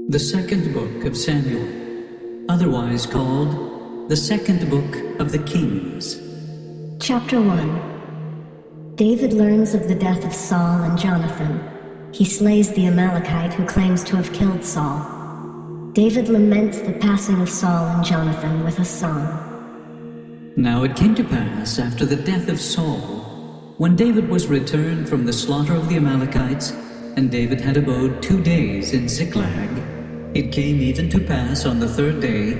The second book of Samuel, otherwise called the second book of the Kings. Chapter 1. David learns of the death of Saul and Jonathan. He slays the Amalekite who claims to have killed Saul. David laments the passing of Saul and Jonathan with a song. Now it came to pass after the death of Saul, when David was returned from the slaughter of the Amalekites, and David had abode 2 days in Ziklag, it came even to pass on the 3rd day,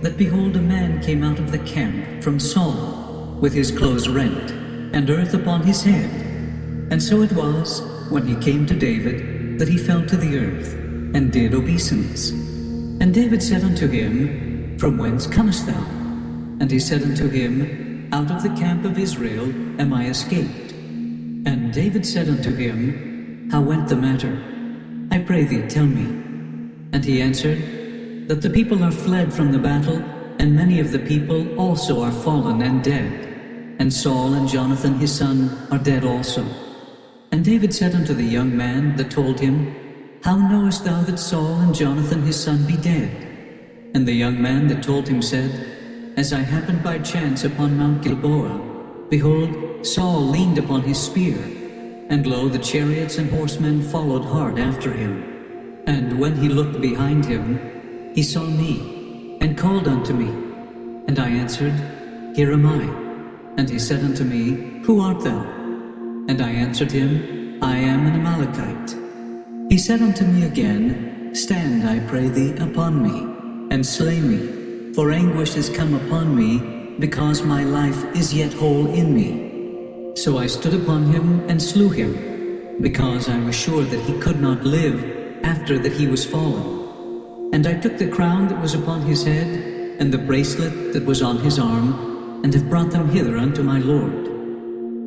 that behold, a man came out of the camp from Saul, with his clothes rent, and earth upon his head. And so it was, when he came to David, that he fell to the earth, and did obeisance. And David said unto him, From whence comest thou? And he said unto him, Out of the camp of Israel am I escaped. And David said unto him, How went the matter? I pray thee, tell me. And he answered, That the people are fled from the battle, and many of the people also are fallen and dead. And Saul and Jonathan his son are dead also. And David said unto the young man that told him, How knowest thou that Saul and Jonathan his son be dead? And the young man that told him said, As I happened by chance upon Mount Gilboa, behold, Saul leaned upon his spear, and lo, the chariots and horsemen followed hard after him. And when he looked behind him, he saw me, and called unto me. And I answered, Here am I. And he said unto me, Who art thou? And I answered him, I am an Amalekite. He said unto me again, Stand, I pray thee, upon me, and slay me, for anguish is come upon me, because my life is yet whole in me. So I stood upon him and slew him, because I was sure that he could not live after that he was fallen. And I took the crown that was upon his head, and the bracelet that was on his arm, and have brought them hither unto my Lord.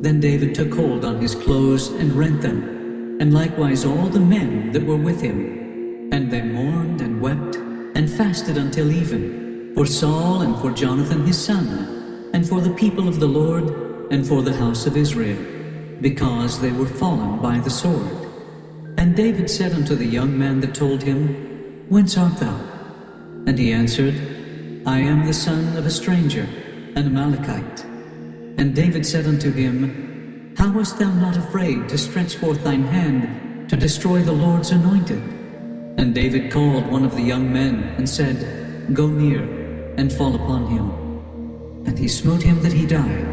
Then David took hold on his clothes and rent them, and likewise all the men that were with him. And they mourned and wept, and fasted until even, for Saul and for Jonathan his son, and for the people of the Lord, and for the house of Israel, because they were fallen by the sword. And David said unto the young man that told him, Whence art thou? And he answered, I am the son of a stranger, an Amalekite. And David said unto him, How wast thou not afraid to stretch forth thine hand to destroy the Lord's anointed? And David called one of the young men, and said, Go near, and fall upon him. And he smote him that he died.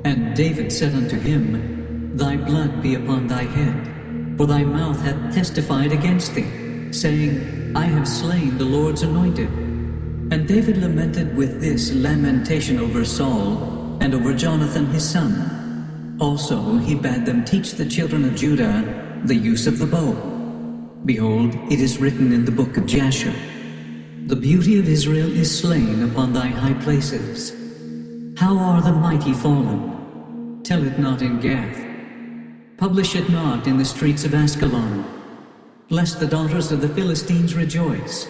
And David said unto him, Thy blood be upon thy head, for thy mouth hath testified against thee, saying, I have slain the Lord's anointed. And David lamented with this lamentation over Saul, and over Jonathan his son. Also he bade them teach the children of Judah the use of the bow. Behold, it is written in the book of Jasher, The beauty of Israel is slain upon thy high places. How are the mighty fallen? Tell it not in Gath. Publish it not in the streets of Askelon, lest the daughters of the Philistines rejoice,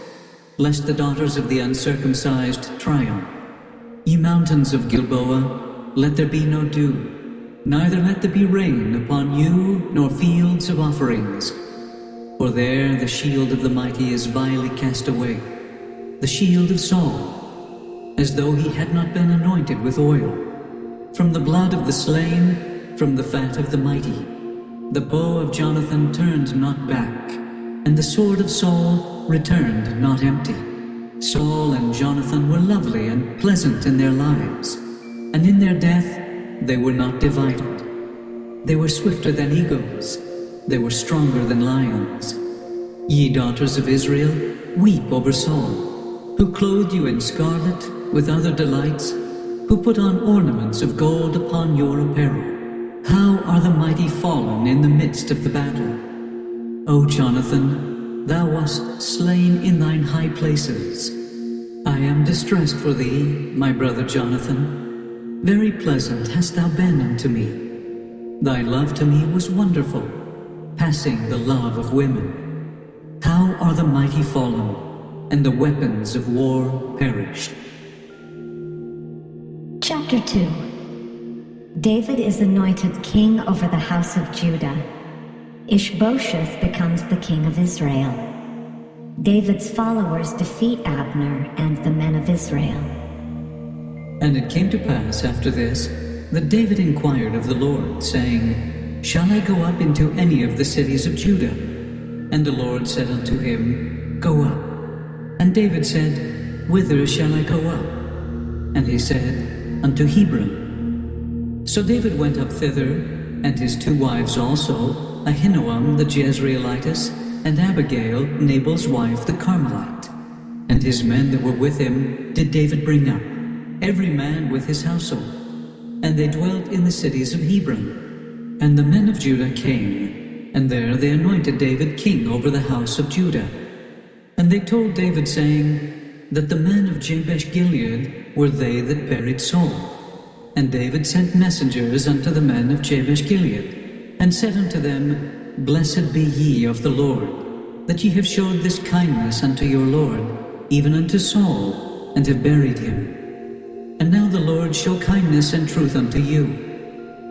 lest the daughters of the uncircumcised triumph. Ye mountains of Gilboa, let there be no dew, neither let there be rain upon you, nor fields of offerings. For there the shield of the mighty is vilely cast away, the shield of Saul, as though he had not been anointed with oil. From the blood of the slain, from the fat of the mighty, the bow of Jonathan turned not back, and the sword of Saul returned not empty. Saul and Jonathan were lovely and pleasant in their lives, and in their death they were not divided. They were swifter than eagles, they were stronger than lions. Ye daughters of Israel, weep over Saul, who clothed you in scarlet with other delights, who put on ornaments of gold upon your apparel. How are the mighty fallen in the midst of the battle? O Jonathan, thou wast slain in thine high places. I am distressed for thee, my brother Jonathan. Very pleasant hast thou been unto me. Thy love to me was wonderful, passing the love of women. How are the mighty fallen, and the weapons of war perished. Chapter 2. David is anointed king over the house of Judah. Ishbosheth becomes the king of Israel. David's followers defeat Abner and the men of Israel. And it came to pass after this, that David inquired of the Lord, saying, Shall I go up into any of the cities of Judah? And the Lord said unto him, Go up. And David said, Whither shall I go up? And he said, Unto Hebron. So David went up thither, and his 2 wives also, Ahinoam the Jezreelitess, and Abigail, Nabal's wife, the Carmelite. And his men that were with him did David bring up, every man with his household. And they dwelt in the cities of Hebron. And the men of Judah came, and there they anointed David king over the house of Judah. And they told David, saying, that the men of Jabesh-Gilead were they that buried Saul. And David sent messengers unto the men of Jabesh-Gilead, and said unto them, Blessed be ye of the Lord, that ye have showed this kindness unto your Lord, even unto Saul, and have buried him. And now the Lord show kindness and truth unto you.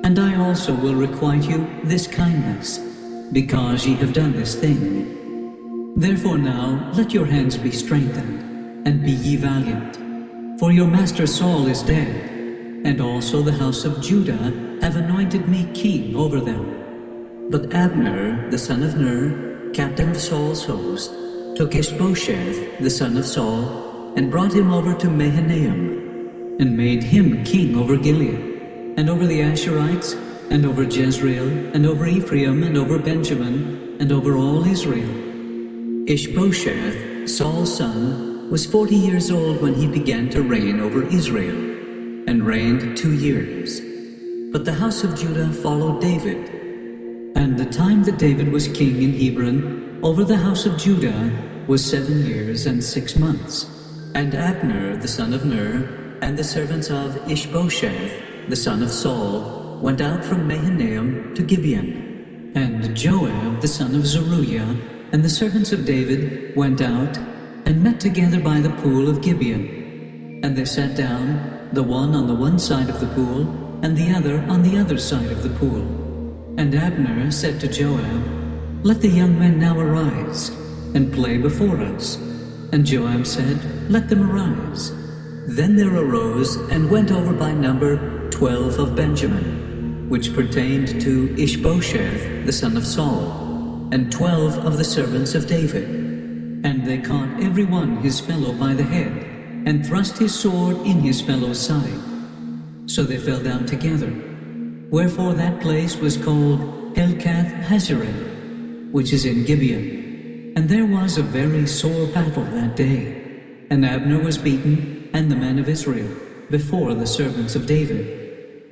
And I also will requite you this kindness, because ye have done this thing. Therefore now let your hands be strengthened, and be ye valiant. For your master Saul is dead, and also the house of Judah have anointed me king over them. But Abner, the son of Ner, captain of Saul's host, took Ishbosheth, the son of Saul, and brought him over to Mahanaim, and made him king over Gilead, and over the Asherites, and over Jezreel, and over Ephraim, and over Benjamin, and over all Israel. Ishbosheth, Saul's son, was 40 years old when he began to reign over Israel, and reigned 2 years. But the house of Judah followed David. And the time that David was king in Hebron over the house of Judah was 7 years and 6 months. And Abner the son of Ner, and the servants of Ishbosheth the son of Saul, went out from Mahanaim to Gibeon. And Joab the son of Zeruiah, and the servants of David, went out, and met together by the pool of Gibeon. And they sat down, the one on the one side of the pool, and the other on the other side of the pool. And Abner said to Joab, Let the young men now arise, and play before us. And Joab said, Let them arise. Then there arose, and went over by number 12 of Benjamin, which pertained to Ishbosheth the son of Saul, and 12 of the servants of David. And they caught every one his fellow by the head, and thrust his sword in his fellow's side. So they fell down together. Wherefore that place was called Helkath-Hazzurim, which is in Gibeon. And there was a very sore battle that day. And Abner was beaten, and the men of Israel, before the servants of David.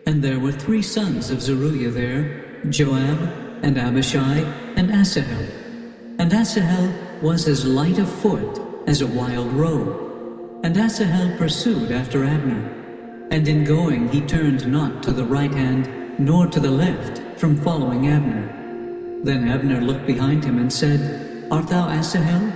And there were 3 sons of Zeruiah there, Joab, and Abishai, and Asahel. And Asahel was as light of foot as a wild roe. And Asahel pursued after Abner. And in going he turned not to the right hand, nor to the left, from following Abner. Then Abner looked behind him and said, Art thou Asahel?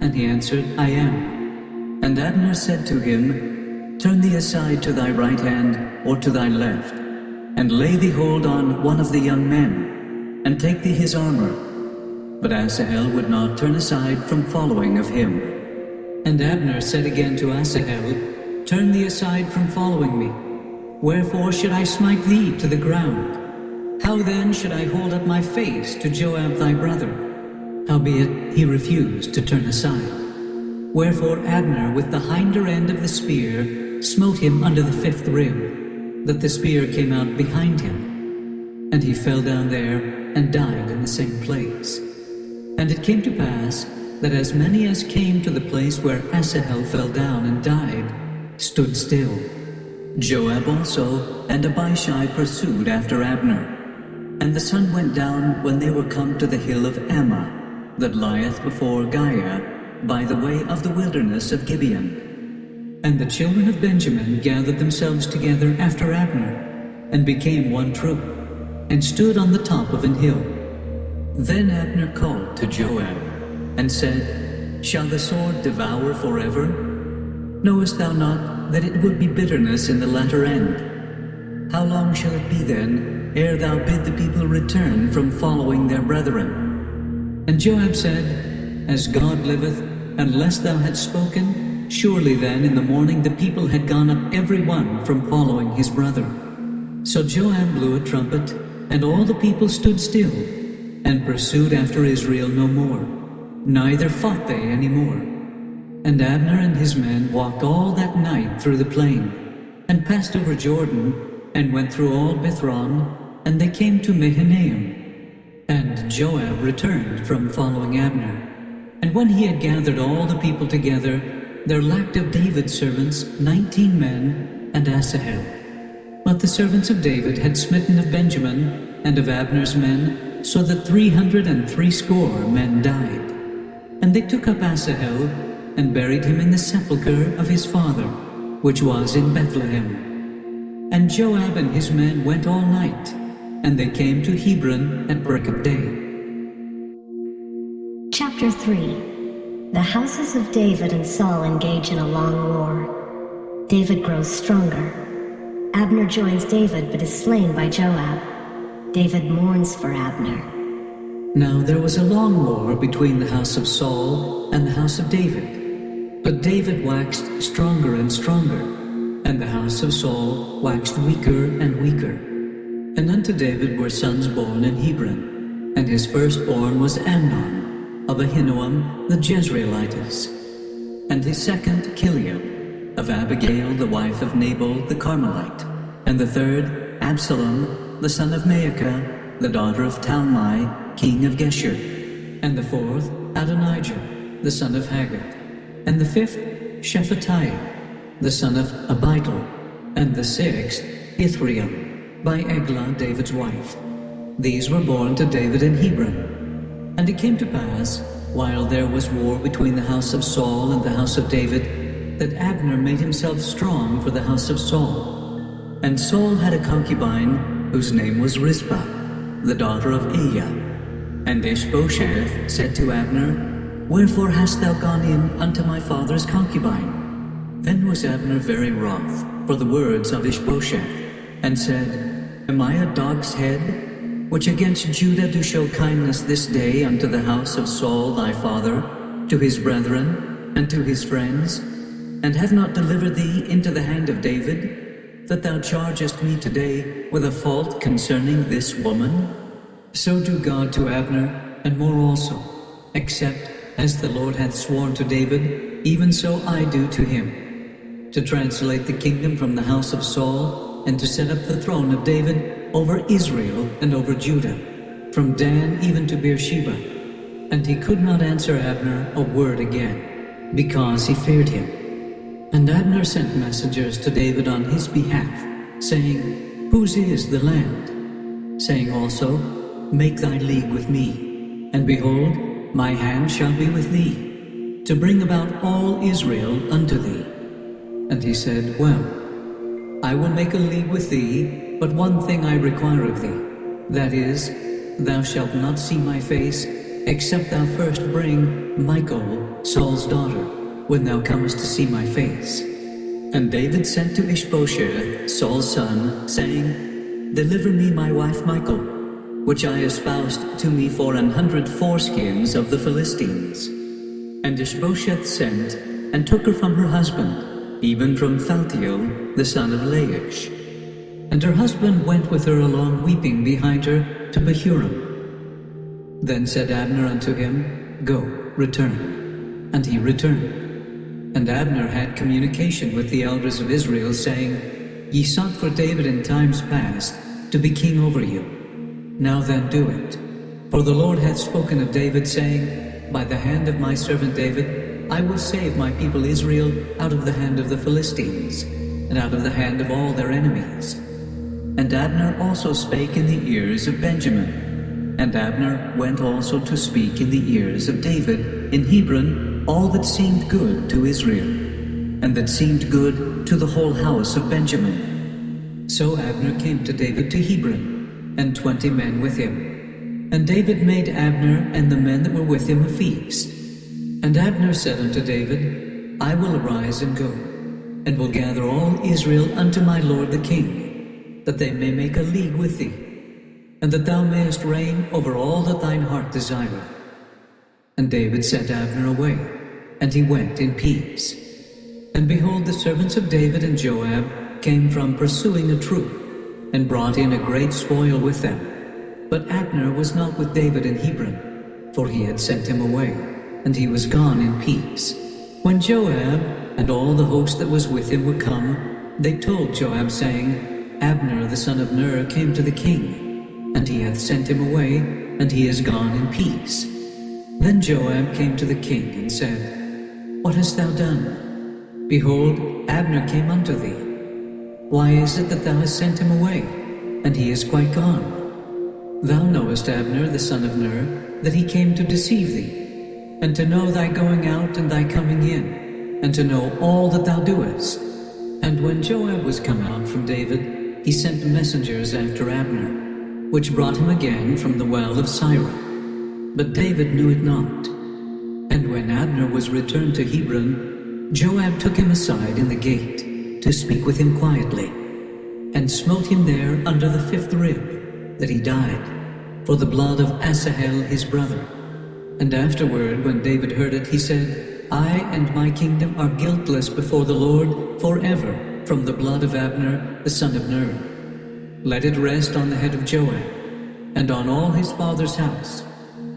And he answered, I am. And Abner said to him, Turn thee aside to thy right hand, or to thy left, and lay thee hold on one of the young men, and take thee his armor. But Asahel would not turn aside from following of him. And Abner said again to Asahel, Turn thee aside from following me. Wherefore should I smite thee to the ground? How then should I hold up my face to Joab thy brother? Howbeit he refused to turn aside. Wherefore Abner with the hinder end of the spear smote him under the 5th rib, that the spear came out behind him. And he fell down there, and died in the same place. And it came to pass, that as many as came to the place where Asahel fell down and died, stood still. Joab also and Abishai pursued after Abner. And the sun went down when they were come to the hill of Ammah, that lieth before Giah, by the way of the wilderness of Gibeon. And the children of Benjamin gathered themselves together after Abner, and became one troop, and stood on the top of an hill. Then Abner called to Joab, and said, Shall the sword devour forever? Knowest thou not that it will be bitterness in the latter end? How long shall it be then, ere thou bid the people return from following their brethren? And Joab said, As God liveth, unless thou hadst spoken, surely then in the morning the people had gone up every one from following his brother. So Joab blew a trumpet, and all the people stood still, and pursued after Israel no more, neither fought they any more. And Abner and his men walked all that night through the plain, and passed over Jordan, and went through all Bithron, and they came to Mahanaim. And Joab returned from following Abner. And when he had gathered all the people together, there lacked of David's servants 19 men, and Asahel. But the servants of David had smitten of Benjamin, and of Abner's men, so that 360 men died. And they took up Asahel, and buried him in the sepulchre of his father, which was in Bethlehem. And Joab and his men went all night, and they came to Hebron at break of day. Chapter 3. The houses of David and Saul engage in a long war. David grows stronger. Abner joins David but is slain by Joab. David mourns for Abner. Now there was a long war between the house of Saul and the house of David. But David waxed stronger and stronger, and the house of Saul waxed weaker and weaker. And unto David were sons born in Hebron, and his firstborn was Amnon, of Ahinoam the Jezreelitess, and his second Chileab, of Abigail the wife of Nabal the Carmelite, and the third Absalom the son of Maacah, the daughter of Talmai, king of Geshur, and the fourth Adonijah, the son of Haggith, and the fifth Shephatiah, the son of Abital, and the sixth Ithream, by Eglah David's wife. These were born to David in Hebron. And it came to pass, while there was war between the house of Saul and the house of David, that Abner made himself strong for the house of Saul. And Saul had a concubine, whose name was Rizpah, the daughter of Aiah. And Ishbosheth said to Abner, Wherefore hast thou gone in unto my father's concubine? Then was Abner very wroth for the words of Ishbosheth, and said, Am I a dog's head, which against Judah do show kindness this day unto the house of Saul thy father, to his brethren, and to his friends, and have not delivered thee into the hand of David, that thou chargest me today with a fault concerning this woman? So do God to Abner, and more also, except as the Lord hath sworn to David, even so I do to him, to translate the kingdom from the house of Saul, and to set up the throne of David over Israel and over Judah, from Dan even to Beersheba. And he could not answer Abner a word again, because he feared him. And Abner sent messengers to David on his behalf, saying, Whose is the land? Saying also, Make thy league with me, and behold, my hand shall be with thee, to bring about all Israel unto thee. And he said, Well, I will make a league with thee, but one thing I require of thee, that is, thou shalt not see my face, except thou first bring Michal, Saul's daughter, when thou comest to see my face. And David sent to Ishbosheth, Saul's son, saying, Deliver me my wife Michal, which I espoused to me for 100 foreskins of the Philistines. And Ishbosheth sent, and took her from her husband, even from Phaltiel, the son of Laish. And her husband went with her along weeping behind her to Bahurim. Then said Abner unto him, Go, return. And he returned. And Abner had communication with the elders of Israel, saying, Ye sought for David in times past to be king over you. Now then do it. For the Lord hath spoken of David, saying, By the hand of my servant David, I will save my people Israel out of the hand of the Philistines, and out of the hand of all their enemies. And Abner also spake in the ears of Benjamin. And Abner went also to speak in the ears of David in Hebron all that seemed good to Israel, and that seemed good to the whole house of Benjamin. So Abner came to David to Hebron, and 20 men with him. And David made Abner and the men that were with him a feast. And Abner said unto David, I will arise and go, and will gather all Israel unto my lord the king, that they may make a league with thee, and that thou mayest reign over all that thine heart desireth. And David sent Abner away, and he went in peace. And behold, the servants of David and Joab came from pursuing a troop, and brought in a great spoil with them. But Abner was not with David in Hebron, for he had sent him away, and he was gone in peace. When Joab and all the host that was with him were come, they told Joab, saying, Abner the son of Ner came to the king, and he hath sent him away, and he is gone in peace. Then Joab came to the king and said, What hast thou done? Behold, Abner came unto thee. Why is it that thou hast sent him away, and he is quite gone? Thou knowest Abner the son of Ner, that he came to deceive thee, and to know thy going out and thy coming in, and to know all that thou doest. And when Joab was come out from David, he sent messengers after Abner, which brought him again from the well of Sirah. But David knew it not. And when Abner was returned to Hebron, Joab took him aside in the gate, to speak with him quietly, and smote him there under the 5th rib, that he died, for the blood of Asahel his brother. And afterward, when David heard it, he said, I and my kingdom are guiltless before the Lord forever from the blood of Abner the son of Ner. Let it rest on the head of Joab, and on all his father's house,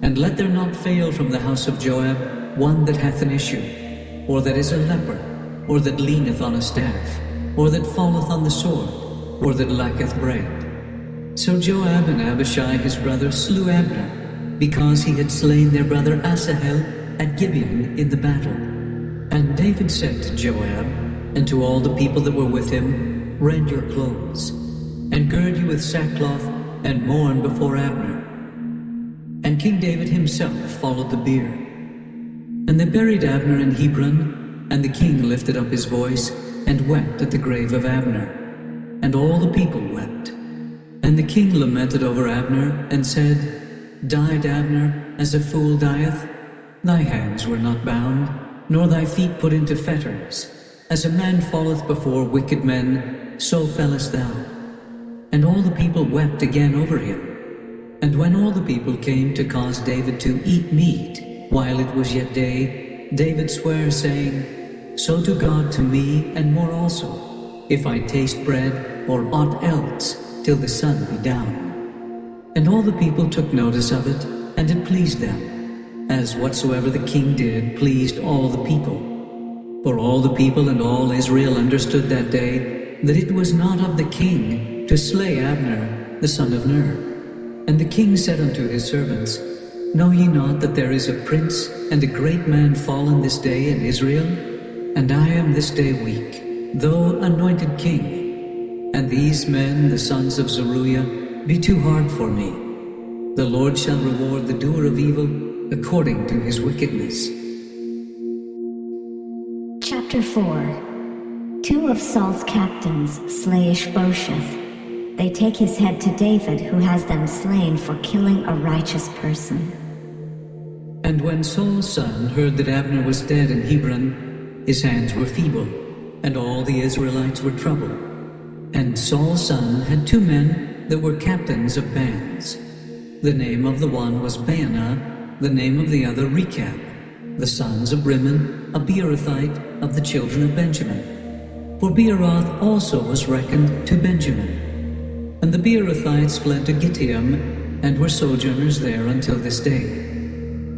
and let there not fail from the house of Joab one that hath an issue, or that is a leper, or that leaneth on a staff, or that falleth on the sword, or that lacketh bread. So Joab and Abishai his brother slew Abner, because he had slain their brother Asahel at Gibeon in the battle. And David said to Joab, and to all the people that were with him, Rend your clothes, and gird you with sackcloth, and mourn before Abner. And King David himself followed the bier. And they buried Abner in Hebron, and the king lifted up his voice, and wept at the grave of Abner. And all the people wept. And the king lamented over Abner, and said, Died Abner as a fool dieth? Thy hands were not bound, nor thy feet put into fetters. As a man falleth before wicked men, so fellest thou. And all the people wept again over him. And when all the people came to cause David to eat meat, while it was yet day, David sware, saying, So do God to me, and more also, if I taste bread or aught else, till the sun be down. And all the people took notice of it, and it pleased them, as whatsoever the king did pleased all the people. For all the people and all Israel understood that day that it was not of the king to slay Abner the son of Ner. And the king said unto his servants, Know ye not that there is a prince and a great man fallen this day in Israel? And I am this day weak, though anointed king. And these men, the sons of Zeruiah, be too hard for me. The Lord shall reward the doer of evil according to his wickedness. Chapter 4. 2 of Saul's captains slay Ishbosheth. They take his head to David, who has them slain for killing a righteous person. And when Saul's son heard that Abner was dead in Hebron, his hands were feeble, and all the Israelites were troubled. And Saul's son had 2 men that were captains of bands. The name of the one was Baanah, the name of the other Rechab, the sons of Rimmon, a Beerothite of the children of Benjamin. For Beeroth also was reckoned to Benjamin. And the Beerothites fled to Gittim, and were sojourners there until this day.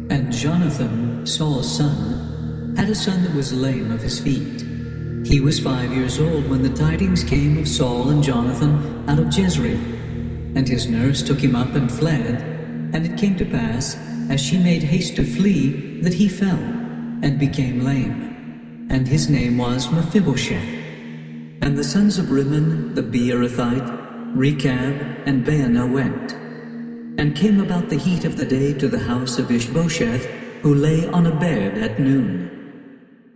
And Jonathan, Saul's son, had a son that was lame of his feet. He was 5 years old when the tidings came of Saul and Jonathan out of Jezreel. And his nurse took him up and fled, and it came to pass, as she made haste to flee, that he fell, and became lame. And his name was Mephibosheth. And the sons of Rimmon, the Beerothite, Rechab, and Baanah went, and came about the heat of the day to the house of Ishbosheth, who lay on a bed at noon.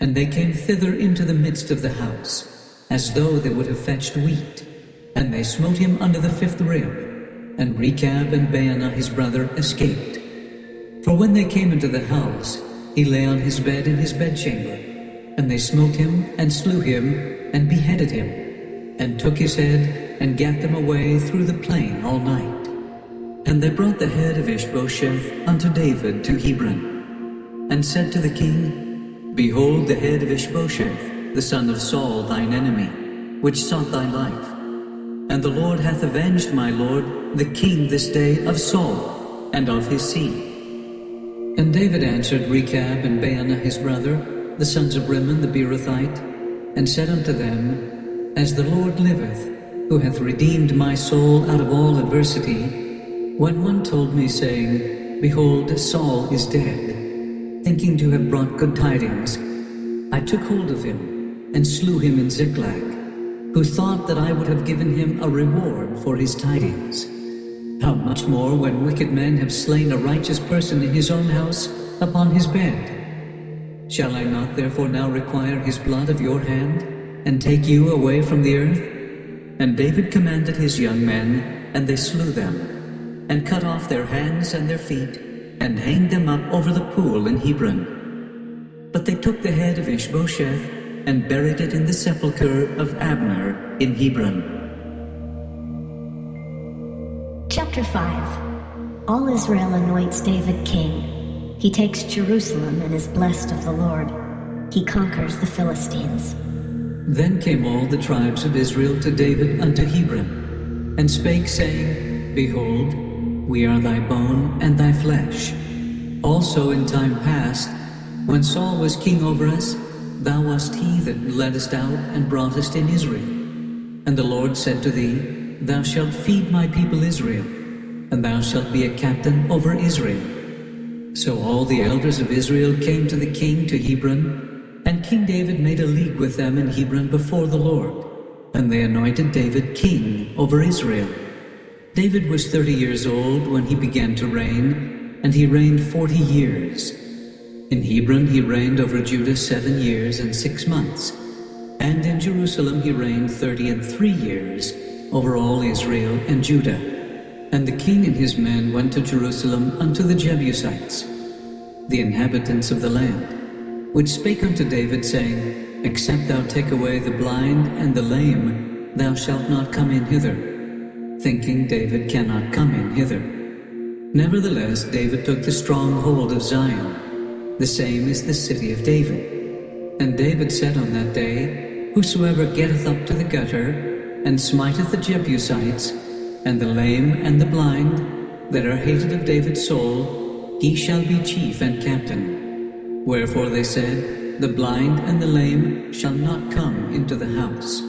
And they came thither into the midst of the house, as though they would have fetched wheat. And they smote him under the 5th rib, and Rechab and Baanah his brother escaped. For when they came into the house, he lay on his bed in his bedchamber. And they smote him, and slew him, and beheaded him, and took his head, and gat them away through the plain all night. And they brought the head of Ishbosheth unto David to Hebron, and said to the king, Behold the head of Ishbosheth, the son of Saul thine enemy, which sought thy life. And the Lord hath avenged my lord, the king, this day of Saul, and of his seed. And David answered Rechab and Baanah his brother, the sons of Rimmon the Beerothite, and said unto them, As the Lord liveth, who hath redeemed my soul out of all adversity, when one told me, saying, Behold, Saul is dead, thinking to have brought good tidings, I took hold of him, and slew him in Ziklag, who thought that I would have given him a reward for his tidings. How much more when wicked men have slain a righteous person in his own house upon his bed? Shall I not therefore now require his blood of your hand, and take you away from the earth? And David commanded his young men, and they slew them, and cut off their hands and their feet, and hanged them up over the pool in Hebron. But they took the head of Ishbosheth, and buried it in the sepulchre of Abner in Hebron. Chapter 5. All Israel anoints David king. He takes Jerusalem and is blessed of the Lord. He conquers the Philistines. Then came all the tribes of Israel to David unto Hebron, and spake, saying, Behold, we are thy bone and thy flesh. Also in time past, when Saul was king over us, thou wast he that leddest out and broughtest in Israel. And the Lord said to thee, Thou shalt feed my people Israel, and thou shalt be a captain over Israel. So all the elders of Israel came to the king to Hebron, and King David made a league with them in Hebron before the Lord, and they anointed David king over Israel. David was 30 years old when he began to reign, and he reigned 40 years. In Hebron he reigned over Judah 7 years and 6 months, and in Jerusalem he reigned 33 years over all Israel and Judah. And the king and his men went to Jerusalem unto the Jebusites, the inhabitants of the land, which spake unto David, saying, Except thou take away the blind and the lame, thou shalt not come in hither. Thinking David cannot come in hither. Nevertheless David took the stronghold of Zion, the same is the city of David. And David said on that day, Whosoever getteth up to the gutter, and smiteth the Jebusites, and the lame and the blind, that are hated of David's soul, he shall be chief and captain. Wherefore they said, The blind and the lame shall not come into the house.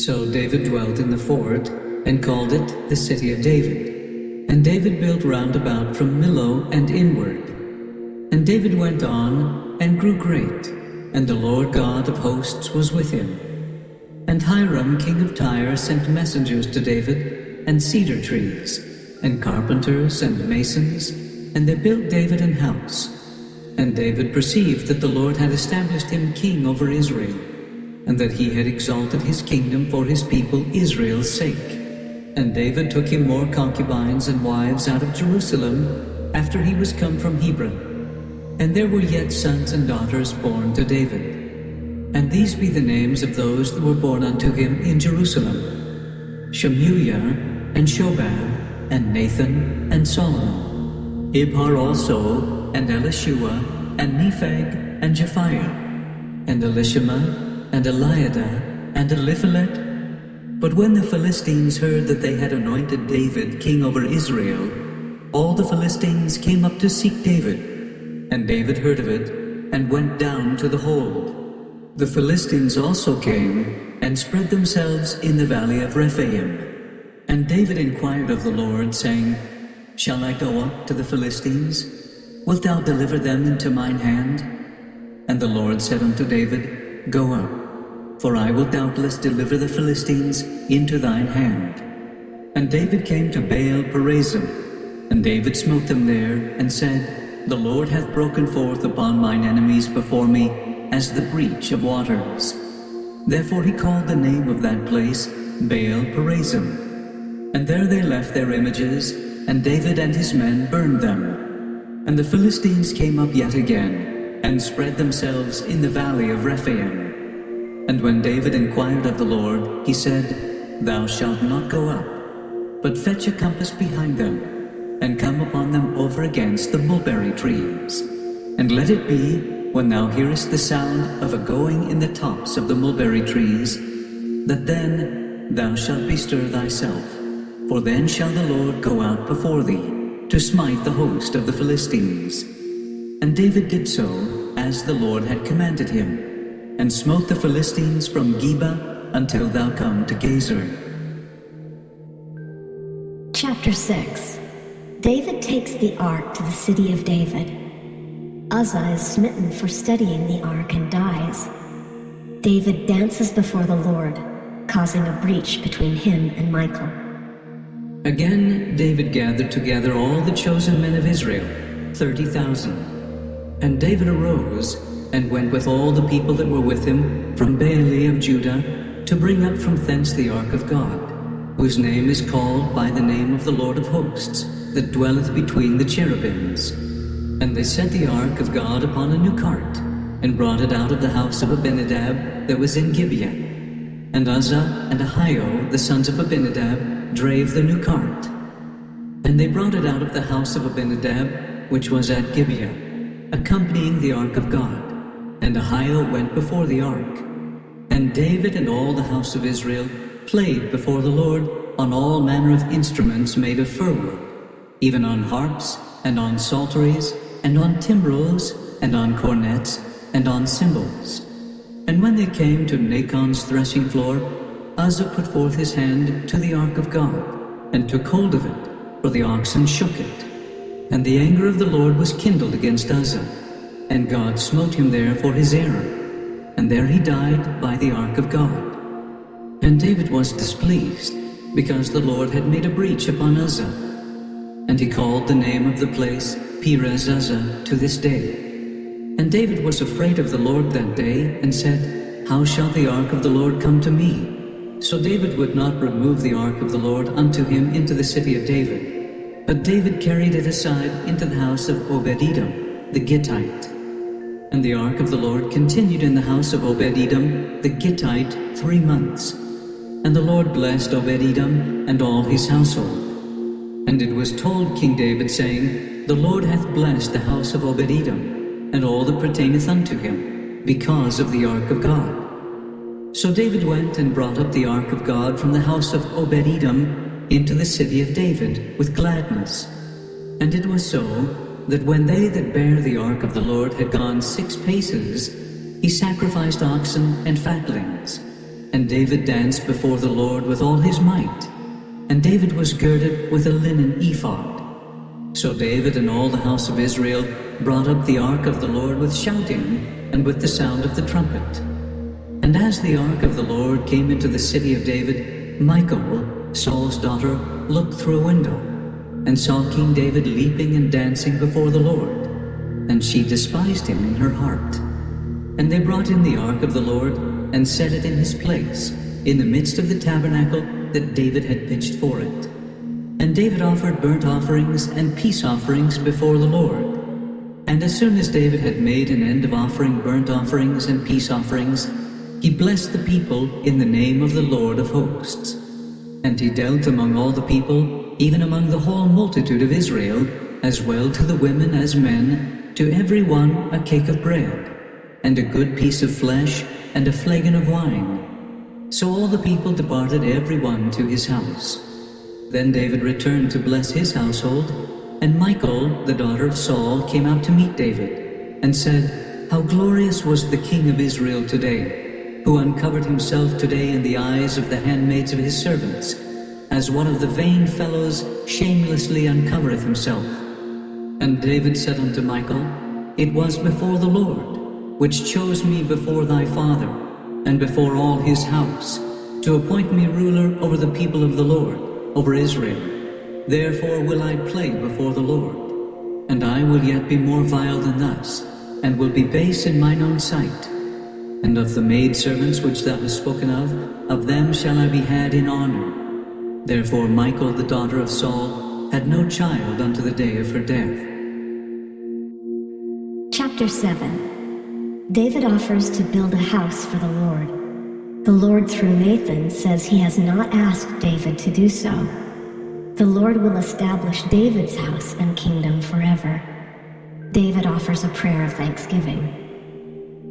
So David dwelt in the fort, and called it the city of David. And David built round about from Millo and inward. And David went on, and grew great, and the Lord God of hosts was with him. And Hiram king of Tyre sent messengers to David, and cedar trees, and carpenters and masons, and they built David an house. And David perceived that the Lord had established him king over Israel, and that he had exalted his kingdom for his people Israel's sake. And David took him more concubines and wives out of Jerusalem, after he was come from Hebron. And there were yet sons and daughters born to David. And these be the names of those that were born unto him in Jerusalem: Shemuiah, and Shobab, and Nathan, and Solomon. Ibhar also, and Elishua, and Nepheg, and Japhiah, and Elishama, and Eliada, and Eliphalet. But when the Philistines heard that they had anointed David king over Israel, all the Philistines came up to seek David. And David heard of it, and went down to the hold. The Philistines also came, and spread themselves in the valley of Rephaim. And David inquired of the Lord, saying, Shall I go up to the Philistines? Wilt thou deliver them into mine hand? And the Lord said unto David, Go up, for I will doubtless deliver the Philistines into thine hand. And David came to Baal Perazim, and David smote them there, and said, The Lord hath broken forth upon mine enemies before me, as the breach of waters. Therefore he called the name of that place Baal Perazim. And there they left their images, and David and his men burned them. And the Philistines came up yet again, and spread themselves in the valley of Rephaim. And when David inquired of the Lord, he said, Thou shalt not go up, but fetch a compass behind them, and come upon them over against the mulberry trees. And let it be, when thou hearest the sound of a going in the tops of the mulberry trees, that then thou shalt bestir thyself, for then shall the Lord go out before thee, to smite the host of the Philistines. And David did so, as the Lord had commanded him, and smote the Philistines from Geba until thou come to Gezer. Chapter 6. David takes the ark to the city of David. Uzzah is smitten for steadying the ark and dies. David dances before the Lord, causing a breach between him and Michal. Again David gathered together all the chosen men of Israel, 30,000. And David arose, and went with all the people that were with him from Baale of Judah, to bring up from thence the ark of God, whose name is called by the name of the Lord of hosts, that dwelleth between the cherubims. And they set the ark of God upon a new cart, and brought it out of the house of Abinadab that was in Gibeah. And Uzzah and Ahio, the sons of Abinadab, drave the new cart. And they brought it out of the house of Abinadab, which was at Gibeah, accompanying the ark of God. And Ahio went before the ark. And David and all the house of Israel played before the Lord on all manner of instruments made of fir wood, even on harps, and on psalteries, and on timbrels, and on cornets, and on cymbals. And when they came to Nachon's threshing floor, Uzzah put forth his hand to the ark of God, and took hold of it, for the oxen shook it. And the anger of the Lord was kindled against Uzzah, and God smote him there for his error, and there he died by the ark of God. And David was displeased, because the Lord had made a breach upon Uzzah. And he called the name of the place Perez Uzzah to this day. And David was afraid of the Lord that day, and said, How shall the ark of the Lord come to me? So David would not remove the ark of the Lord unto him into the city of David. But David carried it aside into the house of Obed-Edom, the Gittite. And the ark of the Lord continued in the house of Obed-Edom, the Gittite, 3 months. And the Lord blessed Obed-Edom and all his household. And it was told King David, saying, The Lord hath blessed the house of Obed-Edom, and all that pertaineth unto him, because of the ark of God. So David went and brought up the ark of God from the house of Obed-Edom into the city of David with gladness. And it was so, that when they that bare the ark of the Lord had gone 6 paces, he sacrificed oxen and fatlings. And David danced before the Lord with all his might. And David was girded with a linen ephod. So David and all the house of Israel brought up the ark of the Lord with shouting, and with the sound of the trumpet. And as the ark of the Lord came into the city of David, Michal, Saul's daughter, looked through a window, and saw King David leaping and dancing before the Lord. And she despised him in her heart. And they brought in the ark of the Lord, and set it in his place, in the midst of the tabernacle that David had pitched for it. And David offered burnt offerings and peace offerings before the Lord. And as soon as David had made an end of offering burnt offerings and peace offerings, he blessed the people in the name of the Lord of hosts. And he dealt among all the people, even among the whole multitude of Israel, as well to the women as men, to every one a cake of bread, and a good piece of flesh, and a flagon of wine. So all the people departed every one to his house. Then David returned to bless his household, and Michal, the daughter of Saul, came out to meet David, and said, How glorious was the king of Israel today, who uncovered himself today in the eyes of the handmaids of his servants, as one of the vain fellows shamelessly uncovereth himself. And David said unto Michal, It was before the Lord, which chose me before thy father, and before all his house, to appoint me ruler over the people of the Lord, over Israel. Therefore will I play before the Lord. And I will yet be more vile than thus, and will be base in mine own sight. And of the maidservants which thou hast spoken of them shall I be had in honor. Therefore Michal the daughter of Saul had no child unto the day of her death. Chapter 7. David offers to build a house for the Lord. The Lord through Nathan says he has not asked David to do so. The Lord will establish David's house and kingdom forever. David offers a prayer of thanksgiving.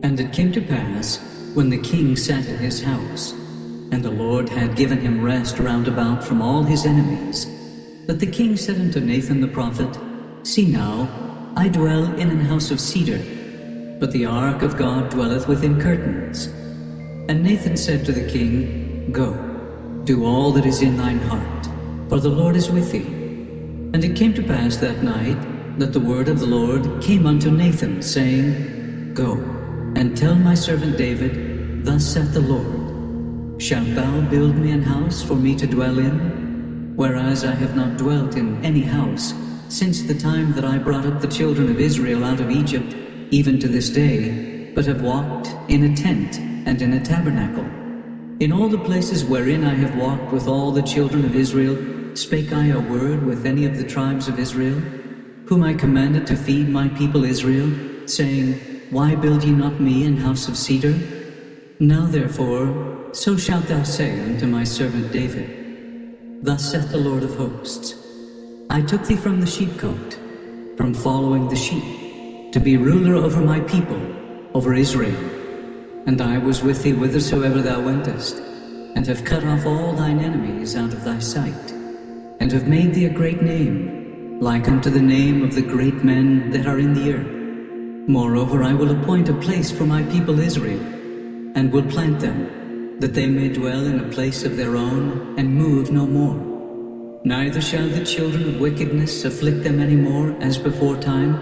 And it came to pass, when the king sat in his house, and the Lord had given him rest round about from all his enemies, that the king said unto Nathan the prophet, See now, I dwell in an house of cedar, but the ark of God dwelleth within curtains. And Nathan said to the king, Go, do all that is in thine heart, for the Lord is with thee. And it came to pass that night, that the word of the Lord came unto Nathan, saying, Go, and tell my servant David, Thus saith the Lord, Shalt thou build me an house for me to dwell in? Whereas I have not dwelt in any house, since the time that I brought up the children of Israel out of Egypt, even to this day, but have walked in a tent and in a tabernacle. In all the places wherein I have walked with all the children of Israel, spake I a word with any of the tribes of Israel, whom I commanded to feed my people Israel, saying, Why build ye not me an house of cedar? Now therefore, so shalt thou say unto my servant David, Thus saith the Lord of hosts, I took thee from the sheepcote, from following the sheep, to be ruler over my people, over Israel. And I was with thee whithersoever thou wentest, and have cut off all thine enemies out of thy sight, and have made thee a great name, like unto the name of the great men that are in the earth. Moreover, I will appoint a place for my people Israel, and will plant them, that they may dwell in a place of their own, and move no more. Neither shall the children of wickedness afflict them any more as before time,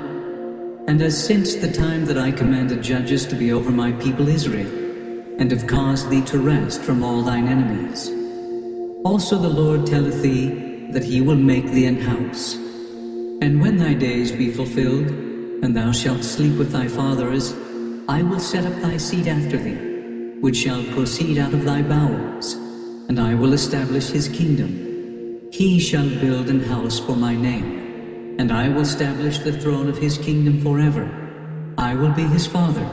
and as since the time that I commanded judges to be over my people Israel, and have caused thee to rest from all thine enemies. Also the Lord telleth thee that he will make thee an house. And when thy days be fulfilled, and thou shalt sleep with thy fathers, I will set up thy seed after thee, which shall proceed out of thy bowels, and I will establish his kingdom. He shall build an house for my name, and I will establish the throne of his kingdom forever. I will be his father,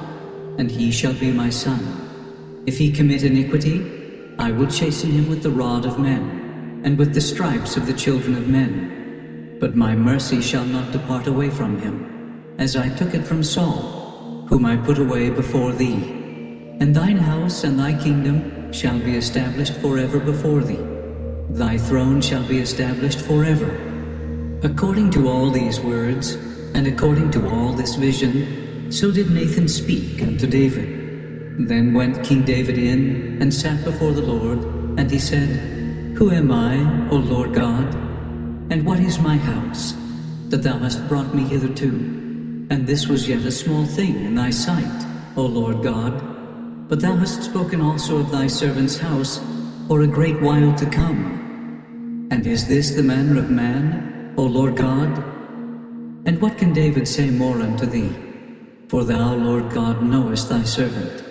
and he shall be my son. If he commit iniquity, I will chasten him with the rod of men, and with the stripes of the children of men. But my mercy shall not depart away from him, as I took it from Saul, whom I put away before thee. And thine house and thy kingdom shall be established forever before thee. Thy throne shall be established forever. According to all these words, and according to all this vision, so did Nathan speak unto David. Then went King David in, and sat before the Lord, and he said, Who am I, O Lord God? And what is my house, that thou hast brought me hitherto? And this was yet a small thing in thy sight, O Lord God. But thou hast spoken also of thy servant's house for a great while to come. And is this the manner of man, O Lord God? And what can David say more unto thee? For thou, Lord God, knowest thy servant.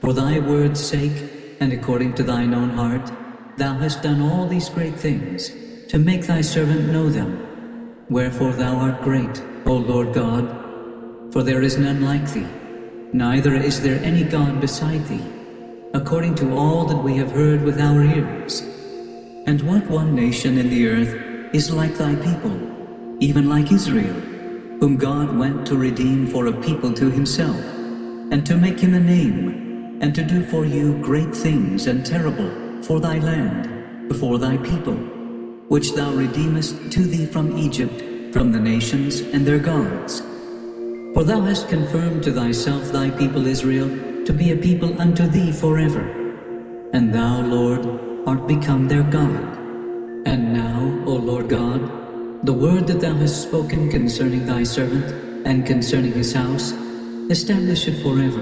For thy word's sake, and according to thine own heart, thou hast done all these great things, to make thy servant know them. Wherefore thou art great, O Lord God, for there is none like thee, neither is there any God beside thee, according to all that we have heard with our ears. And what one nation in the earth is like thy people, even like Israel, whom God went to redeem for a people to himself, and to make him a name, and to do for you great things and terrible for thy land, before thy people, which thou redeemest to thee from Egypt, from the nations and their gods. For thou hast confirmed to thyself thy people Israel to be a people unto thee forever. And thou, Lord, art become their God. And now, O Lord God, the word that thou hast spoken concerning thy servant, and concerning his house, establish it forever,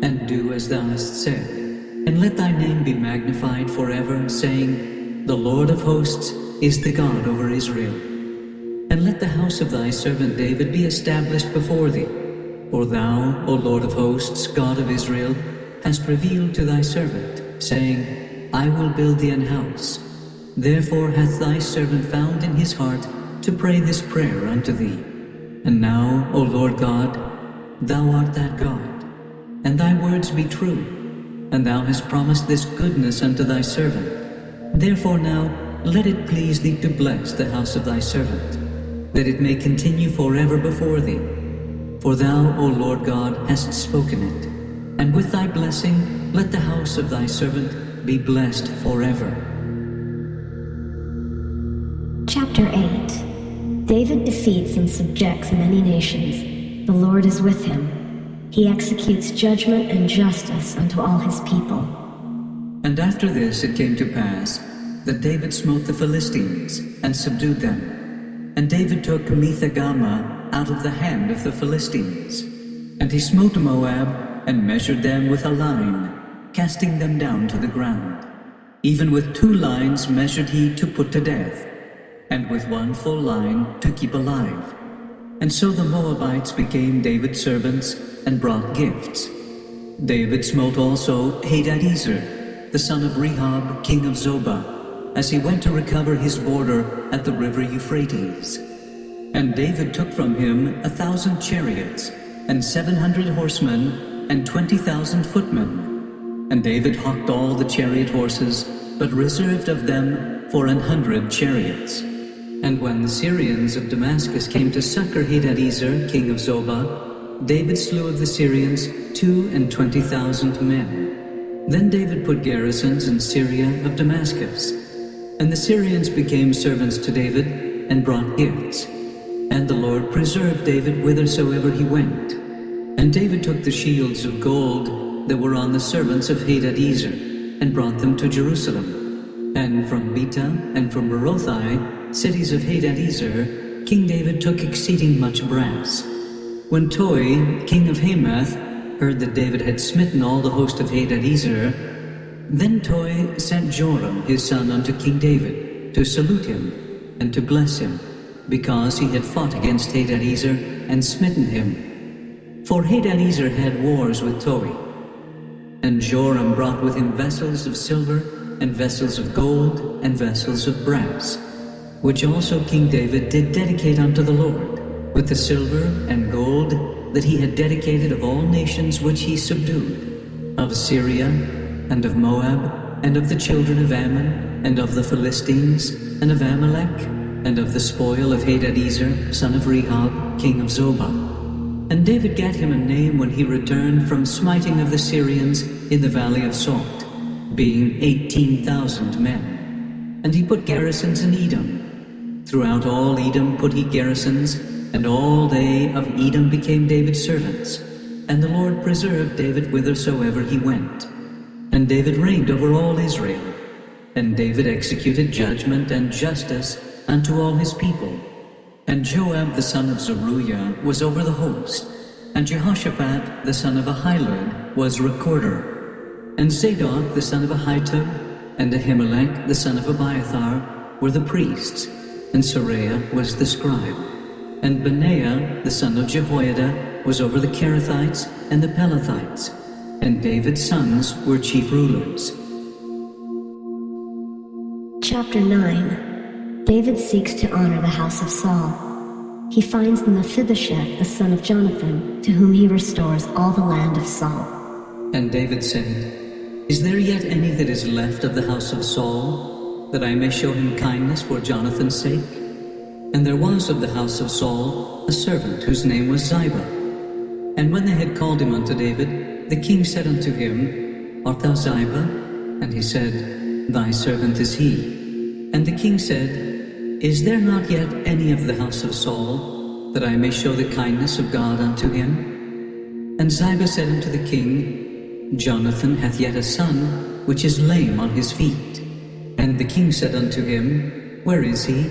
and do as thou hast said. And let thy name be magnified forever, saying, The Lord of hosts is the God over Israel. And let the house of thy servant David be established before thee. For thou, O Lord of hosts, God of Israel, hast revealed to thy servant, saying, I will build thee an house. Therefore hath thy servant found in his heart to pray this prayer unto thee. And now, O Lord God, thou art that God, and thy words be true, and thou hast promised this goodness unto thy servant. Therefore now let it please thee to bless the house of thy servant, that it may continue forever before thee. For thou, O Lord God, hast spoken it. and with thy blessing let the house of thy servant be blessed forever. Chapter 8. David defeats and subjects many nations. The Lord is with him. He executes judgment and justice unto all his people. And after this it came to pass that David smote the Philistines and subdued them. And David took Methegama out of the hand of the Philistines. And he smote Moab and measured them with a line, casting them down to the ground. Even with 2 lines measured he to put to death, and with 1 full line to keep alive. And so the Moabites became David's servants and brought gifts. David smote also Hadadezer, the son of Rehob, king of Zobah, as he went to recover his border at the river Euphrates. And David took from him 1,000 chariots, and 700 horsemen, and 20,000 footmen. And David houghed all the chariot horses, but reserved of them for 100 chariots. And when the Syrians of Damascus came to succor Hadadezer, king of Zobah, David slew of the Syrians 22,000 men. Then David put garrisons in Syria of Damascus. And the Syrians became servants to David, and brought gifts. And the Lord preserved David whithersoever he went. And David took the shields of gold that were on the servants of Hadadezer, and brought them to Jerusalem. And from Beta and from Berothai, cities of Hadadezer, King David took exceeding much brass. When Toi, king of Hamath, heard that David had smitten all the host of Hadadezer, then Toi sent Joram his son unto King David, to salute him, and to bless him, because he had fought against Hadadezer, and smitten him. For Hadadezer had wars with Toi. And Joram brought with him vessels of silver, and vessels of gold, and vessels of brass, which also King David did dedicate unto the Lord, with the silver and gold that he had dedicated of all nations which he subdued, of Syria, and of Moab, and of the children of Ammon, and of the Philistines, and of Amalek, and of the spoil of Hadadezer, son of Rehob, king of Zobah. And David gat him a name when he returned from smiting of the Syrians in the valley of Salt, being 18,000 men. And he put garrisons in Edom. Throughout all Edom put he garrisons, and all they of Edom became David's servants. And the Lord preserved David whithersoever he went. And David reigned over all Israel. And David executed judgment and justice unto all his people. And Joab the son of Zeruiah was over the host. And Jehoshaphat the son of Ahilud was recorder. And Zadok the son of Ahitub, and Ahimelech the son of Abiathar were the priests. And Seraiah was the scribe. And Benaiah the son of Jehoiada was over the Kerethites and the Pelethites. And David's sons were chief rulers. Chapter 9. David seeks to honor the house of Saul. He finds Mephibosheth, the son of Jonathan, to whom he restores all the land of Saul. And David said, Is there yet any that is left of the house of Saul, that I may show him kindness for Jonathan's sake? And there was of the house of Saul a servant whose name was Ziba. And when they had called him unto David, the king said unto him, Art thou Ziba? And he said, Thy servant is he. And the king said, Is there not yet any of the house of Saul, that I may show the kindness of God unto him? And Ziba said unto the king, Jonathan hath yet a son, which is lame on his feet. And the king said unto him, Where is he?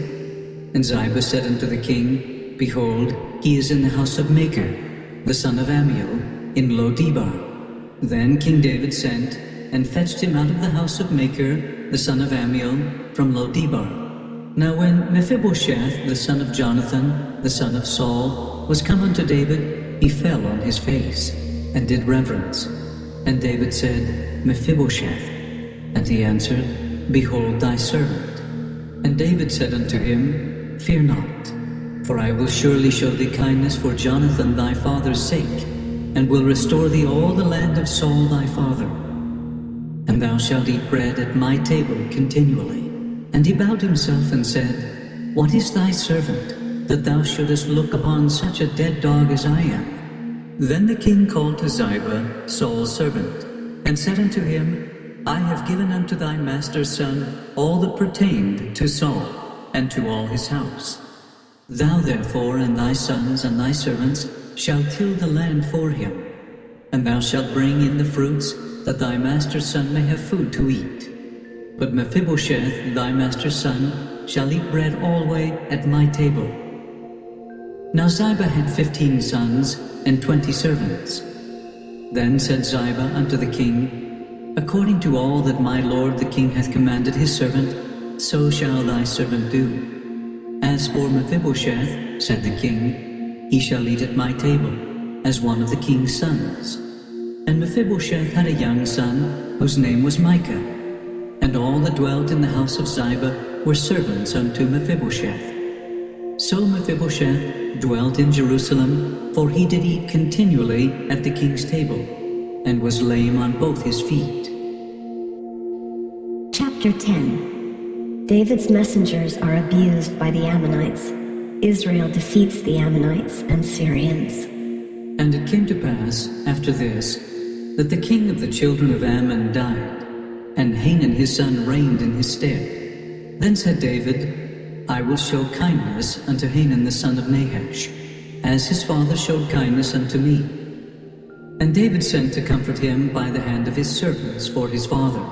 And Ziba said unto the king, Behold, he is in the house of Machir, the son of Ammiel, in Lo-debar. Then King David sent, and fetched him out of the house of Machir, the son of Ammiel, from Lo-debar. Now when Mephibosheth, the son of Jonathan, the son of Saul, was come unto David, he fell on his face, and did reverence. And David said, Mephibosheth. And he answered, Behold thy servant. And David said unto him, Fear not, for I will surely show thee kindness for Jonathan thy father's sake, and will restore thee all the land of Saul thy father. And thou shalt eat bread at my table continually. And he bowed himself and said, What is thy servant, that thou shouldest look upon such a dead dog as I am? Then the king called to Ziba, Saul's servant, and said unto him, I have given unto thy master's son all that pertained to Saul, and to all his house. Thou therefore and thy sons and thy servants shall till the land for him, and thou shalt bring in the fruits, that thy master's son may have food to eat. But Mephibosheth, thy master's son, shall eat bread alway at my table. Now Ziba had 15 sons and 20 servants. Then said Ziba unto the king, According to all that my lord the king hath commanded his servant, so shall thy servant do. As for Mephibosheth, said the king, he shall eat at my table, as one of the king's sons. And Mephibosheth had a young son, whose name was Micah. And all that dwelt in the house of Ziba were servants unto Mephibosheth. So Mephibosheth dwelt in Jerusalem, for he did eat continually at the king's table, and was lame on both his feet. Chapter 10. David's messengers are abused by the Ammonites. Israel defeats the Ammonites and Syrians. And it came to pass, after this, that the king of the children of Ammon died, and Hanun his son reigned in his stead. Then said David, I will show kindness unto Hanun the son of Nahash, as his father showed kindness unto me. And David sent to comfort him by the hand of his servants for his father.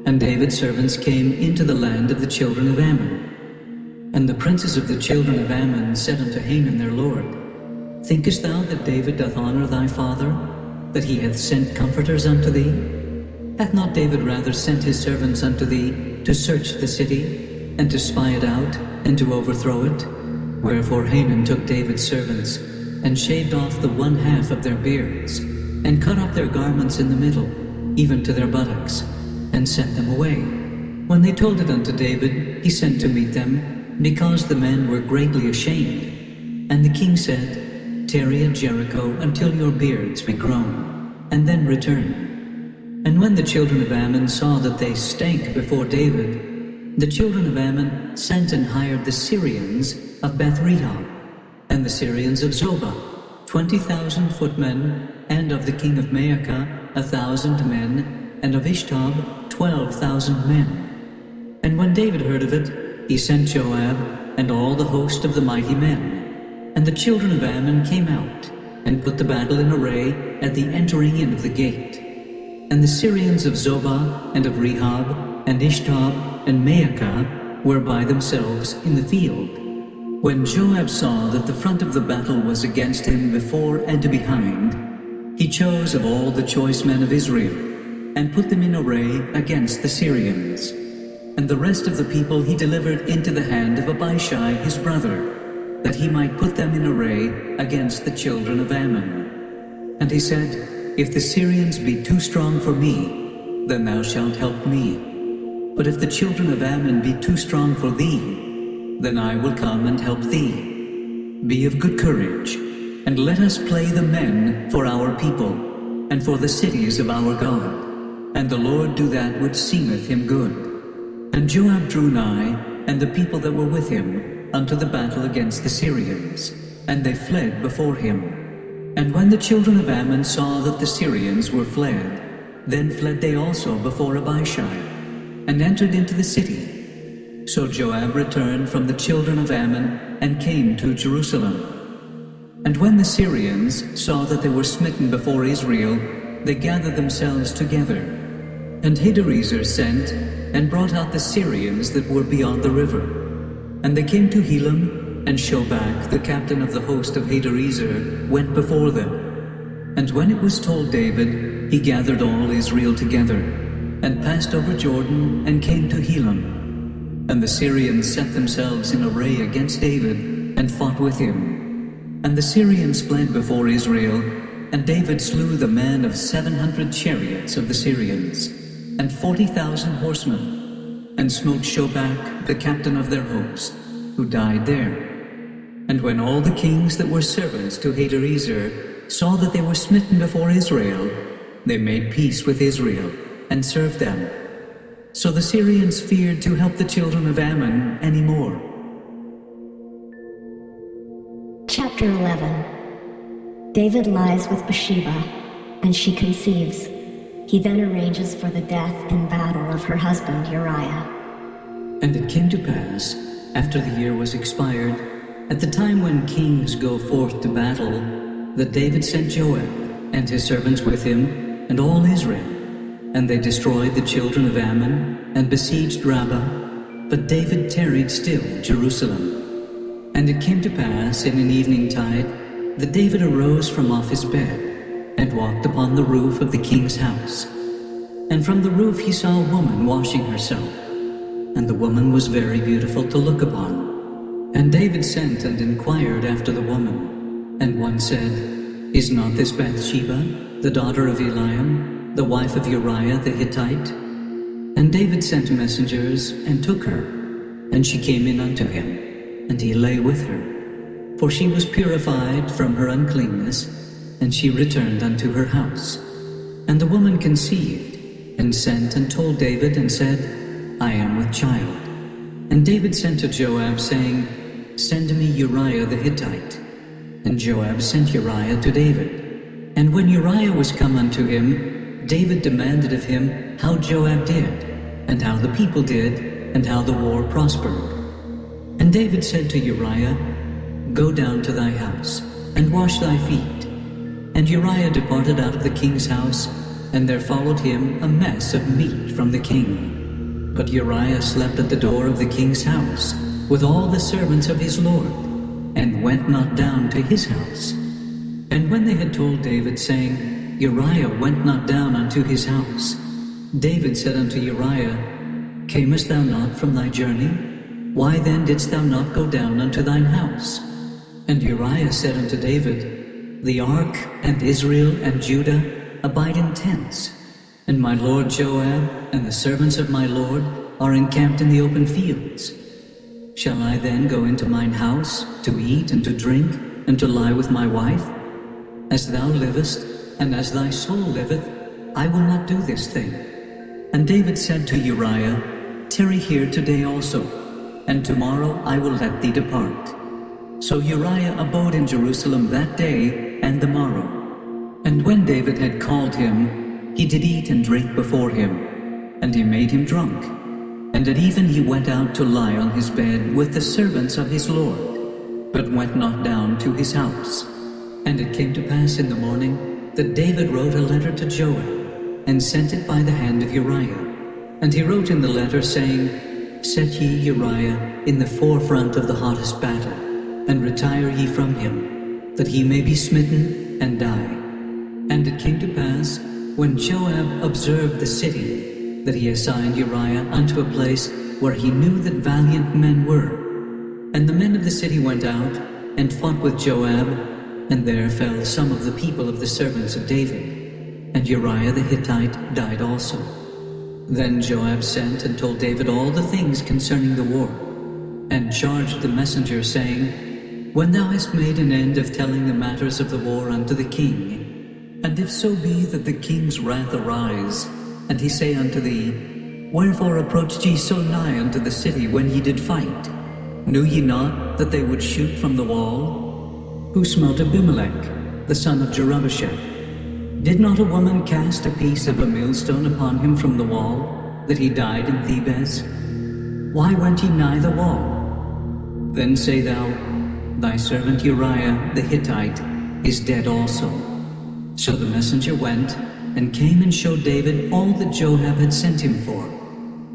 And David's servants came into the land of the children of Ammon. And the princes of the children of Ammon said unto Hanun their lord, Thinkest thou that David doth honor thy father, that he hath sent comforters unto thee? Hath not David rather sent his servants unto thee to search the city, and to spy it out, and to overthrow it? Wherefore Hanun took David's servants, and shaved off the one half of their beards, and cut off their garments in the middle, even to their buttocks, and sent them away. When they told it unto David, he sent to meet them, because the men were greatly ashamed. And the king said, Tarry at Jericho until your beards be grown, and then return. And when the children of Ammon saw that they stank before David, the children of Ammon sent and hired the Syrians of Beth-rehob, and the Syrians of Zobah, 20,000 footmen, and of the king of Maacah 1,000 men, and of Ishtob 12,000 men. And when David heard of it, he sent Joab and all the host of the mighty men. And the children of Ammon came out, and put the battle in array at the entering in of the gate. And the Syrians of Zobah, and of Rehob, and Ishtob, and Maacah were by themselves in the field. When Joab saw that the front of the battle was against him before and behind, he chose of all the choice men of Israel, and put them in array against the Syrians. And the rest of the people he delivered into the hand of Abishai his brother, that he might put them in array against the children of Ammon. And he said, If the Syrians be too strong for me, then thou shalt help me. But if the children of Ammon be too strong for thee, then I will come and help thee. Be of good courage, and let us play the men for our people, and for the cities of our God, and the Lord do that which seemeth him good. And Joab drew nigh, and the people that were with him, unto the battle against the Syrians, and they fled before him. And when the children of Ammon saw that the Syrians were fled, then fled they also before Abishai, and entered into the city. So Joab returned from the children of Ammon, and came to Jerusalem. And when the Syrians saw that they were smitten before Israel, they gathered themselves together. And Hadarezer sent, and brought out the Syrians that were beyond the river. And they came to Helam, and Shobach, the captain of the host of Hadarezer, went before them. And when it was told David, he gathered all Israel together, and passed over Jordan, and came to Helam. And the Syrians set themselves in array against David, and fought with him. And the Syrians fled before Israel, and David slew the men of 700 chariots of the Syrians, and 40,000 horsemen, and smote Shobach, the captain of their host, who died there. And when all the kings that were servants to Hadarezer saw that they were smitten before Israel, they made peace with Israel, and served them. So the Syrians feared to help the children of Ammon any more. Chapter 11. David lies with Bathsheba, and she conceives. He then arranges for the death in battle of her husband Uriah. And it came to pass, after the year was expired, at the time when kings go forth to battle, that David sent Joab, and his servants with him, and all Israel. And they destroyed the children of Ammon, and besieged Rabbah. But David tarried still in Jerusalem. And it came to pass in an evening tide, that David arose from off his bed, and walked upon the roof of the king's house. And from the roof he saw a woman washing herself, and the woman was very beautiful to look upon. And David sent and inquired after the woman. And one said, Is not this Bathsheba, the daughter of Eliam, the wife of Uriah the Hittite? And David sent messengers, and took her. And she came in unto him, and he lay with her. For she was purified from her uncleanness, and she returned unto her house. And the woman conceived, and sent and told David, and said, I am with child. And David sent to Joab, saying, Send me Uriah the Hittite. And Joab sent Uriah to David. And when Uriah was come unto him, David demanded of him how Joab did, and how the people did, and how the war prospered. And David said to Uriah, Go down to thy house, and wash thy feet. And Uriah departed out of the king's house, and there followed him a mess of meat from the king. But Uriah slept at the door of the king's house, with all the servants of his lord, and went not down to his house. And when they had told David, saying, Uriah went not down unto his house, David said unto Uriah, Camest thou not from thy journey? Why then didst thou not go down unto thine house? And Uriah said unto David, The ark and Israel and Judah abide in tents, and my lord Joab and the servants of my lord are encamped in the open fields. Shall I then go into mine house to eat and to drink, and to lie with my wife? As thou livest, and as thy soul liveth, I will not do this thing. And David said to Uriah, Tarry here today also, and tomorrow I will let thee depart. So Uriah abode in Jerusalem that day and the morrow. And when David had called him, he did eat and drink before him, and he made him drunk. And at even he went out to lie on his bed with the servants of his lord, but went not down to his house. And it came to pass in the morning that David wrote a letter to Joab, and sent it by the hand of Uriah. And he wrote in the letter, saying, Set ye Uriah in the forefront of the hottest battle, and retire ye from him, that he may be smitten and die. And it came to pass, when Joab observed the city, that he assigned Uriah unto a place where he knew that valiant men were. And the men of the city went out, and fought with Joab, and there fell some of the people of the servants of David. And Uriah the Hittite died also. Then Joab sent and told David all the things concerning the war, and charged the messenger, saying, When thou hast made an end of telling the matters of the war unto the king, and if so be that the king's wrath arise, and he say unto thee, Wherefore approached ye so nigh unto the city when ye did fight? Knew ye not that they would shoot from the wall? Who smote Abimelech, the son of Jerubbaal? Did not a woman cast a piece of a millstone upon him from the wall, that he died in Thebez? Why went ye nigh the wall? Then say thou, Thy servant Uriah the Hittite is dead also. So the messenger went, and came and showed David all that Joab had sent him for.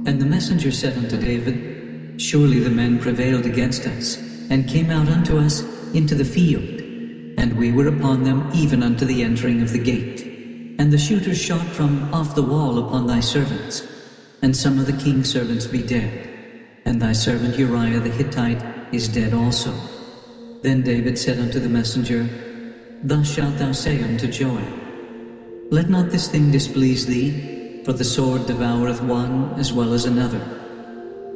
And the messenger said unto David, Surely the men prevailed against us, and came out unto us into the field, and we were upon them even unto the entering of the gate. And the shooters shot from off the wall upon thy servants, and some of the king's servants be dead, and thy servant Uriah the Hittite is dead also. Then David said unto the messenger, Thus shalt thou say unto Joab, Let not this thing displease thee, for the sword devoureth one as well as another.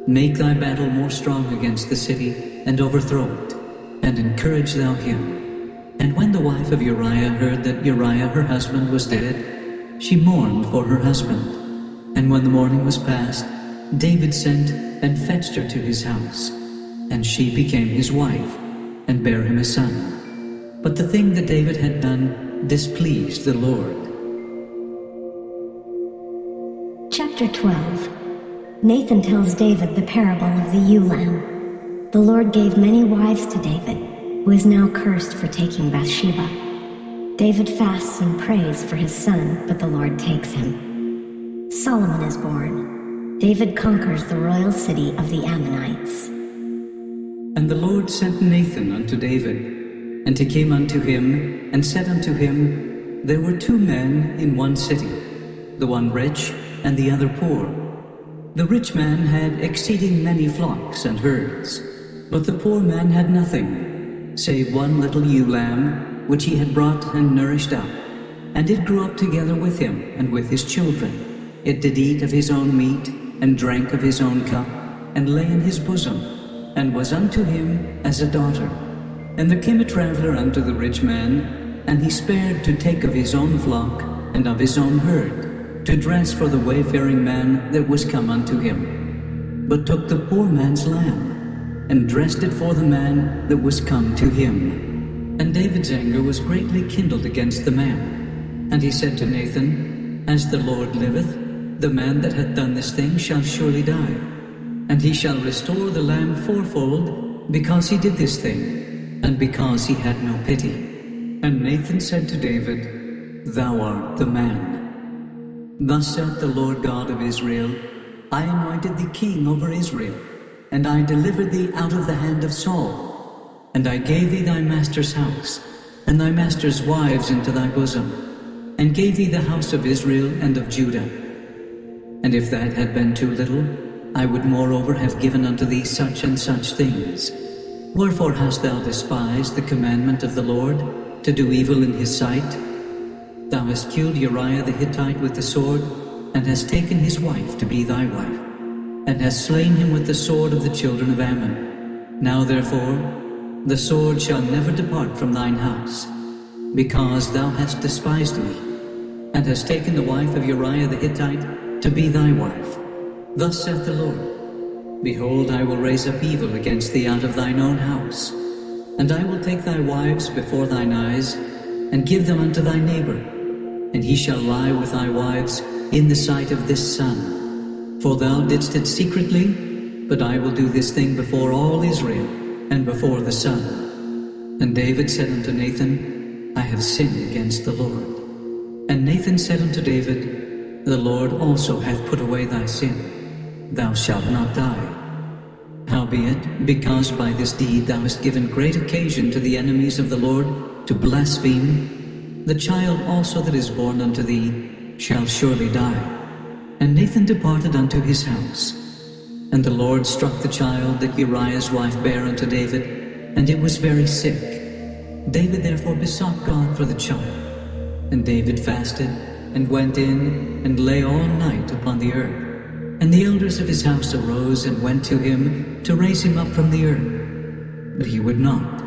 Make thy battle more strong against the city, and overthrow it, and encourage thou him. And when the wife of Uriah heard that Uriah her husband was dead, she mourned for her husband. And when the morning was past, David sent and fetched her to his house, and she became his wife, and bare him a son. But the thing that David had done displeased the Lord. Chapter 12. Nathan tells David the parable of the ewe lamb. The Lord gave many wives to David, who is now cursed for taking Bathsheba. David fasts and prays for his son, but the Lord takes him. Solomon is born. David conquers the royal city of the Ammonites. And the Lord sent Nathan unto David, and he came unto him, and said unto him, There were 2 men in one city, the one rich, and the other poor. The rich man had exceeding many flocks and herds, but the poor man had nothing, save one little ewe lamb, which he had brought and nourished up. And it grew up together with him and with his children. It did eat of his own meat, and drank of his own cup, and lay in his bosom, and was unto him as a daughter. And there came a traveller unto the rich man, and he spared to take of his own flock, and of his own herd, to dress for the wayfaring man that was come unto him, but took the poor man's lamb, and dressed it for the man that was come to him. And David's anger was greatly kindled against the man. And he said to Nathan, As the Lord liveth, the man that hath done this thing shall surely die, and he shall restore the lamb fourfold, because he did this thing, and because he had no pity. And Nathan said to David, Thou art the man. Thus saith the Lord God of Israel, I anointed thee king over Israel, and I delivered thee out of the hand of Saul. And I gave thee thy master's house, and thy master's wives into thy bosom, and gave thee the house of Israel and of Judah. And if that had been too little, I would moreover have given unto thee such and such things. Wherefore hast thou despised the commandment of the Lord, to do evil in his sight? Thou hast killed Uriah the Hittite with the sword, and hast taken his wife to be thy wife, and hast slain him with the sword of the children of Ammon. Now therefore, the sword shall never depart from thine house, because thou hast despised me, and hast taken the wife of Uriah the Hittite to be thy wife. Thus saith the Lord, Behold, I will raise up evil against thee out of thine own house, and I will take thy wives before thine eyes, and give them unto thy neighbor, and he shall lie with thy wives in the sight of this sun. For thou didst it secretly, but I will do this thing before all Israel, and before the sun. And David said unto Nathan, I have sinned against the Lord. And Nathan said unto David, The Lord also hath put away thy sin. Thou shalt not die. Howbeit, because by this deed thou hast given great occasion to the enemies of the Lord to blaspheme, the child also that is born unto thee shall surely die. And Nathan departed unto his house. And the Lord struck the child that Uriah's wife bare unto David, and it was very sick. David therefore besought God for the child. And David fasted, and went in, and lay all night upon the earth. And the elders of his house arose, and went to him, to raise him up from the earth. But he would not,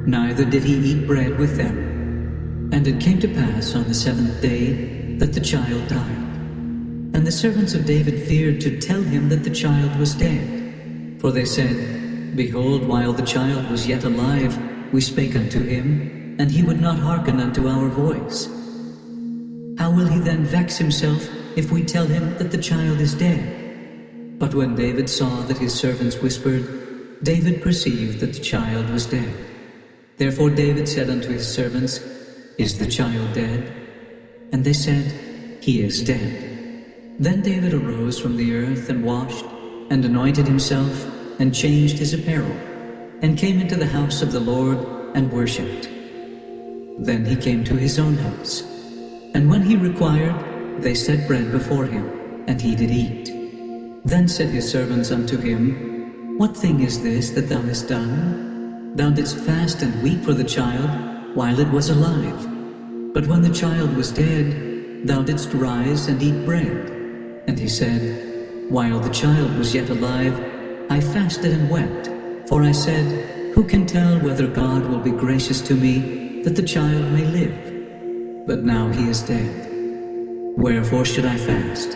neither did he eat bread with them. And it came to pass on the 7th day, that the child died. And the servants of David feared to tell him that the child was dead. For they said, Behold, while the child was yet alive, we spake unto him, and he would not hearken unto our voice. How will he then vex himself, if we tell him that the child is dead? But when David saw that his servants whispered, David perceived that the child was dead. Therefore David said unto his servants, Is the child dead? And they said, He is dead. Then David arose from the earth, and washed, and anointed himself, and changed his apparel, and came into the house of the Lord, and worshipped. Then he came to his own house. And when he required, they set bread before him, and he did eat. Then said his servants unto him, What thing is this that thou hast done? Thou didst fast and weep for the child, while it was alive. But when the child was dead, thou didst rise and eat bread. And he said, While the child was yet alive, I fasted and wept, for I said, Who can tell whether God will be gracious to me, that the child may live? But now he is dead. Wherefore should I fast?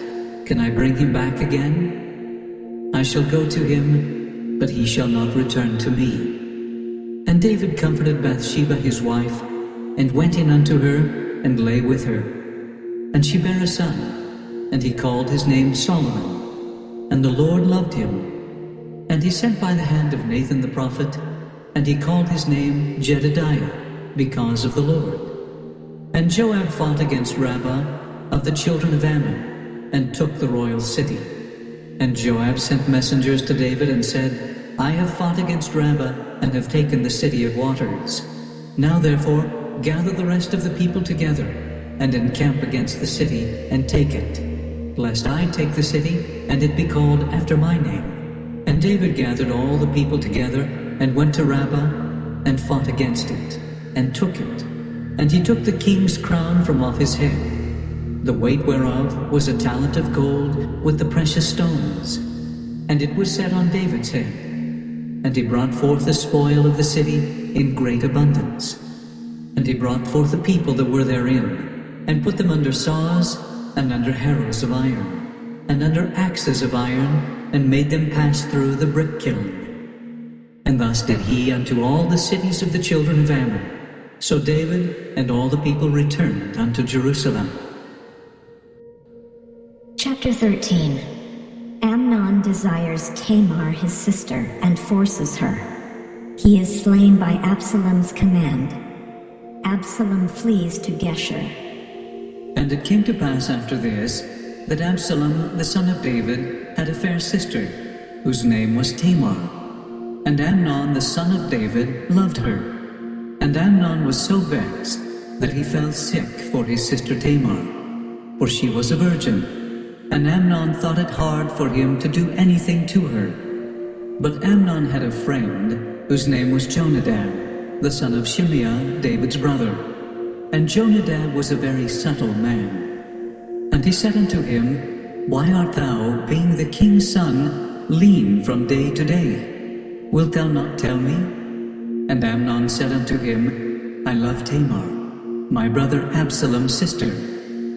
Can I bring him back again? I shall go to him, but he shall not return to me. And David comforted Bathsheba his wife, and went in unto her, and lay with her. And she bare a son, and he called his name Solomon. And the Lord loved him. And he sent by the hand of Nathan the prophet, and he called his name Jedediah, because of the Lord. And Joab fought against Rabbah of the children of Ammon, and took the royal city. And Joab sent messengers to David, and said, I have fought against Rabbah, and have taken the city of waters. Now therefore gather the rest of the people together, and encamp against the city, and take it, lest I take the city, and it be called after my name. And David gathered all the people together, and went to Rabbah, and fought against it, and took it. And he took the king's crown from off his head, the weight whereof was a talent of gold with the precious stones, and it was set on David's head. And he brought forth the spoil of the city in great abundance. And he brought forth the people that were therein, and put them under saws, and under harrows of iron, and under axes of iron, and made them pass through the brick kiln. And thus did he unto all the cities of the children of Ammon. So David and all the people returned unto Jerusalem. Chapter 13. Amnon desires Tamar his sister and forces her. He is slain by Absalom's command. Absalom flees to Geshur. And it came to pass after this, that Absalom the son of David had a fair sister, whose name was Tamar. And Amnon the son of David loved her. And Amnon was so vexed that he fell sick for his sister Tamar, for she was a virgin. And Amnon thought it hard for him to do anything to her. But Amnon had a friend, whose name was Jonadab, the son of Shimeah, David's brother. And Jonadab was a very subtle man. And he said unto him, Why art thou, being the king's son, lean from day to day? Wilt thou not tell me? And Amnon said unto him, I love Tamar, my brother Absalom's sister.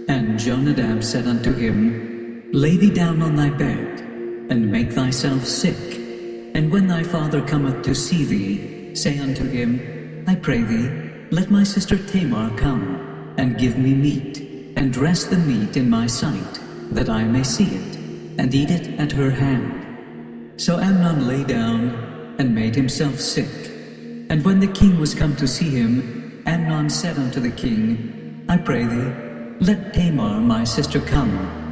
And Jonadab said unto him, Lay thee down on thy bed, and make thyself sick. And when thy father cometh to see thee, say unto him, I pray thee, let my sister Tamar come, and give me meat, and dress the meat in my sight, that I may see it, and eat it at her hand. So Amnon lay down, and made himself sick. And when the king was come to see him, Amnon said unto the king, I pray thee, let Tamar my sister come,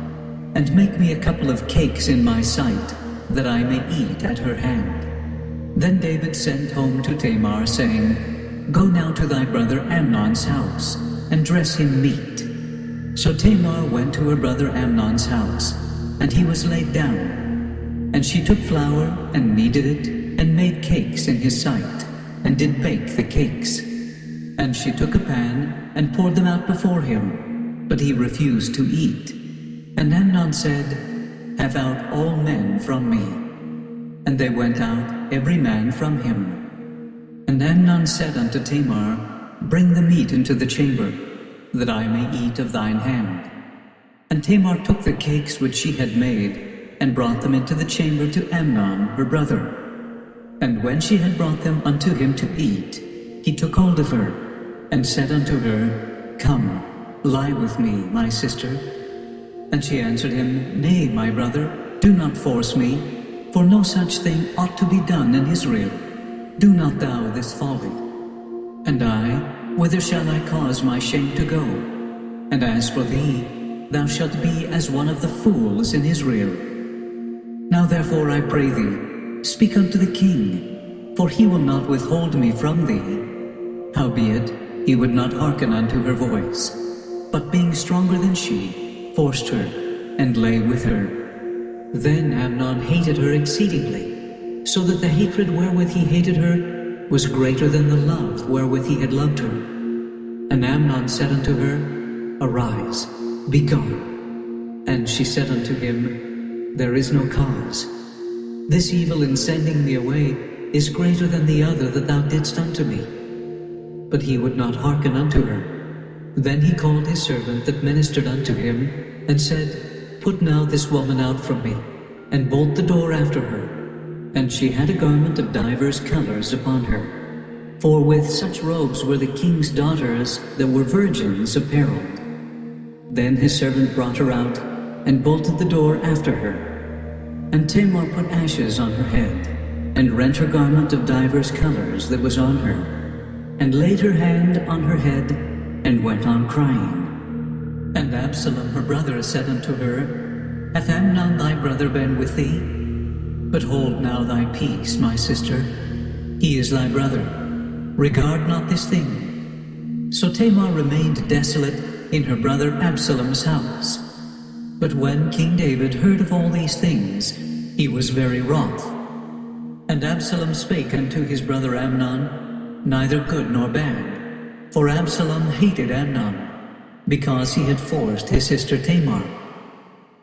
and make me a couple of cakes in my sight, that I may eat at her hand. Then David sent home to Tamar, saying, Go now to thy brother Amnon's house, and dress him meat. So Tamar went to her brother Amnon's house, and he was laid down. And she took flour, and kneaded it, and made cakes in his sight, and did bake the cakes. And she took a pan, and poured them out before him, but he refused to eat. And Amnon said, Have out all men from me. And they went out, every man from him. And Amnon said unto Tamar, Bring the meat into the chamber, that I may eat of thine hand. And Tamar took the cakes which she had made, and brought them into the chamber to Amnon her brother. And when she had brought them unto him to eat, he took hold of her, and said unto her, Come, lie with me, my sister. And she answered him, Nay, my brother, do not force me, for no such thing ought to be done in Israel. Do not thou this folly. And I, whither shall I cause my shame to go? And as for thee, thou shalt be as one of the fools in Israel. Now therefore I pray thee, speak unto the king, for he will not withhold me from thee. Howbeit, he would not hearken unto her voice, but being stronger than she, forced her, and lay with her. Then Amnon hated her exceedingly, so that the hatred wherewith he hated her was greater than the love wherewith he had loved her. And Amnon said unto her, Arise, be gone. And she said unto him, There is no cause. This evil in sending me away is greater than the other that thou didst unto me. But he would not hearken unto her. Then he called his servant that ministered unto him, and said, Put now this woman out from me, and bolt the door after her. And she had a garment of divers colors upon her. For with such robes were the king's daughters that were virgins apparelled. Then his servant brought her out, and bolted the door after her. And Tamar put ashes on her head, and rent her garment of divers colors that was on her, and laid her hand on her head, and went on crying. And Absalom her brother said unto her, Hath Amnon thy brother been with thee? But hold now thy peace, my sister. He is thy brother. Regard not this thing. So Tamar remained desolate in her brother Absalom's house. But when King David heard of all these things, he was very wroth. And Absalom spake unto his brother Amnon, neither good nor bad. For Absalom hated Amnon, because he had forced his sister Tamar.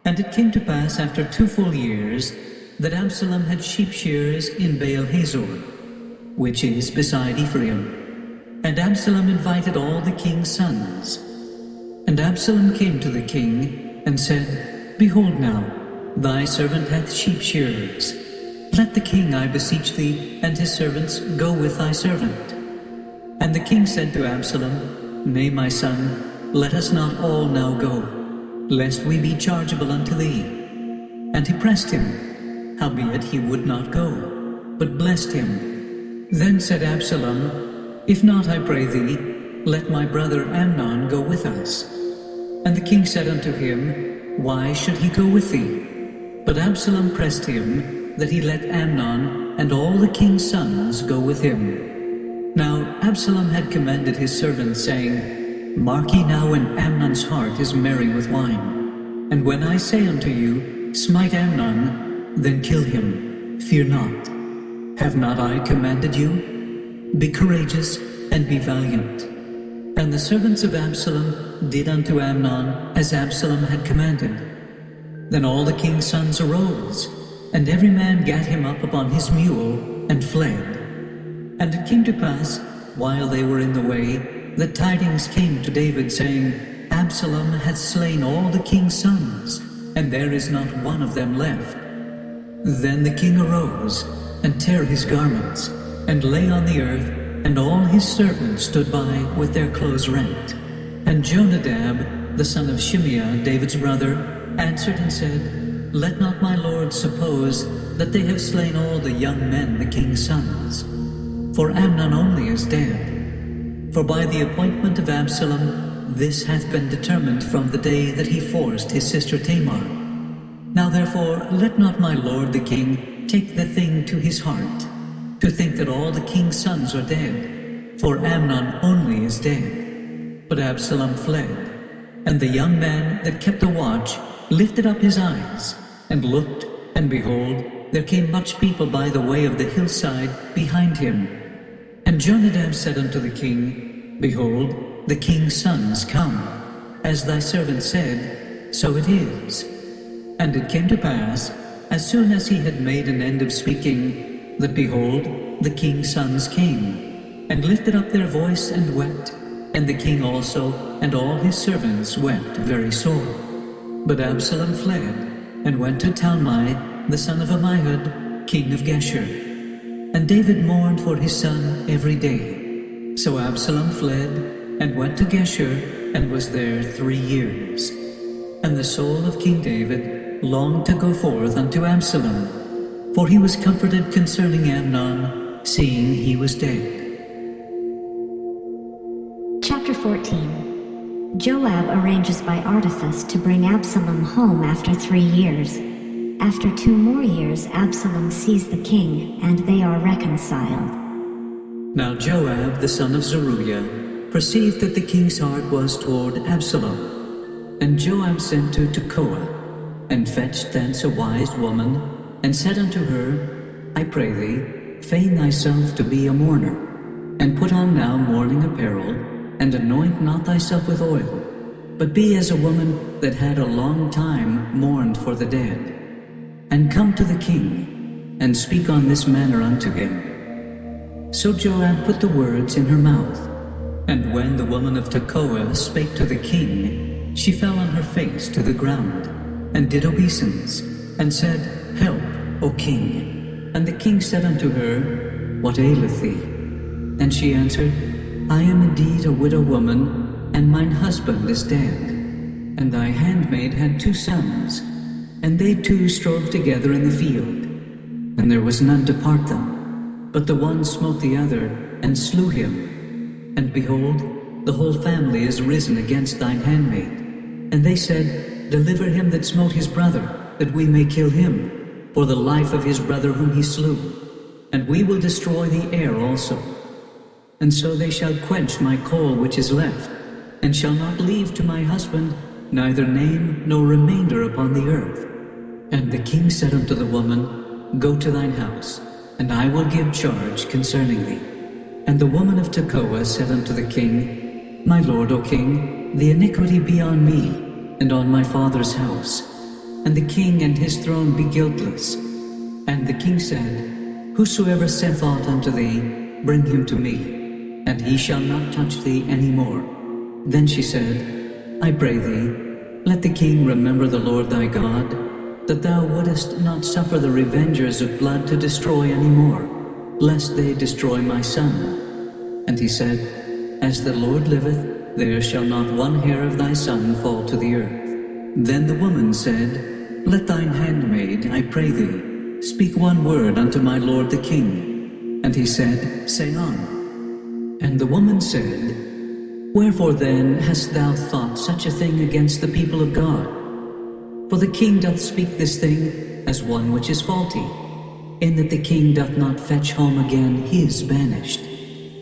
And it came to pass after 2 full years, that Absalom had sheep shearers in Baal-Hazor, which is beside Ephraim. And Absalom invited all the king's sons. And Absalom came to the king, and said, Behold now, thy servant hath sheep shearers. Let the king, I beseech thee, and his servants go with thy servant. And the king said to Absalom, Nay, my son, let us not all now go, lest we be chargeable unto thee. And he pressed him, howbeit he would not go, but blessed him. Then said Absalom, If not, I pray thee, let my brother Amnon go with us. And the king said unto him, Why should he go with thee? But Absalom pressed him, that he let Amnon and all the king's sons go with him. Now Absalom had commanded his servants, saying, Mark ye now when Amnon's heart is merry with wine. And when I say unto you, Smite Amnon, then kill him, fear not. Have not I commanded you? Be courageous and be valiant. And the servants of Absalom did unto Amnon as Absalom had commanded. Then all the king's sons arose, and every man gat him up upon his mule, and fled. And it came to pass, while they were in the way, that tidings came to David, saying, Absalom hath slain all the king's sons, and there is not one of them left. Then the king arose, and tare his garments, and lay on the earth, and all his servants stood by with their clothes rent. And Jonadab, the son of Shimeah, David's brother, answered and said, Let not my lord suppose that they have slain all the young men, the king's sons. For Amnon only is dead. For by the appointment of Absalom, this hath been determined from the day that he forced his sister Tamar. Now therefore let not my lord the king take the thing to his heart, to think that all the king's sons are dead, for Amnon only is dead. But Absalom fled, and the young man that kept the watch lifted up his eyes, and looked, and behold, there came much people by the way of the hillside behind him. And Jonadab said unto the king, Behold, the king's sons come. As thy servant said, so it is. And it came to pass, as soon as he had made an end of speaking, that behold, the king's sons came, and lifted up their voice and wept, and the king also and all his servants wept very sore. But Absalom fled, and went to Talmai, the son of Ammihud, king of Geshur. And David mourned for his son every day. So Absalom fled, and went to Geshur, and was there 3 years. And the soul of King David longed to go forth unto Absalom, for he was comforted concerning Amnon, seeing he was dead. Chapter 14. Joab arranges by artifice to bring Absalom home after 3 years. After 2 more years, Absalom sees the king, and they are reconciled. Now Joab, the son of Zeruiah, perceived that the king's heart was toward Absalom. And Joab sent to Tekoa, and fetched thence a wise woman, and said unto her, I pray thee, feign thyself to be a mourner, and put on now mourning apparel, and anoint not thyself with oil, but be as a woman that had a long time mourned for the dead. And come to the king, and speak on this manner unto him. So Joab put the words in her mouth. And when the woman of Tekoa spake to the king, she fell on her face to the ground, and did obeisance, and said, Help, O king. And the king said unto her, What aileth thee? And she answered, I am indeed a widow woman, and mine husband is dead. And thy handmaid had 2 sons, and they 2 strove together in the field. And there was none to part them, but the one smote the other, and slew him. And behold, the whole family is risen against thine handmaid. And they said, Deliver him that smote his brother, that we may kill him, for the life of his brother whom he slew. And we will destroy the heir also. And so they shall quench my coal which is left, and shall not leave to my husband neither name nor remainder upon the earth. And the king said unto the woman, Go to thine house, and I will give charge concerning thee. And the woman of Tekoa said unto the king, My lord, O king, the iniquity be on me, and on my father's house, and the king and his throne be guiltless. And the king said, Whosoever saith aught unto thee, bring him to me, and he shall not touch thee any more. Then she said, I pray thee, let the king remember the Lord thy God, that thou wouldest not suffer the revengers of blood to destroy any more, lest they destroy my son. And he said, As the Lord liveth, there shall not one hair of thy son fall to the earth. Then the woman said, Let thine handmaid, I pray thee, speak one word unto my lord the king. And he said, Say on. And the woman said, Wherefore then hast thou thought such a thing against the people of God? For the king doth speak this thing as one which is faulty, in that the king doth not fetch home again his banished.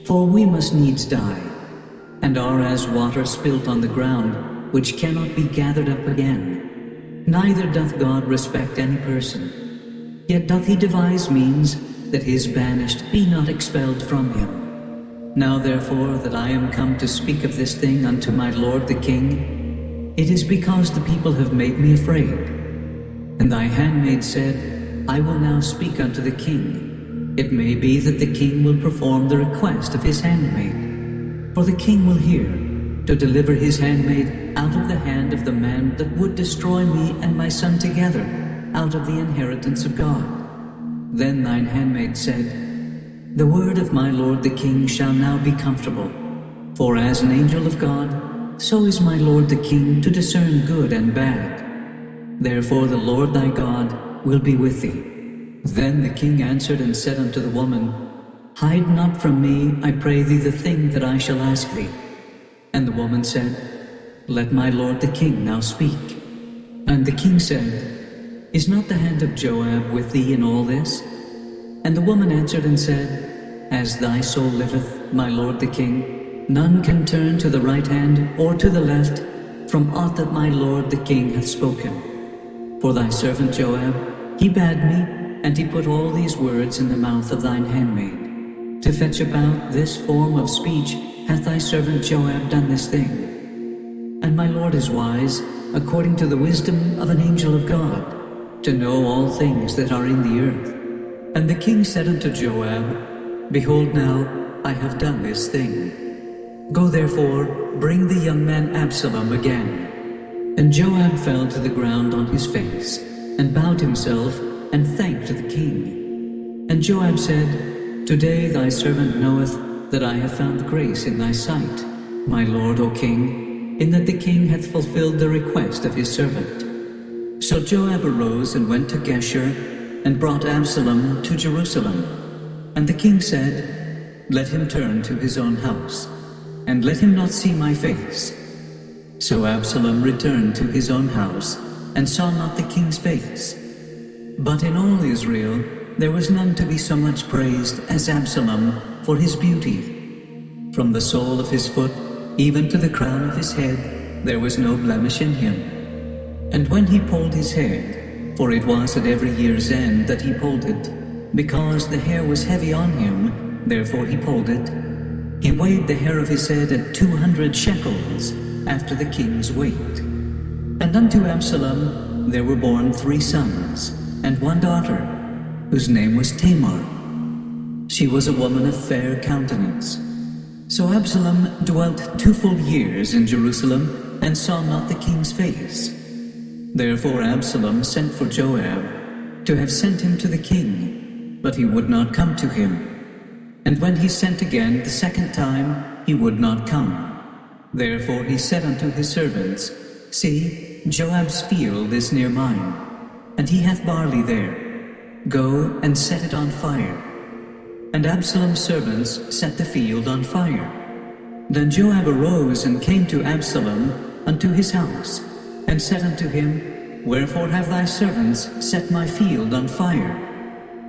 For we must needs die, and are as water spilt on the ground, which cannot be gathered up again. Neither doth God respect any person, yet doth he devise means that his banished be not expelled from him. Now therefore that I am come to speak of this thing unto my lord the king, it is because the people have made me afraid. And thy handmaid said, I will now speak unto the king. It may be that the king will perform the request of his handmaid. For the king will hear, to deliver his handmaid out of the hand of the man that would destroy me and my son together, out of the inheritance of God. Then thine handmaid said, The word of my lord the king shall now be comfortable. For as an angel of God, so is my lord the king to discern good and bad. Therefore the Lord thy God will be with thee. Then the king answered and said unto the woman, Hide not from me, I pray thee, the thing that I shall ask thee. And the woman said, Let my lord the king now speak. And the king said, Is not the hand of Joab with thee in all this? And the woman answered and said, As thy soul liveth, my lord the king, none can turn to the right hand or to the left from aught that my lord the king hath spoken. For thy servant Joab, he bade me, and he put all these words in the mouth of thine handmaid. To fetch about this form of speech hath thy servant Joab done this thing. And my lord is wise, according to the wisdom of an angel of God, to know all things that are in the earth. And the king said unto Joab, Behold now, I have done this thing. Go therefore, bring the young man Absalom again. And Joab fell to the ground on his face, and bowed himself, and thanked the king. And Joab said, Today thy servant knoweth that I have found grace in thy sight, my lord, O king, in that the king hath fulfilled the request of his servant. So Joab arose and went to Geshur, and brought Absalom to Jerusalem. And the king said, Let him turn to his own house, and let him not see my face. So Absalom returned to his own house, and saw not the king's face. But in all Israel there was none to be so much praised as Absalom for his beauty. From the sole of his foot even to the crown of his head there was no blemish in him. And when he polled his head, for it was at every year's end that he polled it, because the hair was heavy on him, therefore he polled it, he weighed the hair of his head at 200 shekels, after the king's weight. And unto Absalom there were born 3 sons, and 1 daughter, whose name was Tamar. She was a woman of fair countenance. So Absalom dwelt 2 full years in Jerusalem, and saw not the king's face. Therefore Absalom sent for Joab, to have sent him to the king, but he would not come to him. And when he sent again the second time, he would not come. Therefore he said unto his servants, See, Joab's field is near mine, and he hath barley there. Go and set it on fire. And Absalom's servants set the field on fire. Then Joab arose and came to Absalom unto his house, and said unto him, Wherefore have thy servants set my field on fire?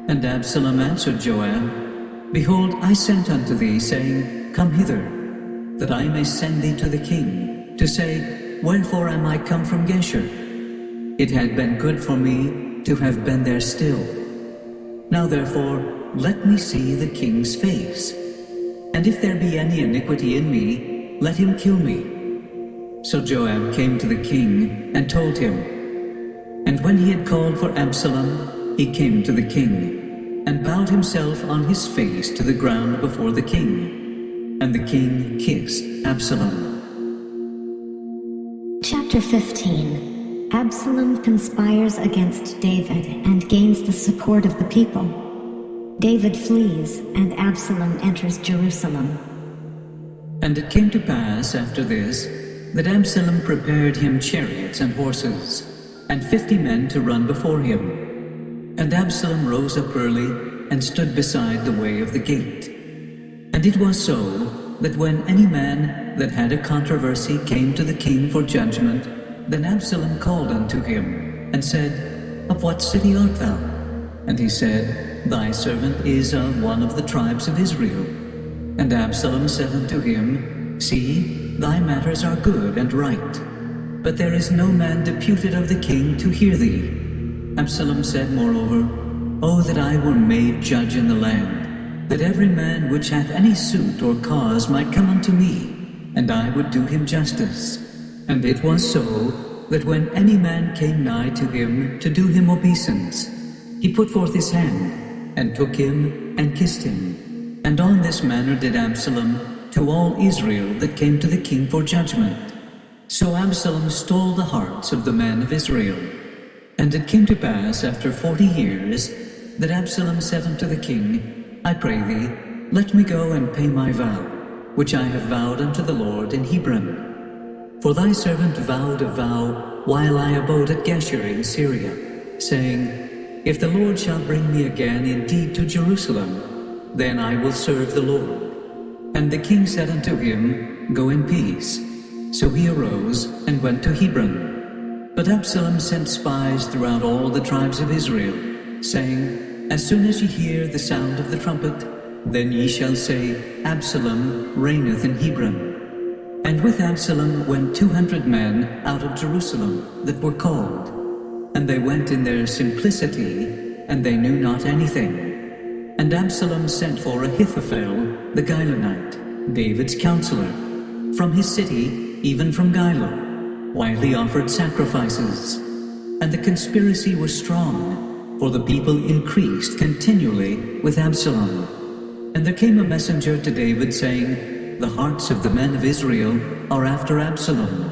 And Absalom answered Joab, Behold, I sent unto thee, saying, Come hither, that I may send thee to the king, to say, Wherefore am I come from Geshur? It had been good for me to have been there still. Now therefore, let me see the king's face. And if there be any iniquity in me, let him kill me. So Joab came to the king and told him. And when he had called for Absalom, he came to the king, and bowed himself on his face to the ground before the king. And the king kissed Absalom. Chapter 15. Absalom conspires against David and gains the support of the people. David flees, and Absalom enters Jerusalem. And it came to pass after this, that Absalom prepared him chariots and horses, and 50 men to run before him. And Absalom rose up early, and stood beside the way of the gate. And it was so, that when any man that had a controversy came to the king for judgment, then Absalom called unto him, and said, Of what city art thou? And he said, Thy servant is of one of the tribes of Israel. And Absalom said unto him, See, thy matters are good and right, but there is no man deputed of the king to hear thee. Absalom said moreover, O that I were made judge in the land, that every man which hath any suit or cause might come unto me, and I would do him justice. And it was so, that when any man came nigh to him to do him obeisance, he put forth his hand, and took him, and kissed him. And on this manner did Absalom to all Israel that came to the king for judgment. So Absalom stole the hearts of the men of Israel. And it came to pass after 40 years, that Absalom said unto the king, I pray thee, let me go and pay my vow, which I have vowed unto the Lord in Hebron. For thy servant vowed a vow while I abode at Geshur in Syria, saying, If the Lord shall bring me again indeed to Jerusalem, then I will serve the Lord. And the king said unto him, Go in peace. So he arose and went to Hebron. But Absalom sent spies throughout all the tribes of Israel, saying, As soon as ye hear the sound of the trumpet, then ye shall say, Absalom reigneth in Hebron. And with Absalom went 200 men out of Jerusalem that were called. And they went in their simplicity, and they knew not anything. And Absalom sent for Ahithophel the Gilonite, David's counselor, from his city, even from Gilo, while he offered sacrifices. And the conspiracy was strong, for the people increased continually with Absalom. And there came a messenger to David, saying, The hearts of the men of Israel are after Absalom.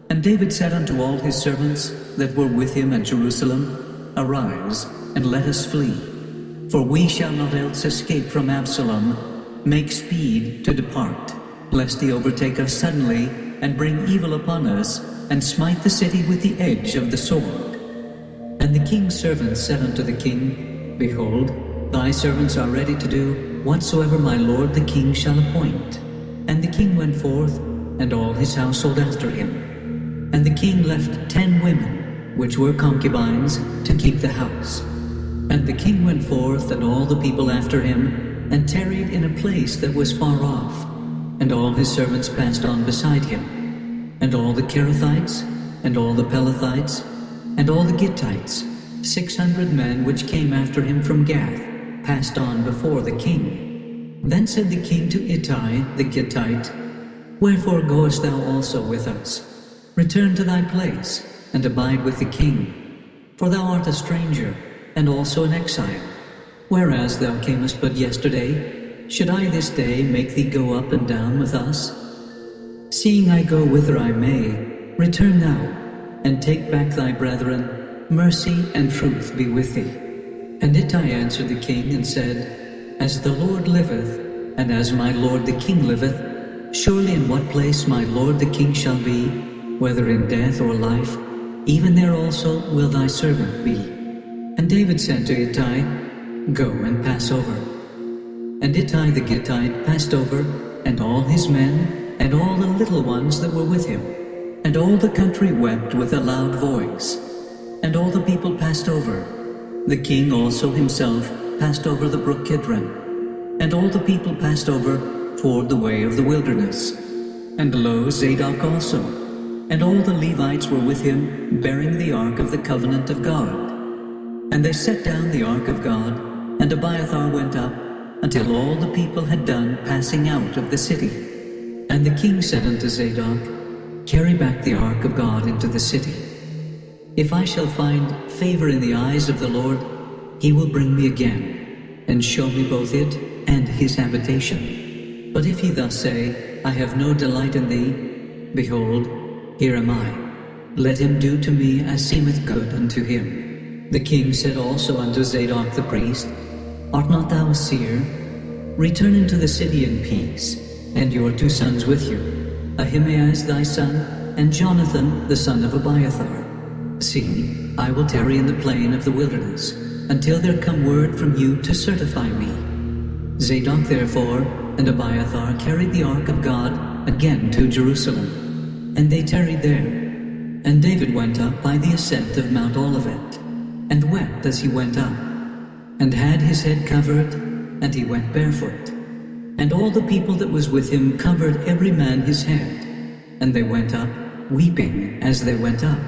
And David said unto all his servants that were with him at Jerusalem, Arise, and let us flee. For we shall not else escape from Absalom. Make speed to depart, lest he overtake us suddenly, and bring evil upon us, and smite the city with the edge of the sword. And the king's servants said unto the king, Behold, thy servants are ready to do whatsoever my lord the king shall appoint. And the king went forth, and all his household after him. And the king left 10 women, which were concubines, to keep the house. And the king went forth, and all the people after him, and tarried in a place that was far off. And all his servants passed on beside him. And all the Kerethites, and all the Pelethites, and all the Gittites, 600 men which came after him from Gath, passed on before the king. Then said the king to Ittai the Gittite, Wherefore goest thou also with us? Return to thy place, and abide with the king. For thou art a stranger, and also an exile. Whereas thou camest but yesterday, should I this day make thee go up and down with us? Seeing I go whither I may, return thou, and take back thy brethren. Mercy and truth be with thee. And Ittai answered the king and said, As the Lord liveth, and as my lord the king liveth, surely in what place my lord the king shall be, whether in death or life, even there also will thy servant be. And David said to Ittai, Go and pass over. And Ittai the Gittite passed over, and all his men, and all the little ones that were with him. And all the country wept with a loud voice. And all the people passed over. The king also himself passed over the brook Kidron. And all the people passed over toward the way of the wilderness. And lo, Zadok also, and all the Levites were with him, bearing the ark of the covenant of God. And they set down the ark of God, and Abiathar went up, until all the people had done passing out of the city. And the king said unto Zadok, Carry back the ark of God into the city. If I shall find favor in the eyes of the Lord, he will bring me again, and show me both it and his habitation. But if he thus say, I have no delight in thee, behold, here am I. Let him do to me as seemeth good unto him. The king said also unto Zadok the priest, Art not thou a seer? Return into the city in peace, and your 2 sons with you, Ahimaaz thy son, and Jonathan the son of Abiathar. See, I will tarry in the plain of the wilderness, until there come word from you to certify me. Zadok therefore and Abiathar carried the ark of God again to Jerusalem, and they tarried there. And David went up by the ascent of Mount Olivet, and wept as he went up, and had his head covered, and he went barefoot. And all the people that was with him covered every man his head, and they went up, weeping as they went up.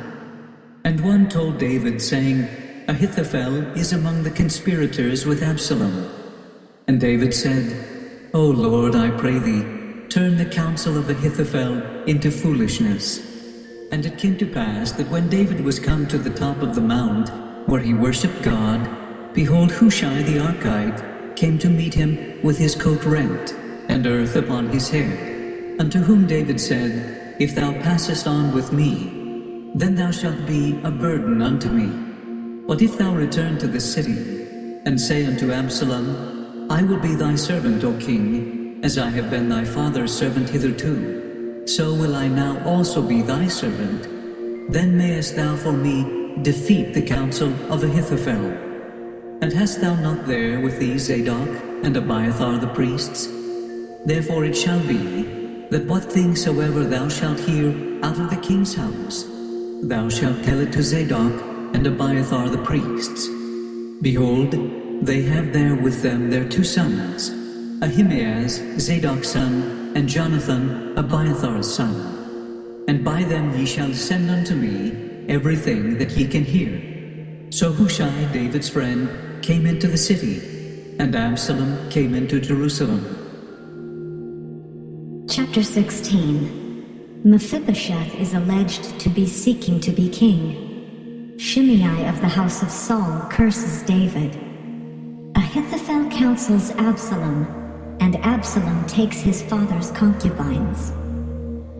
And one told David, saying, Ahithophel is among the conspirators with Absalom. And David said, O Lord, I pray thee, turn the counsel of Ahithophel into foolishness. And it came to pass that when David was come to the top of the mount, where he worshipped God, behold, Hushai the Archite came to meet him with his coat rent, and earth upon his head, unto whom David said, If thou passest on with me, then thou shalt be a burden unto me. But if thou return to the city, and say unto Absalom, I will be thy servant, O king, as I have been thy father's servant hitherto, so will I now also be thy servant, then mayest thou for me defeat the counsel of Ahithophel. And hast thou not there with thee Zadok and Abiathar the priests? Therefore it shall be, that what thing soever thou shalt hear out of the king's house, thou shalt tell it to Zadok and Abiathar the priests. Behold, they have there with them their 2 sons, Ahimaaz, Zadok's son, and Jonathan, Abiathar's son. And by them ye shall send unto me everything that ye can hear. So Hushai, David's friend, came into the city, and Absalom came into Jerusalem. Chapter 16. Mephibosheth is alleged to be seeking to be king. Shimei of the house of Saul curses David. Ahithophel counsels Absalom, and Absalom takes his father's concubines.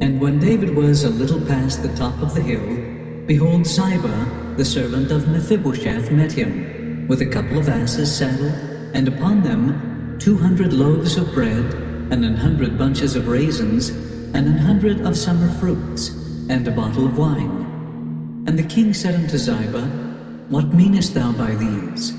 And when David was a little past the top of the hill, behold, Ziba, the servant of Mephibosheth, met him, with a couple of asses saddled, and upon them 200 loaves of bread, and 100 bunches of raisins, and 100 of summer fruits, and a bottle of wine. And the king said unto Ziba, What meanest thou by these?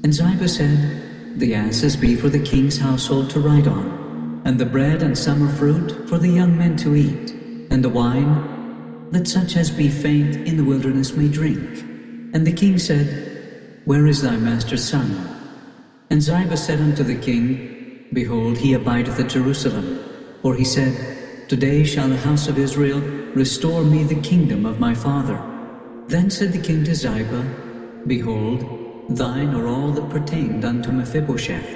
And Ziba said, The asses be for the king's household to ride on, and the bread and summer fruit for the young men to eat, and the wine, that such as be faint in the wilderness may drink. And the king said, Where is thy master's son? And Ziba said unto the king, Behold, he abideth at Jerusalem. For he said, Today shall the house of Israel restore me the kingdom of my father. Then said the king to Ziba, Behold, thine are all that pertained unto Mephibosheth.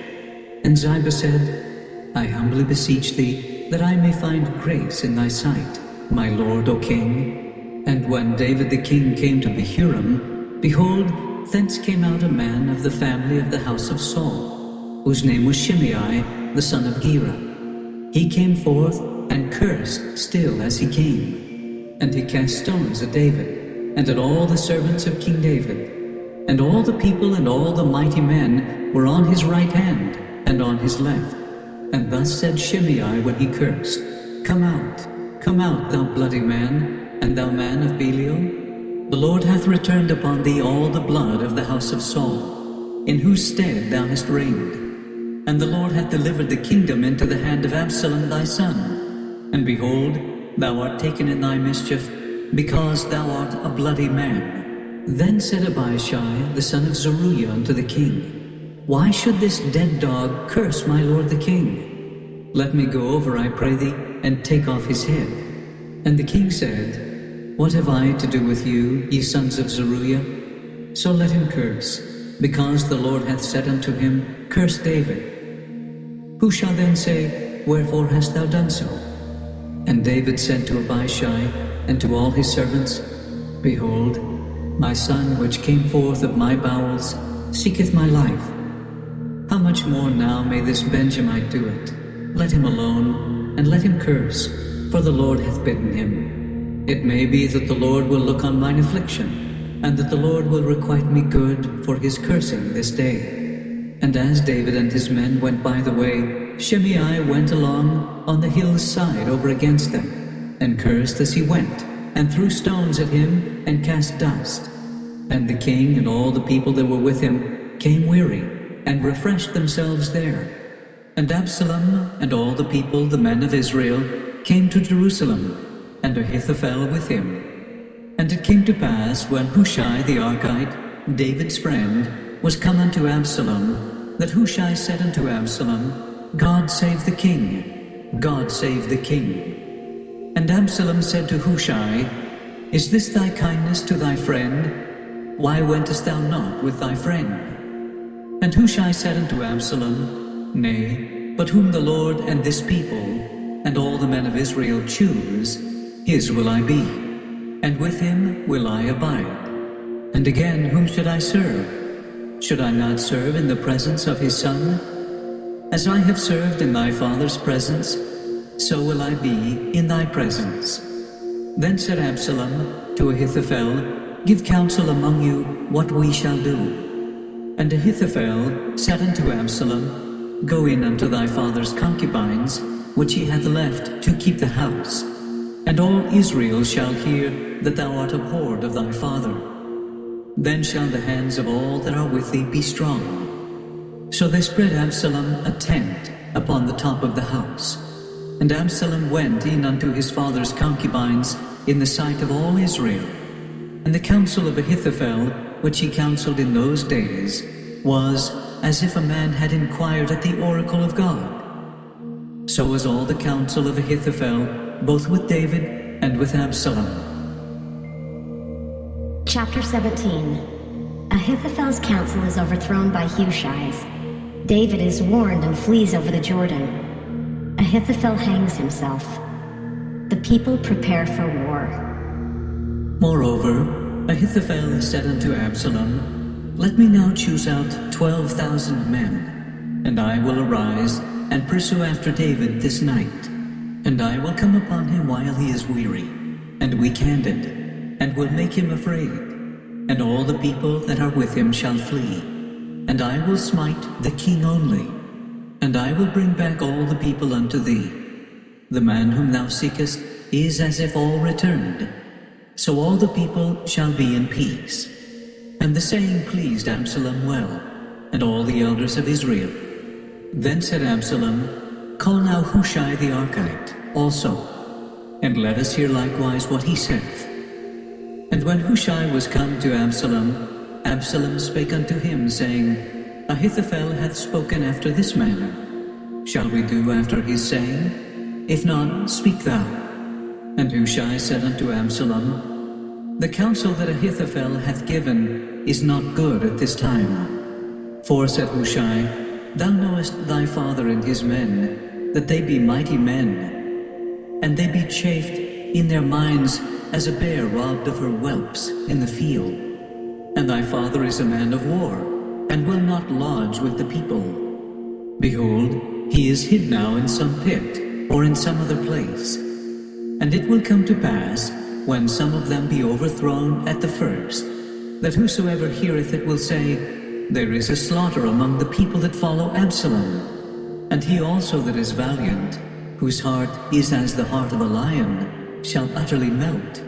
And Ziba said, I humbly beseech thee, that I may find grace in thy sight, my lord, O king. And when David the king came to Bahurim, behold, thence came out a man of the family of the house of Saul, whose name was Shimei, the son of Gera. He came forth, and cursed still as he came. And he cast stones at David, and at all the servants of King David. And all the people and all the mighty men were on his right hand, and on his left. And thus said Shimei when he cursed, come out, thou bloody man, and thou man of Belial. The Lord hath returned upon thee all the blood of the house of Saul, in whose stead thou hast reigned. And the Lord hath delivered the kingdom into the hand of Absalom thy son. And behold, thou art taken in thy mischief, because thou art a bloody man. Then said Abishai the son of Zeruiah unto the king, why should this dead dog curse my lord the king? Let me go over, I pray thee, and take off his head. And the king said, what have I to do with you, ye sons of Zeruiah? So let him curse, because the Lord hath said unto him, curse David. Who shall then say, wherefore hast thou done so? And David said to Abishai and to all his servants, behold, my son which came forth of my bowels seeketh my life. How much more now may this Benjamite do it? Let him alone, and let him curse, for the Lord hath bidden him. It may be that the Lord will look on mine affliction, and that the Lord will requite me good for his cursing this day. And as David and his men went by the way, Shimei went along on the hill's side over against them, and cursed as he went, and threw stones at him, and cast dust. And the king and all the people that were with him came weary, and refreshed themselves there. And Absalom and all the people, the men of Israel, came to Jerusalem, and Ahithophel with him. And it came to pass, when Hushai the Archite, David's friend, was come unto Absalom, that Hushai said unto Absalom, God save the king, God save the king. And Absalom said to Hushai, is this thy kindness to thy friend? Why wentest thou not with thy friend? And Hushai said unto Absalom, nay, but whom the Lord and this people, and all the men of Israel choose, his will I be, and with him will I abide. And again, whom should I serve? Should I not serve in the presence of his son? As I have served in thy father's presence, so will I be in thy presence. Then said Absalom to Ahithophel, give counsel among you what we shall do. And Ahithophel said unto Absalom, go in unto thy father's concubines, which he hath left to keep the house, and all Israel shall hear that thou art abhorred of thy father. Then shall the hands of all that are with thee be strong. So they spread Absalom a tent upon the top of the house. And Absalom went in unto his father's concubines in the sight of all Israel. And the counsel of Ahithophel, which he counseled in those days, was as if a man had inquired at the oracle of God. So was all the counsel of Ahithophel, both with David and with Absalom. Chapter 17. Ahithophel's counsel is overthrown by Hushai's. David is warned and flees over the Jordan. Ahithophel hangs himself. The people prepare for war. Moreover, Ahithophel said unto Absalom, let me now choose out 12,000 men, and I will arise and pursue after David this night. And I will come upon him while he is weary, and weak-handed, and will make him afraid. And all the people that are with him shall flee. And I will smite the king only, and I will bring back all the people unto thee. The man whom thou seekest is as if all returned. So all the people shall be in peace. And the saying pleased Absalom well, and all the elders of Israel. Then said Absalom, call now Hushai the Archite also, and let us hear likewise what he saith. And when Hushai was come to Absalom, Absalom spake unto him, saying, Ahithophel hath spoken after this manner. Shall we do after his saying? If not, speak thou. And Hushai said unto Absalom, the counsel that Ahithophel hath given is not good at this time. For, said Hushai, thou knowest thy father and his men, that they be mighty men, and they be chafed in their minds as a bear robbed of her whelps in the field. And thy father is a man of war, and will not lodge with the people. Behold, he is hid now in some pit, or in some other place. And it will come to pass, when some of them be overthrown at the first, that whosoever heareth it will say, there is a slaughter among the people that follow Absalom. And he also that is valiant, whose heart is as the heart of a lion, shall utterly melt.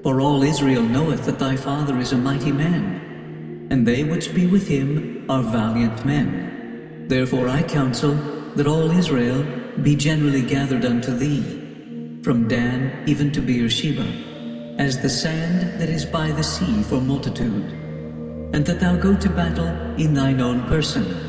For all Israel knoweth that thy father is a mighty man, and they which be with him are valiant men. Therefore I counsel that all Israel be generally gathered unto thee, from Dan even to Beersheba, as the sand that is by the sea for multitude, and that thou go to battle in thine own person.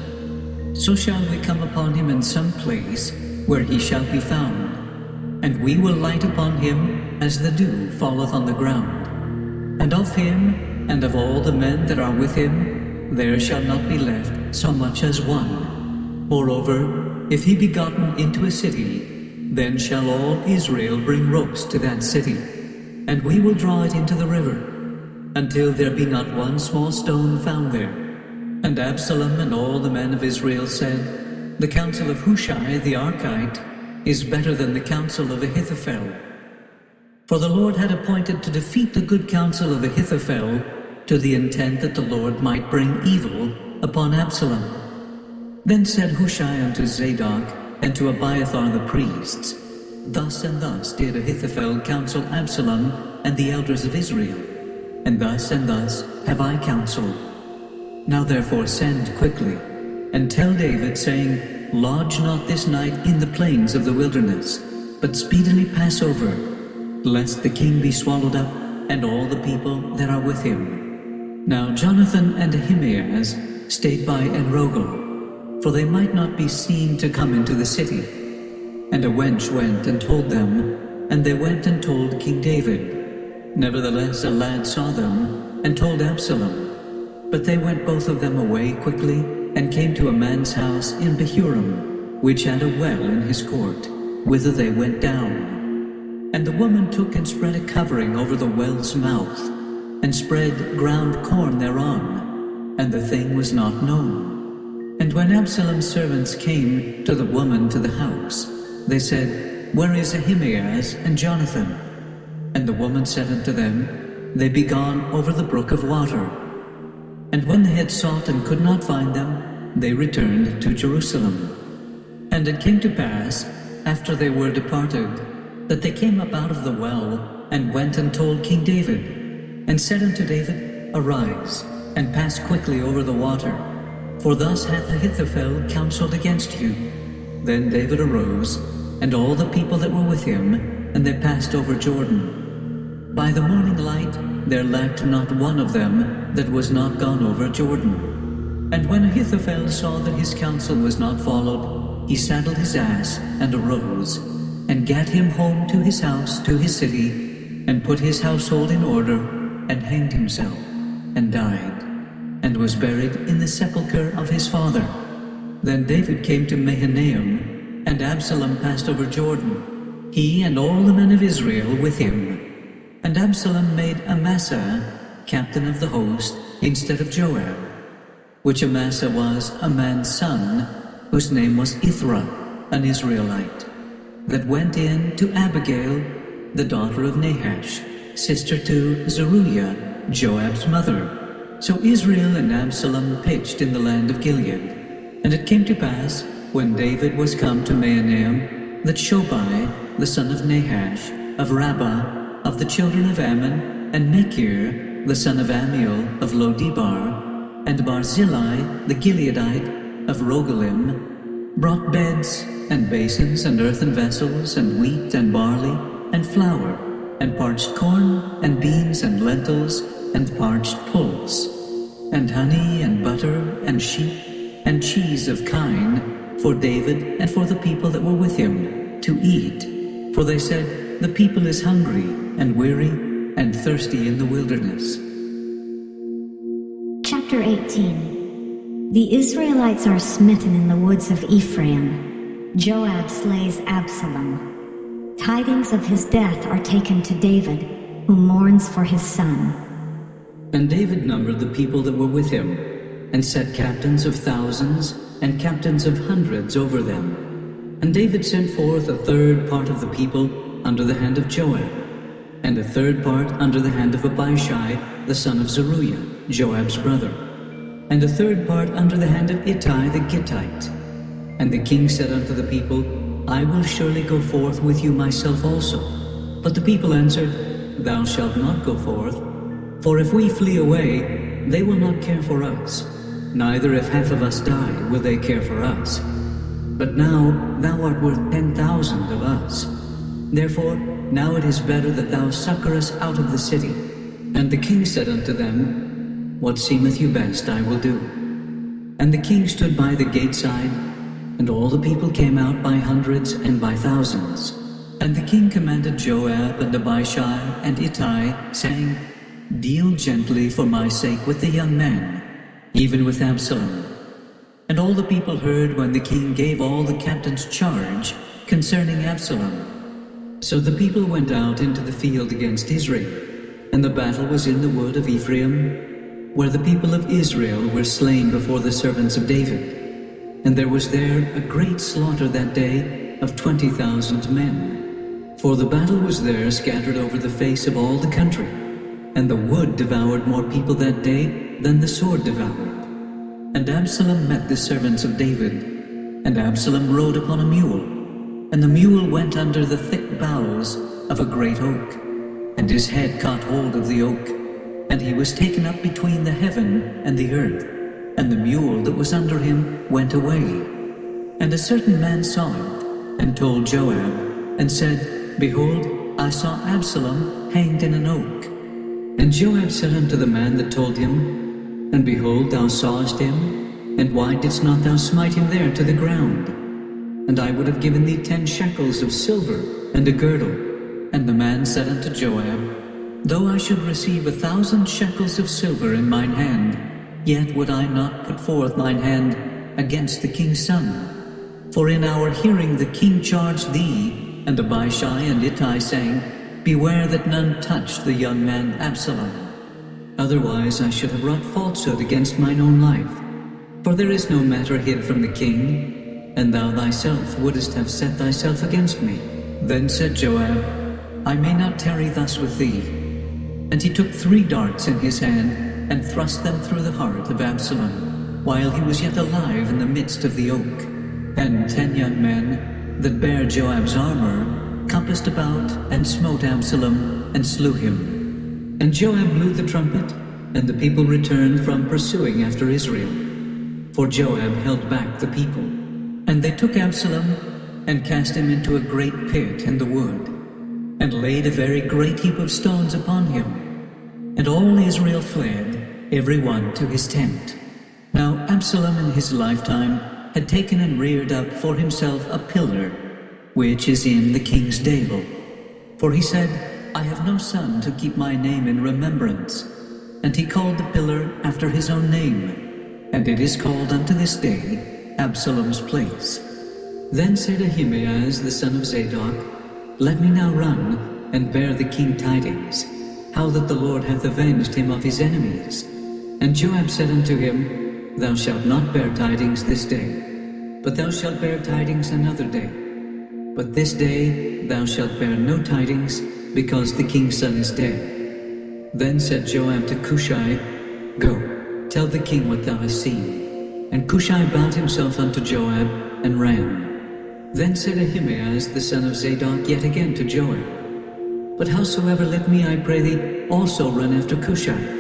So shall we come upon him in some place where he shall be found, and we will light upon him as the dew falleth on the ground. And of him and of all the men that are with him there shall not be left so much as one. Moreover, if he be gotten into a city, then shall all Israel bring ropes to that city, and we will draw it into the river, until there be not one small stone found there. And Absalom and all the men of Israel said, The counsel of Hushai the Archite is better than the counsel of Ahithophel. For the Lord had appointed to defeat the good counsel of Ahithophel, to the intent that the Lord might bring evil upon Absalom. Then said Hushai unto Zadok and to Abiathar the priests, Thus and thus did Ahithophel counsel Absalom and the elders of Israel, and thus have I counseled. Now therefore send quickly, and tell David, saying, Lodge not this night in the plains of the wilderness, but speedily pass over, lest the king be swallowed up, and all the people that are with him. Now Jonathan and Ahimaaz stayed by Enrogel, for they might not be seen to come into the city. And a wench went and told them, and they went and told King David. Nevertheless a lad saw them, and told Absalom. But they went both of them away quickly, and came to a man's house in Behurim, which had a well in his court, whither they went down. And the woman took and spread a covering over the well's mouth, and spread ground corn thereon, and the thing was not known. And when Absalom's servants came to the woman to the house, they said, Where is Ahimaaz and Jonathan? And the woman said unto them, They be gone over the brook of water. And when they had sought and could not find them, they returned to Jerusalem. And it came to pass, after they were departed, that they came up out of the well, and went and told King David, and said unto David, Arise, and pass quickly over the water, for thus hath Ahithophel counseled against you. Then David arose, and all the people that were with him, and they passed over Jordan. By the morning light there lacked not one of them that was not gone over Jordan. And when Ahithophel saw that his counsel was not followed, he saddled his ass, and arose, and gat him home to his house, to his city, and put his household in order, and hanged himself, and died, and was buried in the sepulchre of his father. Then David came to Mahanaim, and Absalom passed over Jordan, he and all the men of Israel with him. And Absalom made Amasa captain of the host instead of Joab, which Amasa was a man's son, whose name was Ithra, an Israelite, that went in to Abigail, the daughter of Nahash, sister to Zeruiah, Joab's mother. So Israel and Absalom pitched in the land of Gilead. And it came to pass, when David was come to Mahanaim, that Shobai, the son of Nahash, of Rabbah, of the children of Ammon, and Machir, the son of Amiel, of Lodebar, and Barzillai, the Gileadite, of Rogelim, brought beds, and basins, and earthen vessels, and wheat, and barley, and flour, and parched corn, and beans, and lentils, and parched pulse, and honey, and butter, and sheep, and cheese of kine, for David and for the people that were with him, to eat. For they said, The people is hungry, and weary, and thirsty in the wilderness. Chapter 18. The Israelites are smitten in the woods of Ephraim. Joab slays Absalom. Tidings of his death are taken to David, who mourns for his son. And David numbered the people that were with him, and set captains of thousands and captains of hundreds over them. And David sent forth a third part of the people under the hand of Joab, and a third part under the hand of Abishai, the son of Zeruiah, Joab's brother, and a third part under the hand of Ittai the Gittite. And the king said unto the people, I will surely go forth with you myself also. But the people answered, Thou shalt not go forth, for if we flee away, they will not care for us, neither if half of us die will they care for us. But now thou art worth 10,000 of us. Therefore now it is better that thou succor us out of the city. And the king said unto them, What seemeth you best I will do. And the king stood by the gate side, and all the people came out by hundreds and by thousands. And the king commanded Joab and Abishai and Ittai, saying, Deal gently for my sake with the young man, even with Absalom. And all the people heard when the king gave all the captains charge concerning Absalom. So the people went out into the field against Israel, and the battle was in the wood of Ephraim, where the people of Israel were slain before the servants of David. And there was there a great slaughter that day of 20,000 men. For the battle was there scattered over the face of all the country, and the wood devoured more people that day than the sword devoured. And Absalom met the servants of David, and Absalom rode upon a mule, and the mule went under the thick boughs of a great oak, and his head caught hold of the oak, and he was taken up between the heaven and the earth, and the mule that was under him went away. And a certain man saw it, and told Joab, and said, Behold, I saw Absalom hanged in an oak. And Joab said unto the man that told him, And behold, thou sawest him, and why didst not thou smite him there to the ground? And I would have given thee 10 shekels of silver, and a girdle. And the man said unto Joab, Though I should receive 1,000 shekels of silver in mine hand, yet would I not put forth mine hand against the king's son. For in our hearing the king charged thee, and Abishai and Ittai, saying, Beware that none touch the young man Absalom. Otherwise I should have wrought falsehood against mine own life. For there is no matter hid from the king, and thou thyself wouldest have set thyself against me. Then said Joab, I may not tarry thus with thee. And he took 3 darts in his hand, and thrust them through the heart of Absalom, while he was yet alive in the midst of the oak. And 10 young men that bare Joab's armor compassed about, and smote Absalom, and slew him. And Joab blew the trumpet, and the people returned from pursuing after Israel. For Joab held back the people. And they took Absalom, and cast him into a great pit in the wood, and laid a very great heap of stones upon him. And all Israel fled, every one to his tent. Now Absalom in his lifetime had taken and reared up for himself a pillar, which is in the king's Dale. For he said, I have no son to keep my name in remembrance. And he called the pillar after his own name, and it is called unto this day Absalom's place. Then said Ahimaaz the son of Zadok, Let me now run, and bear the king tidings, how that the Lord hath avenged him of his enemies. And Joab said unto him, Thou shalt not bear tidings this day, but thou shalt bear tidings another day. But this day thou shalt bear no tidings, because the king's son is dead. Then said Joab to Cushai, Go, tell the king what thou hast seen. And Cushai bowed himself unto Joab, and ran. Then said Ahimaaz the son of Zadok yet again to Joab, But howsoever let me, I pray thee, also run after Cushai.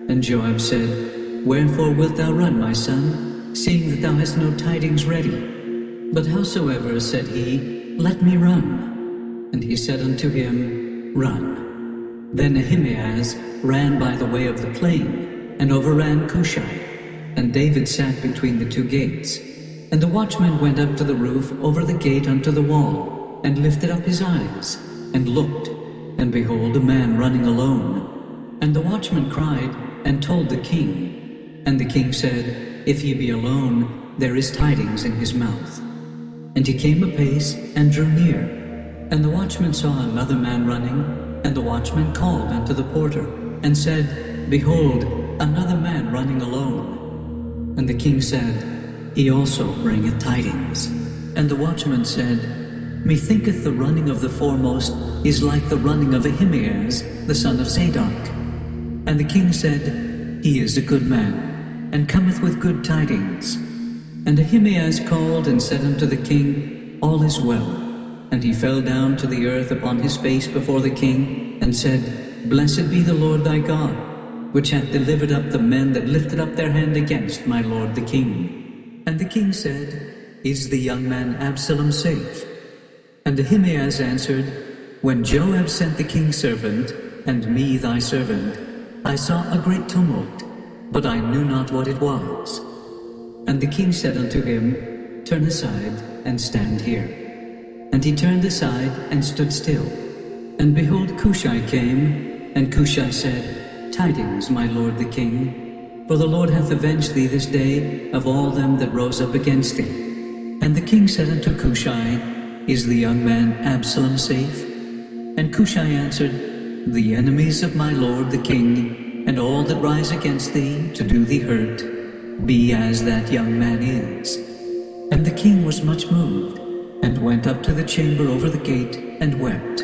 And Joab said, Wherefore wilt thou run, my son, seeing that thou hast no tidings ready? But howsoever, said he, Let me run. And he said unto him, Run. Then Ahimaaz ran by the way of the plain, and overran Cushai. And David sat between the 2 gates. And the watchman went up to the roof over the gate unto the wall, and lifted up his eyes, and looked, and behold, a man running alone. And the watchman cried, and told the king. And the king said, If he be alone, there is tidings in his mouth. And he came apace, and drew near. And the watchman saw another man running, and the watchman called unto the porter, and said, Behold, another man running alone. And the king said, He also bringeth tidings. And the watchman said, Methinketh the running of the foremost is like the running of Ahimaaz, the son of Zadok. And the king said, He is a good man, and cometh with good tidings. And Ahimaaz called and said unto the king, All is well. And he fell down to the earth upon his face before the king, and said, Blessed be the Lord thy God, which hath delivered up the men that lifted up their hand against my lord the king. And the king said, Is the young man Absalom safe? And Ahimaaz answered, When Joab sent the king's servant, and me thy servant, I saw a great tumult, but I knew not what it was. And the king said unto him, Turn aside, and stand here. And he turned aside, and stood still. And behold, Cushai came, and Cushai said, Tidings, my lord the king, for the Lord hath avenged thee this day of all them that rose up against thee. And the king said unto Cushai, Is the young man Absalom safe? And Cushai answered, The enemies of my lord the king, and all that rise against thee to do thee hurt, be as that young man is. And the king was much moved, and went up to the chamber over the gate, and wept.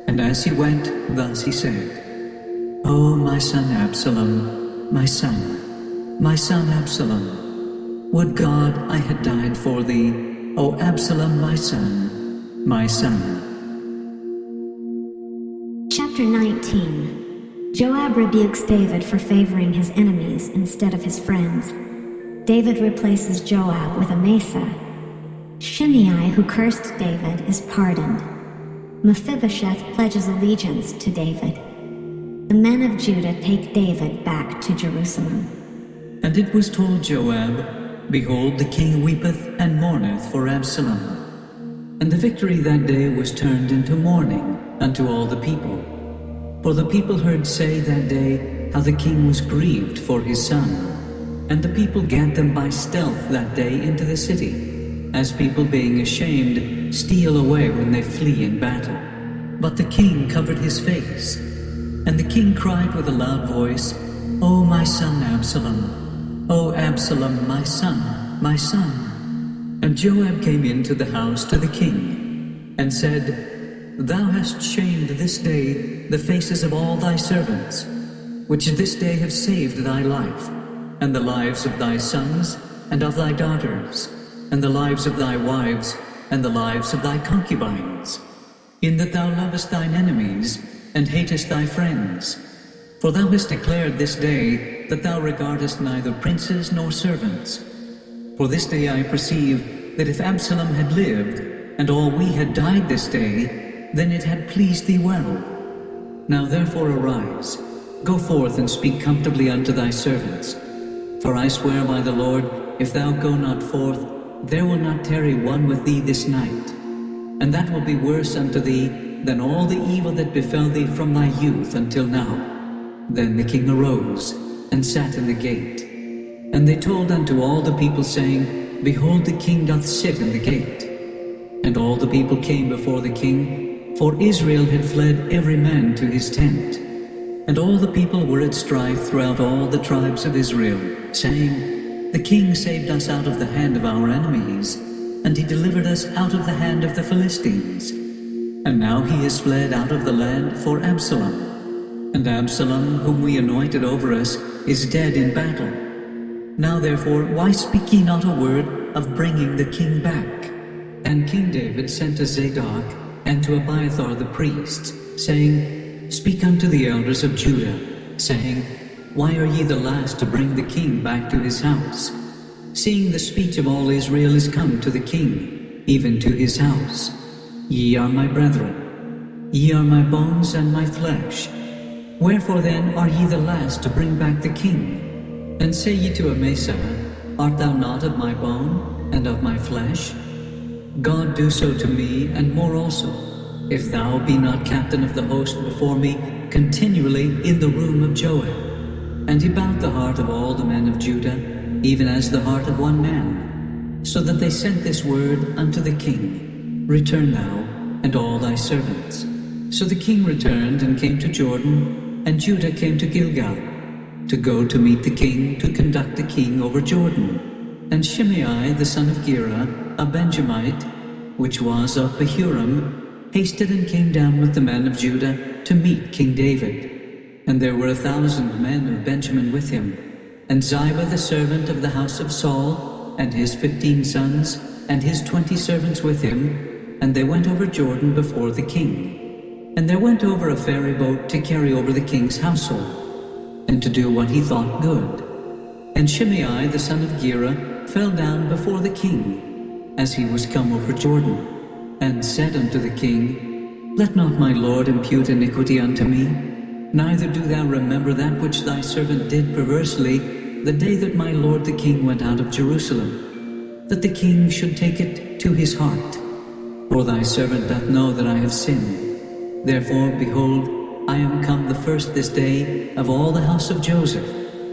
And as he went, thus he said, O my son Absalom, my son Absalom, would God I had died for thee, O Absalom, my son, my son. Chapter 19. Joab rebukes David for favoring his enemies instead of his friends. David replaces Joab with Amasa. Shimei, who cursed David, is pardoned. Mephibosheth pledges allegiance to David. The men of Judah take David back to Jerusalem. And it was told Joab, Behold, the king weepeth and mourneth for Absalom. And the victory that day was turned into mourning unto all the people. For the people heard say that day how the king was grieved for his son. And the people gat them by stealth that day into the city, as people being ashamed steal away when they flee in battle. But the king covered his face. And the king cried with a loud voice, O my son Absalom, O Absalom, my son, my son. And Joab came into the house to the king, and said, Thou hast shamed this day the faces of all thy servants, which this day have saved thy life, and the lives of thy sons, and of thy daughters, and the lives of thy wives, and the lives of thy concubines, in that thou lovest thine enemies, and hatest thy friends. For thou hast declared this day that thou regardest neither princes nor servants. For this day I perceive that if Absalom had lived, and all we had died this day, then it had pleased thee well. Now therefore arise, go forth and speak comfortably unto thy servants. For I swear by the Lord, if thou go not forth, there will not tarry one with thee this night. And that will be worse unto thee than all the evil that befell thee from thy youth until now. Then the king arose, and sat in the gate. And they told unto all the people, saying, Behold, the king doth sit in the gate. And all the people came before the king, for Israel had fled every man to his tent. And all the people were at strife throughout all the tribes of Israel, saying, The king saved us out of the hand of our enemies, and he delivered us out of the hand of the Philistines. And now he is fled out of the land for Absalom. And Absalom, whom we anointed over us, is dead in battle. Now therefore, why speak ye not a word of bringing the king back? And King David sent to Zadok and to Abiathar the priests, saying, Speak unto the elders of Judah, saying, Why are ye the last to bring the king back to his house? Seeing the speech of all Israel is come to the king, even to his house. Ye are my brethren, ye are my bones and my flesh. Wherefore then are ye the last to bring back the king? And say ye to Amasa, Art thou not of my bone and of my flesh? God do so to me, and more also, if thou be not captain of the host before me continually in the room of Joab. And he bowed the heart of all the men of Judah, even as the heart of one man, so that they sent this word unto the king, Return thou, and all thy servants. So the king returned and came to Jordan, and Judah came to Gilgal, to go to meet the king, to conduct the king over Jordan. And Shimei the son of Gera, a Benjamite, which was of Bahurim, hasted and came down with the men of Judah to meet King David. And there were 1,000 men of Benjamin with him. And Ziba the servant of the house of Saul, and his 15 sons, and his 20 servants with him, and they went over Jordan before the king. And there went over a ferry boat to carry over the king's household, and to do what he thought good. And Shimei the son of Gera fell down before the king, as he was come over Jordan, and said unto the king, Let not my lord impute iniquity unto me, neither do thou remember that which thy servant did perversely the day that my lord the king went out of Jerusalem, that the king should take it to his heart. For thy servant doth know that I have sinned. Therefore, behold, I am come the first this day of all the house of Joseph,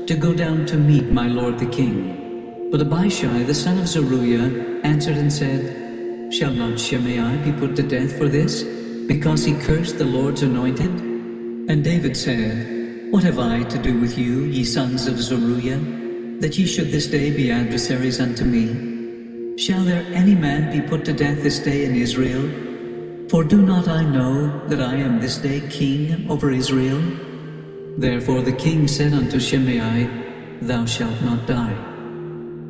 to go down to meet my lord the king. But Abishai the son of Zeruiah answered and said, Shall not Shimei be put to death for this, because he cursed the Lord's anointed? And David said, What have I to do with you, ye sons of Zeruiah, that ye should this day be adversaries unto me? Shall there any man be put to death this day in Israel? For do not I know that I am this day king over Israel? Therefore the king said unto Shimei, Thou shalt not die.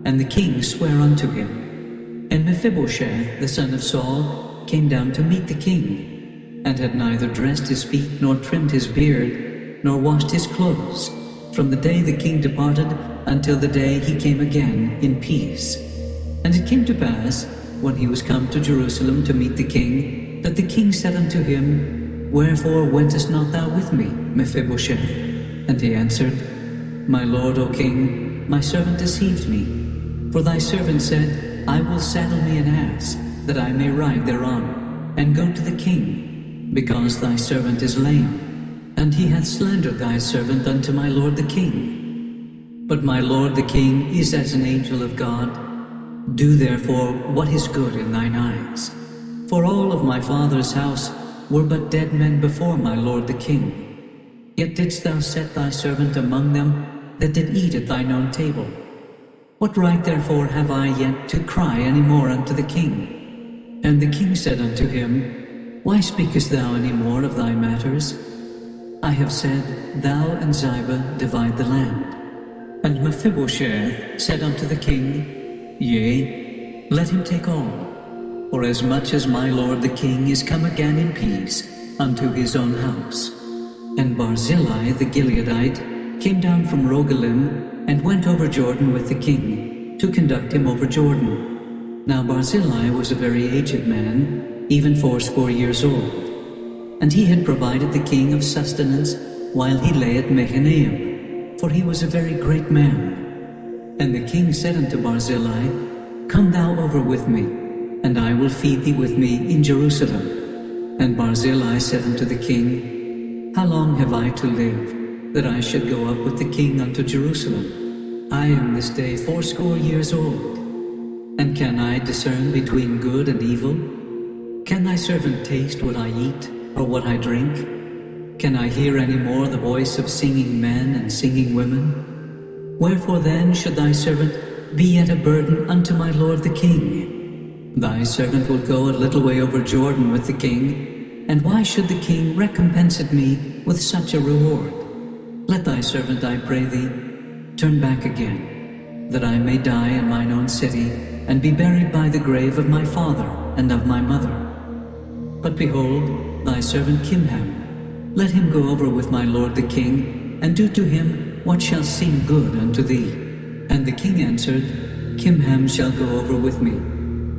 And the king sware unto him. And Mephibosheth the son of Saul came down to meet the king, and had neither dressed his feet, nor trimmed his beard, nor washed his clothes, from the day the king departed until the day he came again in peace. And it came to pass, when he was come to Jerusalem to meet the king, that the king said unto him, Wherefore wentest not thou with me, Mephibosheth? And he answered, My lord, O king, my servant deceived me. For thy servant said, I will saddle me an ass, that I may ride thereon, and go to the king, because thy servant is lame. And he hath slandered thy servant unto my lord the king. But my lord the king is as an angel of God. Do therefore what is good in thine eyes. For all of my father's house were but dead men before my lord the king. Yet didst thou set thy servant among them that did eat at thine own table. What right therefore have I yet to cry any more unto the king? And the king said unto him, Why speakest thou any more of thy matters? I have said, Thou and Ziba divide the land. And Mephibosheth said unto the king, Yea, let him take all. For as much as my lord the king is come again in peace unto his own house. And Barzillai the Gileadite came down from Rogelim, and went over Jordan with the king, to conduct him over Jordan. Now Barzillai was a very aged man, even 80 years old. And he had provided the king of sustenance while he lay at Mahanaim, for he was a very great man. And the king said unto Barzillai, Come thou over with me, and I will feed thee with me in Jerusalem. And Barzillai said unto the king, How long have I to live, that I should go up with the king unto Jerusalem? I am this day 80 years old. And can I discern between good and evil? Can thy servant taste what I eat, or what I drink? Can I hear any more the voice of singing men and singing women? Wherefore then should thy servant be yet a burden unto my lord the king? Thy servant will go a little way over Jordan with the king, and why should the king recompense me with such a reward? Let thy servant, I pray thee, turn back again, that I may die in mine own city, and be buried by the grave of my father and of my mother. But behold, thy servant Kimham, let him go over with my lord the king, and do to him what shall seem good unto thee. And the king answered, Kimham shall go over with me,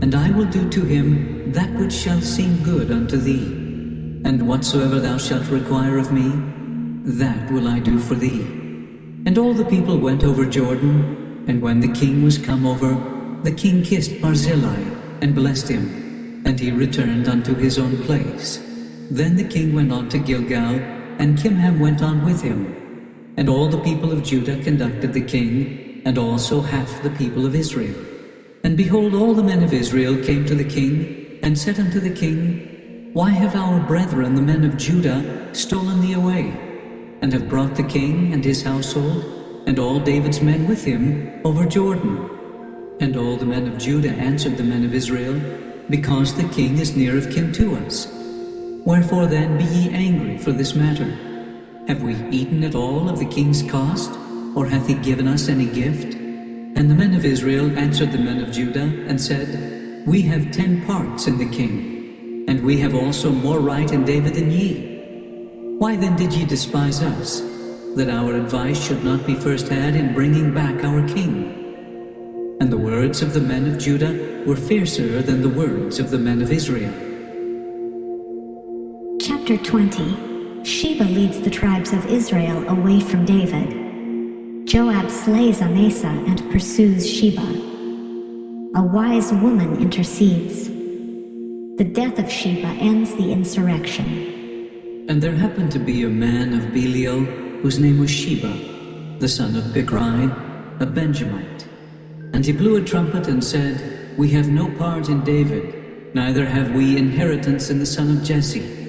and I will do to him that which shall seem good unto thee. And whatsoever thou shalt require of me, that will I do for thee. And all the people went over Jordan, and when the king was come over, the king kissed Barzillai, and blessed him, and he returned unto his own place. Then the king went on to Gilgal, and Kimham went on with him. And all the people of Judah conducted the king, and also half the people of Israel. And behold, all the men of Israel came to the king, and said unto the king, Why have our brethren the men of Judah stolen thee away, and have brought the king and his household, and all David's men with him, over Jordan? And all the men of Judah answered the men of Israel, Because the king is near of kin to us. Wherefore then be ye angry for this matter? Have we eaten at all of the king's cost, or hath he given us any gift? And the men of Israel answered the men of Judah and said, We have 10 parts in the king, and we have also more right in David than ye. Why then did ye despise us, that our advice should not be first had in bringing back our king? And the words of the men of Judah were fiercer than the words of the men of Israel. Chapter 20. Sheba leads the tribes of Israel away from David. Joab slays Amasa and pursues Sheba. A wise woman intercedes. The death of Sheba ends the insurrection. And there happened to be a man of Belial, whose name was Sheba, the son of Bichri, a Benjamite. And he blew a trumpet and said, We have no part in David, neither have we inheritance in the son of Jesse.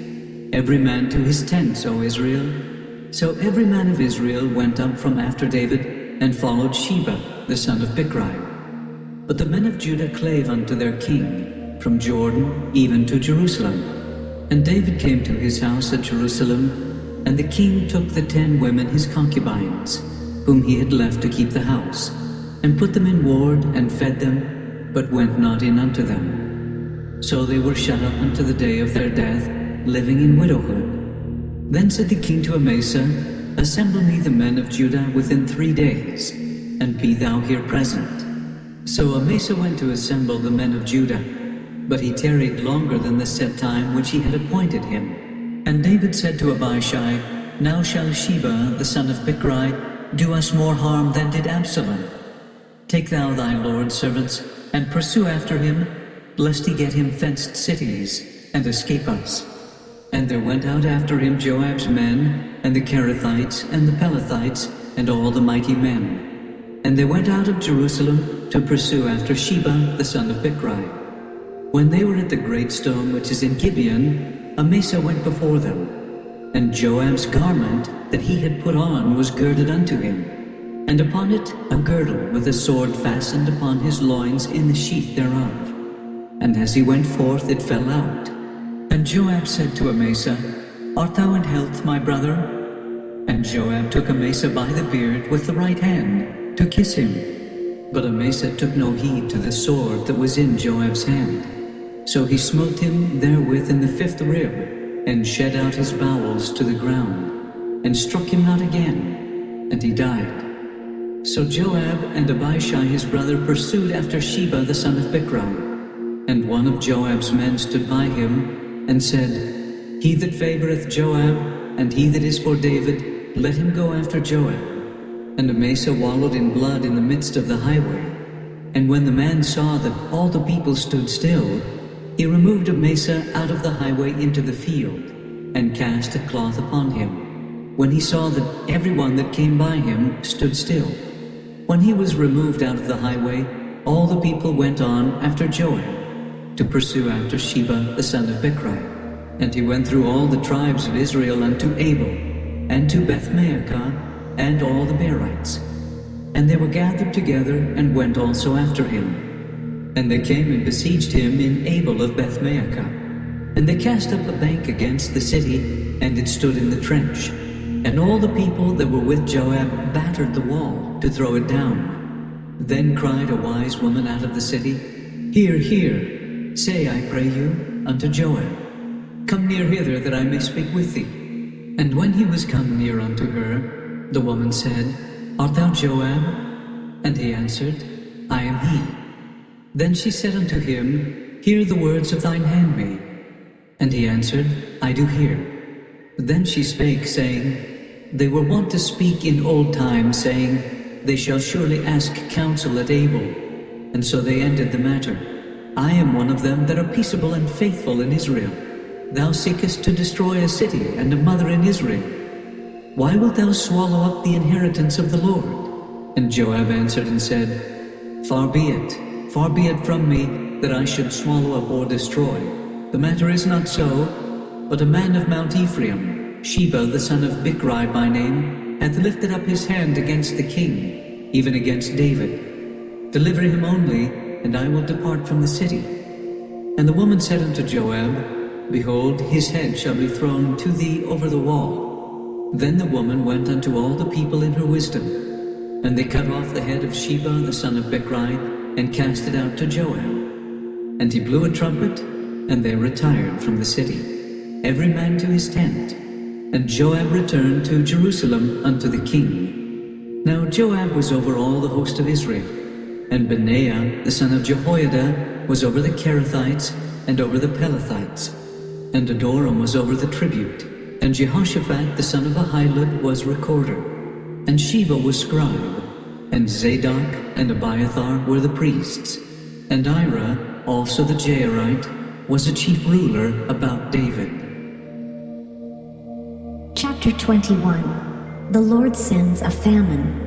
Every man to his tents, O Israel. So every man of Israel went up from after David, and followed Sheba, the son of Bichri. But the men of Judah clave unto their king, from Jordan even to Jerusalem. And David came to his house at Jerusalem, and the king took the 10 women his concubines, whom he had left to keep the house, and put them in ward, and fed them, but went not in unto them. So they were shut up unto the day of their death, living in widowhood. Then said the king to Amasa, Assemble me the men of Judah within 3 days, and be thou here present. So Amasa went to assemble the men of Judah, but he tarried longer than the set time which he had appointed him. And David said to Abishai, Now shall Sheba, the son of Bichri, do us more harm than did Absalom. Take thou thy Lord's servants, and pursue after him, lest he get him fenced cities, and escape us. And there went out after him Joab's men, and the Kerethites, and the Pelethites, and all the mighty men. And they went out of Jerusalem to pursue after Sheba, the son of Bichri. When they were at the great stone which is in Gibeon, Amasa went before them. And Joab's garment that he had put on was girded unto him, and upon it a girdle with a sword fastened upon his loins in the sheath thereof. And as he went forth it fell out. And Joab said to Amasa, Art thou in health, my brother? And Joab took Amasa by the beard with the right hand, to kiss him. But Amasa took no heed to the sword that was in Joab's hand. So he smote him therewith in the 5th rib, and shed out his bowels to the ground, and struck him not again, and he died. So Joab and Abishai his brother pursued after Sheba the son of Bichri. And one of Joab's men stood by him, and said, He that favoureth Joab, and he that is for David, let him go after Joab. And Amasa wallowed in blood in the midst of the highway. And when the man saw that all the people stood still, he removed Amasa out of the highway into the field, and cast a cloth upon him, when he saw that every one that came by him stood still. When he was removed out of the highway, all the people went on after Joab, to pursue after Sheba the son of Bichri. And he went through all the tribes of Israel unto Abel, and to Beth-maachah, and all the Berites. And they were gathered together, and went also after him. And they came and besieged him in Abel of Beth-maachah. And they cast up a bank against the city, and it stood in the trench. And all the people that were with Joab battered the wall to throw it down. Then cried a wise woman out of the city, Hear, hear, say, I pray you, unto Joab, Come near hither, that I may speak with thee. And when he was come near unto her, the woman said, Art thou Joab? And he answered, I am he. Then she said unto him, Hear the words of thine handmaid. And he answered, I do hear. Then she spake, saying, They were wont to speak in old times, saying, They shall surely ask counsel at Abel. And so they ended the matter. I am one of them that are peaceable and faithful in Israel. Thou seekest to destroy a city and a mother in Israel. Why wilt thou swallow up the inheritance of the Lord? And Joab answered and said, Far be it from me, that I should swallow up or destroy. The matter is not so, but a man of Mount Ephraim, Sheba the son of Bichri by name, hath lifted up his hand against the king, even against David. Deliver him only, and I will depart from the city. And the woman said unto Joab, Behold, his head shall be thrown to thee over the wall. Then the woman went unto all the people in her wisdom. And they cut off the head of Sheba the son of Bichri, and cast it out to Joab. And he blew a trumpet, and they retired from the city, every man to his tent. And Joab returned to Jerusalem unto the king. Now Joab was over all the host of Israel, and Benaiah the son of Jehoiada was over the Kerethites and over the Pelethites, and Adoram was over the tribute, and Jehoshaphat the son of Ahilud was recorder, and Sheba was scribe, and Zadok and Abiathar were the priests, and Ira also the Jairite was a chief ruler about David. Chapter 21. The Lord sends a famine.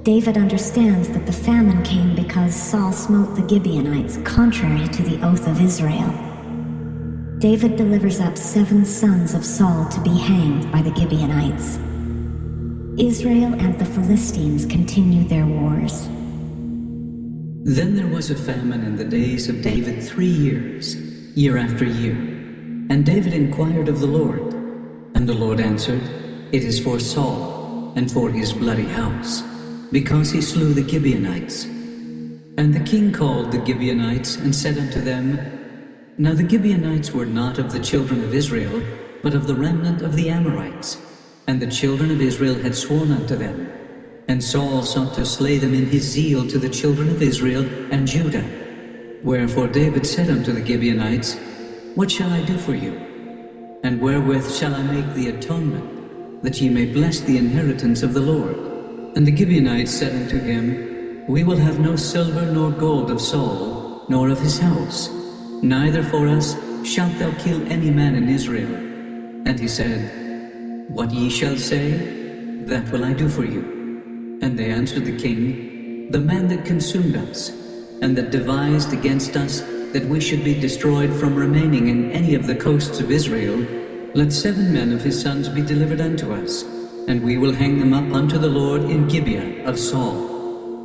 David understands that the famine came because Saul smote the Gibeonites contrary to the oath of Israel. David delivers up 7 sons of Saul to be hanged by the Gibeonites. Israel and the Philistines continue their wars. Then there was a famine in the days of David 3 years, year after year. And David inquired of the Lord. And the Lord answered, It is for Saul, and for his bloody house, because he slew the Gibeonites. And the king called the Gibeonites, and said unto them, Now the Gibeonites were not of the children of Israel, but of the remnant of the Amorites. And the children of Israel had sworn unto them. And Saul sought to slay them in his zeal to the children of Israel and Judah. Wherefore David said unto the Gibeonites, What shall I do for you? And wherewith shall I make the atonement, that ye may bless the inheritance of the Lord? And the Gibeonites said unto him, We will have no silver nor gold of Saul, nor of his house. Neither for us shalt thou kill any man in Israel. And he said, What ye shall say, that will I do for you. And they answered the king, The man that consumed us, and that devised against us that we should be destroyed from remaining in any of the coasts of Israel, let 7 men of his sons be delivered unto us, and we will hang them up unto the Lord in Gibeah of Saul,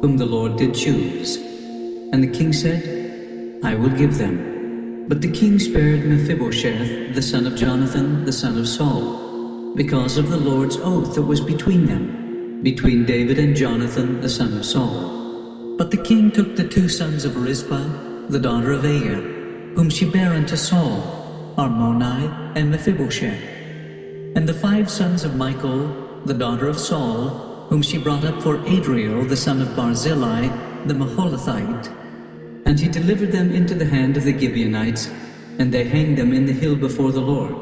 whom the Lord did choose. And the king said, I will give them. But the king spared Mephibosheth, the son of Jonathan, the son of Saul, because of the Lord's oath that was between them, between David and Jonathan, the son of Saul. But the king took the 2 sons of Rizpah, the daughter of Aiah, whom she bare unto Saul, Armoni and Mephibosheth, and the 5 sons of Michal, the daughter of Saul, whom she brought up for Adriel, the son of Barzillai, the Maholathite. And he delivered them into the hand of the Gibeonites, and they hanged them in the hill before the Lord.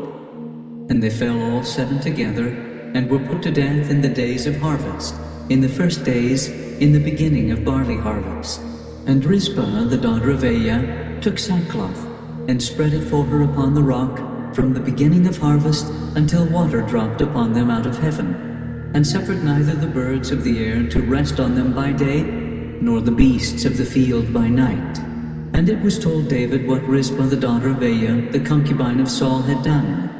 And they fell all 7 together, and were put to death in the days of harvest, in the first days, in the beginning of barley harvest. And Rizpah, the daughter of Aiah, took sackcloth, and spread it for her upon the rock, from the beginning of harvest until water dropped upon them out of heaven, and suffered neither the birds of the air to rest on them by day, nor the beasts of the field by night. And it was told David what Rizpah the daughter of Aiah, the concubine of Saul, had done.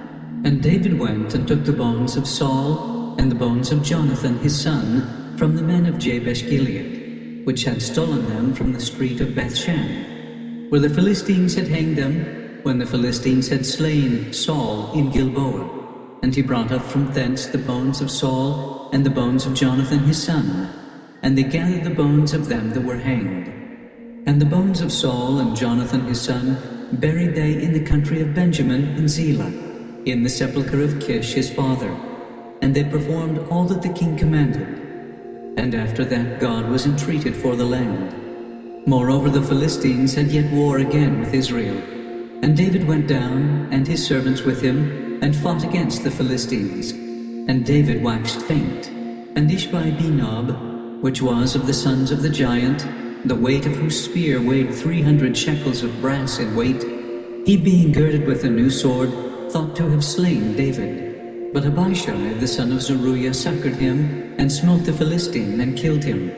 And David went and took the bones of Saul, and the bones of Jonathan his son, from the men of Jabesh Gilead, which had stolen them from the street of Bethshan, where the Philistines had hanged them, when the Philistines had slain Saul in Gilboa. And he brought up from thence the bones of Saul, and the bones of Jonathan his son, and they gathered the bones of them that were hanged. And the bones of Saul and Jonathan his son buried they in the country of Benjamin in Zelah, in the sepulchre of Kish his father. And they performed all that the king commanded. And after that God was entreated for the land. Moreover the Philistines had yet war again with Israel. And David went down, and his servants with him, and fought against the Philistines. And David waxed faint. And Ishbi-Benob, which was of the sons of the giant, the weight of whose spear weighed 300 shekels of brass in weight, he being girded with a new sword, thought to have slain David. But Abishai the son of Zeruiah succored him, and smote the Philistine, and killed him.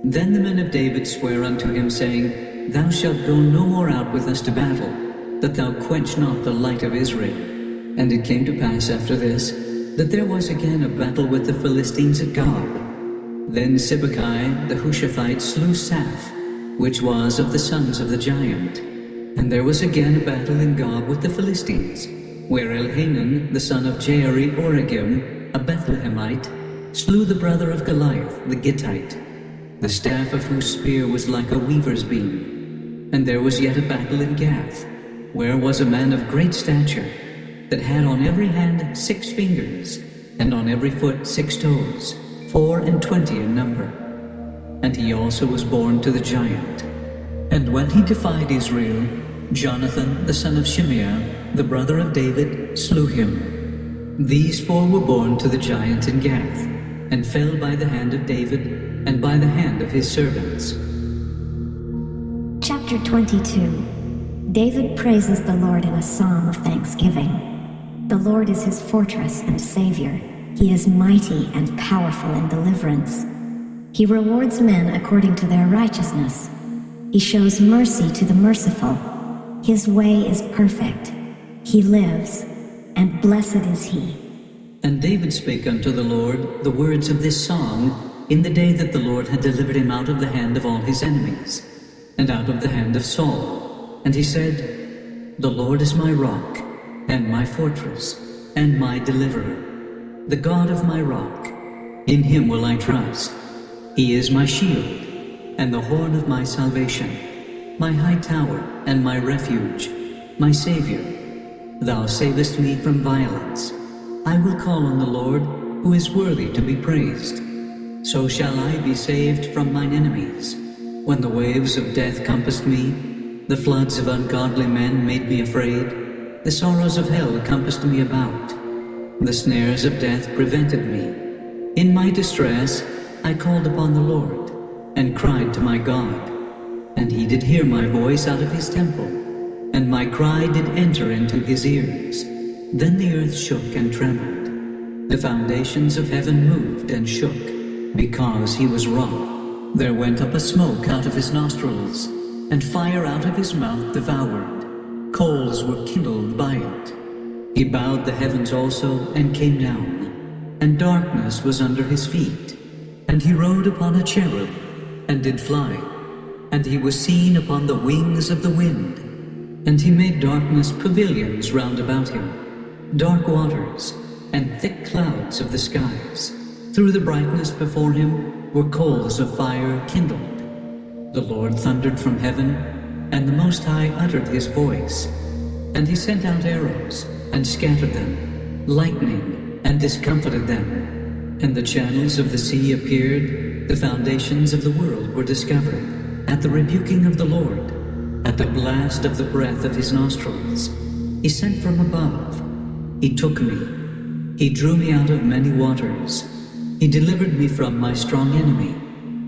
Then the men of David sware unto him, saying, Thou shalt go no more out with us to battle, that thou quench not the light of Israel. And it came to pass after this, that there was again a battle with the Philistines at Gob. Then Sibbecai the Hushathite slew Saph, which was of the sons of the giant. And there was again a battle in Gob with the Philistines, where Elhanan the son of Jairi-Oregim, a Bethlehemite, slew the brother of Goliath, the Gittite, the staff of whose spear was like a weaver's beam. And there was yet a battle in Gath, where was a man of great stature, that had on every hand 6 fingers, and on every foot 6 toes, 24 in number. And he also was born to the giant. And when he defied Israel, Jonathan the son of Shimeah, the brother of David, slew him. These 4 were born to the giant in Gath, and fell by the hand of David, and by the hand of his servants. Chapter 22. David praises the Lord in a psalm of thanksgiving. The Lord is his fortress and savior. He is mighty and powerful in deliverance. He rewards men according to their righteousness. He shows mercy to the merciful. His way is perfect. He lives, and blessed is he. And David spake unto the Lord the words of this song in the day that the Lord had delivered him out of the hand of all his enemies, and out of the hand of Saul. And he said, The Lord is my rock, and my fortress, and my deliverer, the God of my rock. In him will I trust. He is my shield, and the horn of my salvation, my high tower, and my refuge, my Savior. Thou savest me from violence. I will call on the Lord, who is worthy to be praised. So shall I be saved from mine enemies. When the waves of death compassed me, the floods of ungodly men made me afraid. The sorrows of hell compassed me about. The snares of death prevented me. In my distress I called upon the Lord, and cried to my God. And he did hear my voice out of his temple, and my cry did enter into his ears. Then the earth shook and trembled. The foundations of heaven moved and shook, because he was wroth. There went up a smoke out of his nostrils, and fire out of his mouth devoured. Coals were kindled by it. He bowed the heavens also, and came down, and darkness was under his feet. And he rode upon a cherub, and did fly, and he was seen upon the wings of the wind. And he made darkness pavilions round about him, dark waters, and thick clouds of the skies. Through the brightness before him were coals of fire kindled. The Lord thundered from heaven, and the Most High uttered his voice. And he sent out arrows, and scattered them, lightning, and discomfited them. And the channels of the sea appeared, the foundations of the world were discovered, at the rebuking of the Lord, at the blast of the breath of his nostrils. He sent from above. He took me. He drew me out of many waters. He delivered me from my strong enemy,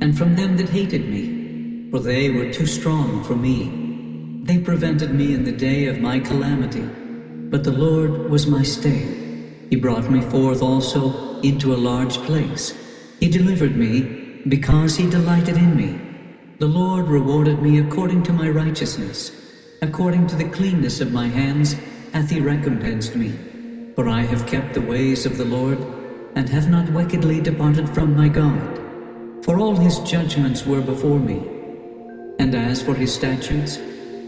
and from them that hated me, for they were too strong for me. They prevented me in the day of my calamity, but the Lord was my stay. He brought me forth also into a large place. He delivered me, because he delighted in me. The Lord rewarded me according to my righteousness. According to the cleanness of my hands hath he recompensed me. For I have kept the ways of the Lord, and have not wickedly departed from my God. For all his judgments were before me, and as for his statutes,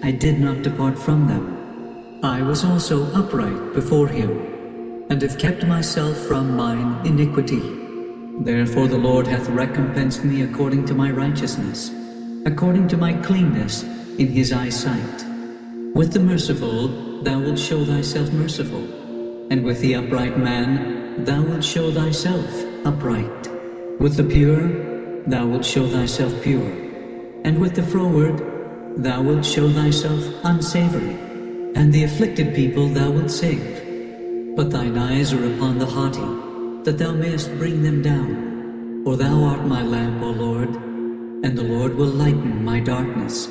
I did not depart from them. I was also upright before him, and have kept myself from mine iniquity. Therefore the Lord hath recompensed me according to my righteousness, according to my cleanness in his eyesight. With the merciful thou wilt show thyself merciful, and with the upright man thou wilt show thyself upright. With the pure thou wilt show thyself pure, and with the froward thou wilt show thyself unsavory, and the afflicted people thou wilt save. But thine eyes are upon the haughty, that thou mayest bring them down. For thou art my lamp, O Lord, and the Lord will lighten my darkness.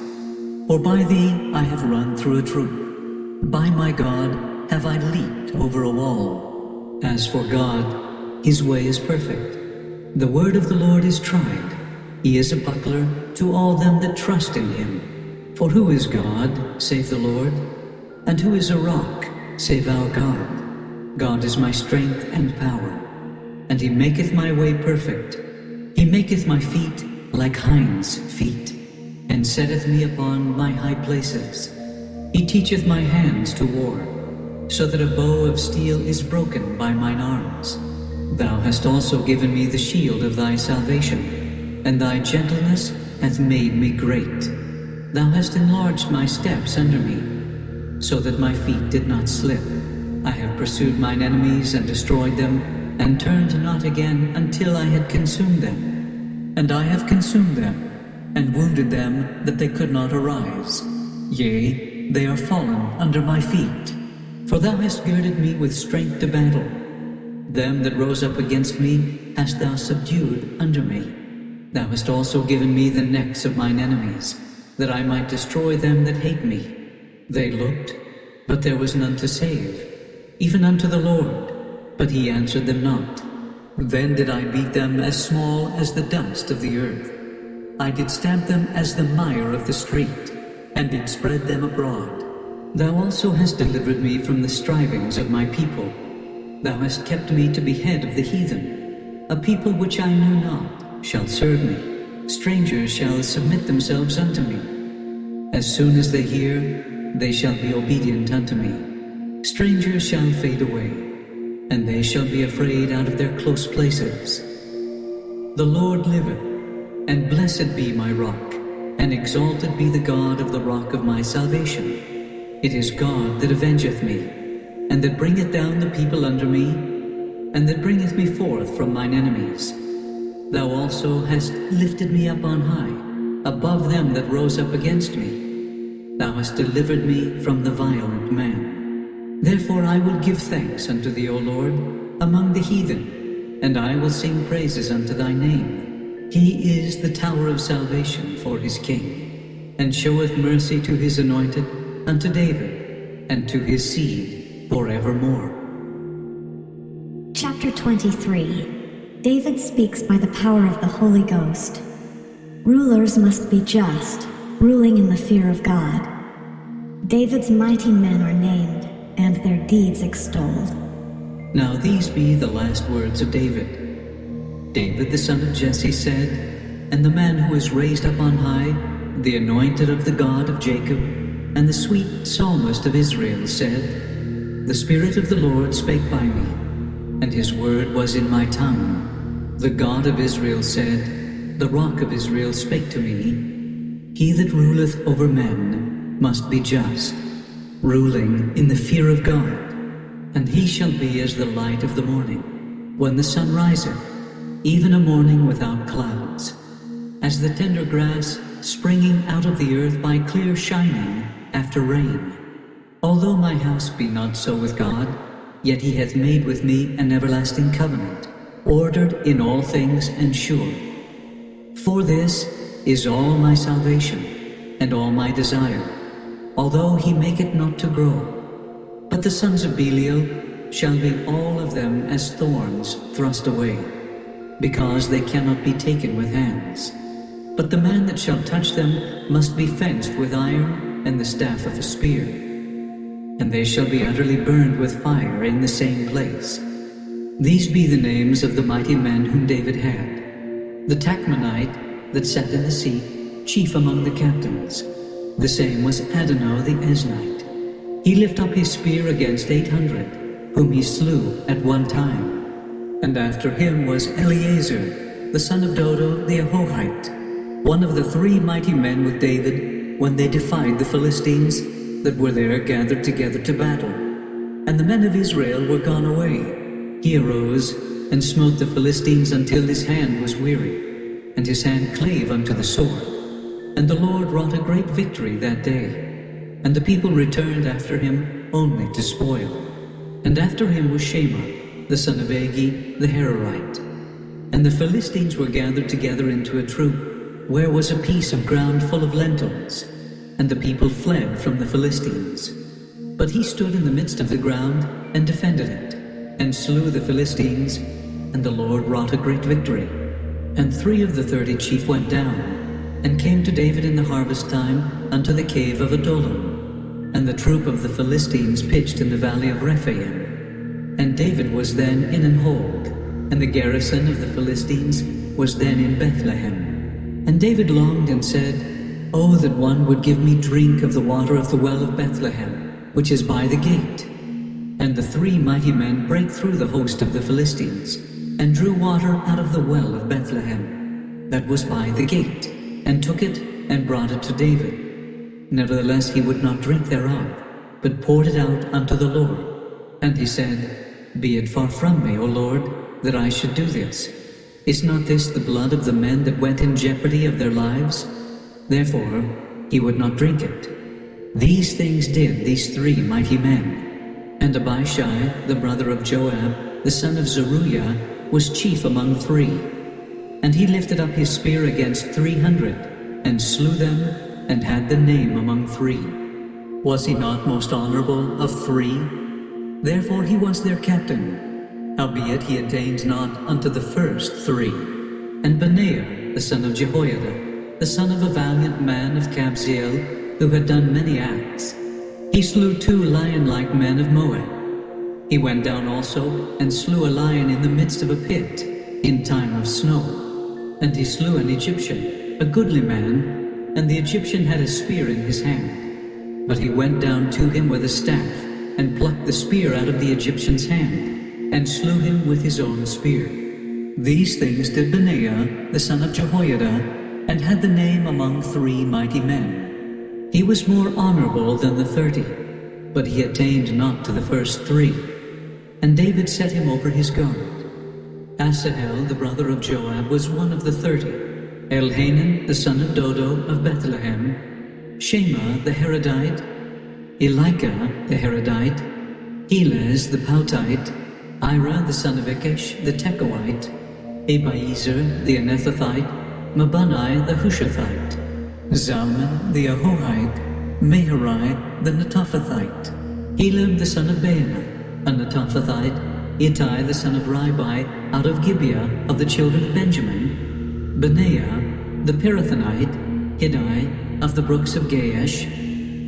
For by thee I have run through a troop. By my God have I leaped over a wall. As for God, his way is perfect. The word of the Lord is tried. He is a buckler to all them that trust in him. For who is God, save the Lord? And who is a rock, save our God? God is my strength and power, and he maketh my way perfect. He maketh my feet like hinds' feet, and setteth me upon my high places. He teacheth my hands to war, so that a bow of steel is broken by mine arms. Thou hast also given me the shield of thy salvation, and thy gentleness hath made me great. Thou hast enlarged my steps under me, so that my feet did not slip. I have pursued mine enemies and destroyed them, and turned not again until I had consumed them. And I have consumed them, and wounded them that they could not arise. Yea, they are fallen under my feet. For thou hast girded me with strength to battle. Them that rose up against me hast thou subdued under me. Thou hast also given me the necks of mine enemies, that I might destroy them that hate me. They looked, but there was none to save, even unto the Lord, but he answered them not. Then did I beat them as small as the dust of the earth. I did stamp them as the mire of the street, and did spread them abroad. Thou also hast delivered me from the strivings of my people. Thou hast kept me to be head of the heathen. A people which I knew not shall serve me. Strangers shall submit themselves unto me. As soon as they hear, they shall be obedient unto me. Strangers shall fade away, and they shall be afraid out of their close places. The Lord liveth, and blessed be my rock, and exalted be the God of the rock of my salvation. It is God that avengeth me, and that bringeth down the people under me, and that bringeth me forth from mine enemies. Thou also hast lifted me up on high, above them that rose up against me. Thou hast delivered me from the violent man. Therefore I will give thanks unto thee, O Lord, among the heathen, and I will sing praises unto thy name. He is the tower of salvation for his king, and showeth mercy to his anointed, unto David, and to his seed forevermore. Chapter 23. David speaks by the power of the Holy Ghost. Rulers must be just, ruling in the fear of God. David's mighty men are named, and their deeds extolled. Now these be the last words of David. David the son of Jesse said, and the man who is raised up on high, the anointed of the God of Jacob, and the sweet psalmist of Israel said, the Spirit of the Lord spake by me, and his word was in my tongue. The God of Israel said, the rock of Israel spake to me, he that ruleth over men must be just, ruling in the fear of God. And he shall be as the light of the morning, when the sun riseth, even a morning without clouds, as the tender grass springing out of the earth by clear shining after rain. Although my house be not so with God, yet he hath made with me an everlasting covenant, ordered in all things and sure. For this is all my salvation, and all my desire, although he make it not to grow. But the sons of Belial shall be all of them as thorns thrust away, because they cannot be taken with hands. But the man that shall touch them must be fenced with iron, and the staff of a spear, and they shall be utterly burned with fire in the same place. These be the names of the mighty men whom David had. The Tachmonite that sat in the seat, chief among the captains. The same was Adonai the Eznite. He lift up his spear against 800, whom he slew at one time. And after him was Eleazar, the son of Dodo the Ahohite, one of the 3 mighty men with David, when they defied the Philistines that were there gathered together to battle. And the men of Israel were gone away. He arose and smote the Philistines until his hand was weary, and his hand clave unto the sword. And the Lord wrought a great victory that day. And the people returned after him only to spoil. And after him was Shammah, the son of Agi, the Hararite. And the Philistines were gathered together into a troop, where was a piece of ground full of lentils, and the people fled from the Philistines. But he stood in the midst of the ground, and defended it, and slew the Philistines, and the Lord wrought a great victory. And 3 of the 30 chief went down, and came to David in the harvest time unto the cave of Adullam. And the troop of the Philistines pitched in the valley of Rephaim. And David was then in an hold, and the garrison of the Philistines was then in Bethlehem. And David longed and said, Oh, that one would give me drink of the water of the well of Bethlehem, which is by the gate. And the 3 mighty men brake through the host of the Philistines, and drew water out of the well of Bethlehem, that was by the gate, and took it and brought it to David. Nevertheless he would not drink thereof, but poured it out unto the Lord. And he said, Be it far from me, O Lord, that I should do this. Is not this the blood of the men that went in jeopardy of their lives? Therefore he would not drink it. These things did these 3 mighty men. And Abishai, the brother of Joab, the son of Zeruiah, was chief among 3. And he lifted up his spear against 300, and slew them, and had the name among 3. Was he not most honorable of 3? Therefore he was their captain. Howbeit he attained not unto the first 3. And Benaiah, the son of Jehoiada, the son of a valiant man of Kabzeel, who had done many acts, he slew 2 lion-like men of Moab. He went down also, and slew a lion in the midst of a pit, in time of snow. And he slew an Egyptian, a goodly man, and the Egyptian had a spear in his hand. But he went down to him with a staff, and plucked the spear out of the Egyptian's hand, and slew him with his own spear. These things did Benaiah, the son of Jehoiada, and had the name among 3 mighty men. He was more honorable than the 30, but he attained not to the first 3. And David set him over his guard. Asahel, the brother of Joab, was one of the 30. Elhanan, the son of Dodo of Bethlehem, Shema the Herodite, Elika the Herodite, Helez the Paltite, Ira the son of Ikesh the Tekoite, Abiezer the Anethothite, Mabunai the Hushathite, Zalman the Ahohite, Meharai the Netophathite, Helab the son of Baanah, a Netophathite, Ittai the son of Ribai, out of Gibeah of the children of Benjamin, Benaiah the Pirathonite, Hiddai of the brooks of Gaash,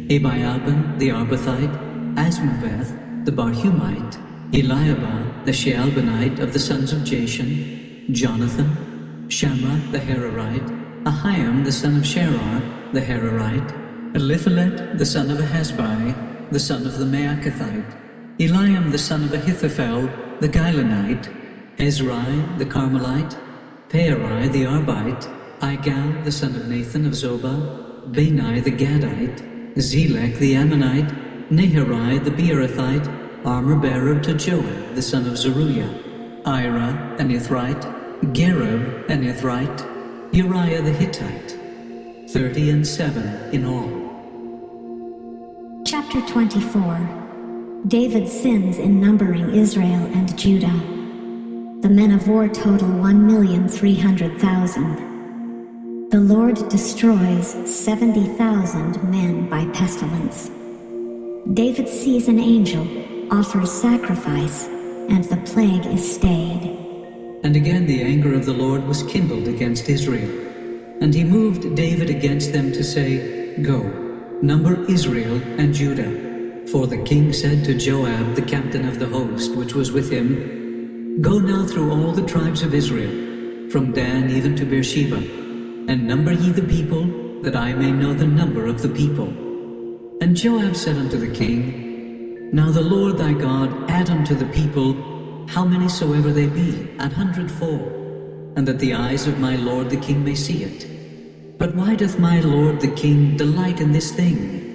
Abialban the Arbathite, Asmaveth the Barhumite, Eliabah the Shealbanite of the sons of Jashan, Jonathan, Shammah the Hararite, Ahiam the son of Sherar the Hararite, Eliphalet the son of Ahasbai, the son of the Maacathite, Eliam the son of Ahithophel the Gilonite, Ezrai the Carmelite, Pearai the Arbite, Igal the son of Nathan of Zobah, Bani the Gadite, Zelek the Ammonite, Neharai the Beerothite, armor-bearer to Joab the son of Zeruiah, Ira an Ithrite, Gareb an Ithrite, Uriah the Hittite, 37 in all. Chapter 24. David sins in numbering Israel and Judah. The men of war total 1,300,000. The Lord destroys 70,000 men by pestilence. David sees an angel, offers sacrifice, and the plague is stayed. And again the anger of the Lord was kindled against Israel. And he moved David against them to say, Go, number Israel and Judah. For the king said to Joab, the captain of the host which was with him, Go now through all the tribes of Israel, from Dan even to Beersheba, and number ye the people, that I may know the number of the people. And Joab said unto the king, Now the Lord thy God add unto the people, how many soever they be, 100fold, and that the eyes of my lord the king may see it. But why doth my lord the king delight in this thing?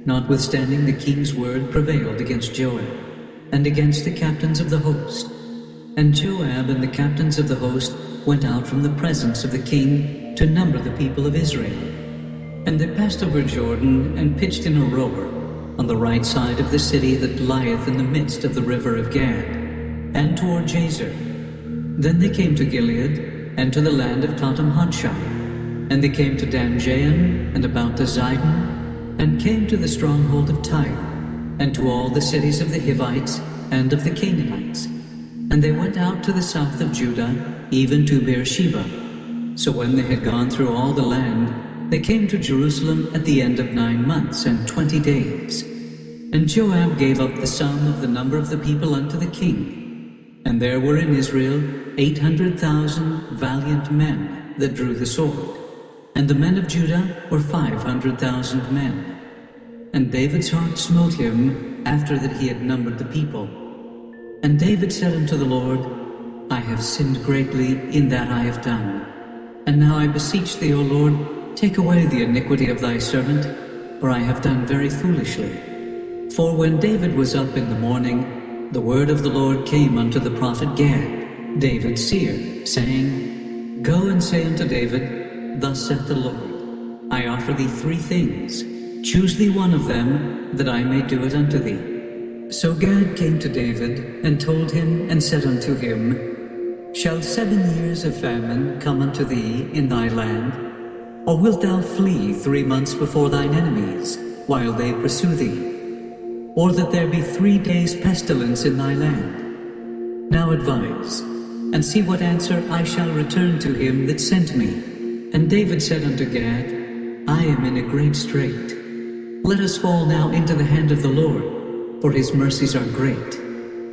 Notwithstanding the king's word prevailed against Joab, and against the captains of the host. And Joab and the captains of the host went out from the presence of the king to number the people of Israel. And they passed over Jordan, and pitched in a rower, on the right side of the city that lieth in the midst of the river of Gad, and toward Jazer. Then they came to Gilead, and to the land of Tatam-Hodshai, and they came to Dan-Jaam, and about to Zidon, and came to the stronghold of Tyre, and to all the cities of the Hivites and of the Canaanites. And they went out to the south of Judah, even to Beersheba. So when they had gone through all the land, they came to Jerusalem at the end of 9 months and 20 days. And Joab gave up the sum of the number of the people unto the king. And there were in Israel 800,000 valiant men that drew the sword. And the men of Judah were 500,000 men. And David's heart smote him after that he had numbered the people. And David said unto the Lord, I have sinned greatly in that I have done. And now I beseech thee, O Lord, take away the iniquity of thy servant, for I have done very foolishly. For when David was up in the morning, the word of the Lord came unto the prophet Gad, David's seer, saying, Go and say unto David, Thus saith the Lord, I offer thee 3 things. Choose thee one of them, that I may do it unto thee. So Gad came to David, and told him, and said unto him, Shall 7 years of famine come unto thee in thy land? Or wilt thou flee 3 months before thine enemies, while they pursue thee? Or that there be 3 days' pestilence in thy land? Now advise, and see what answer I shall return to him that sent me. And David said unto Gad, I am in a great strait. Let us fall now into the hand of the Lord, for his mercies are great,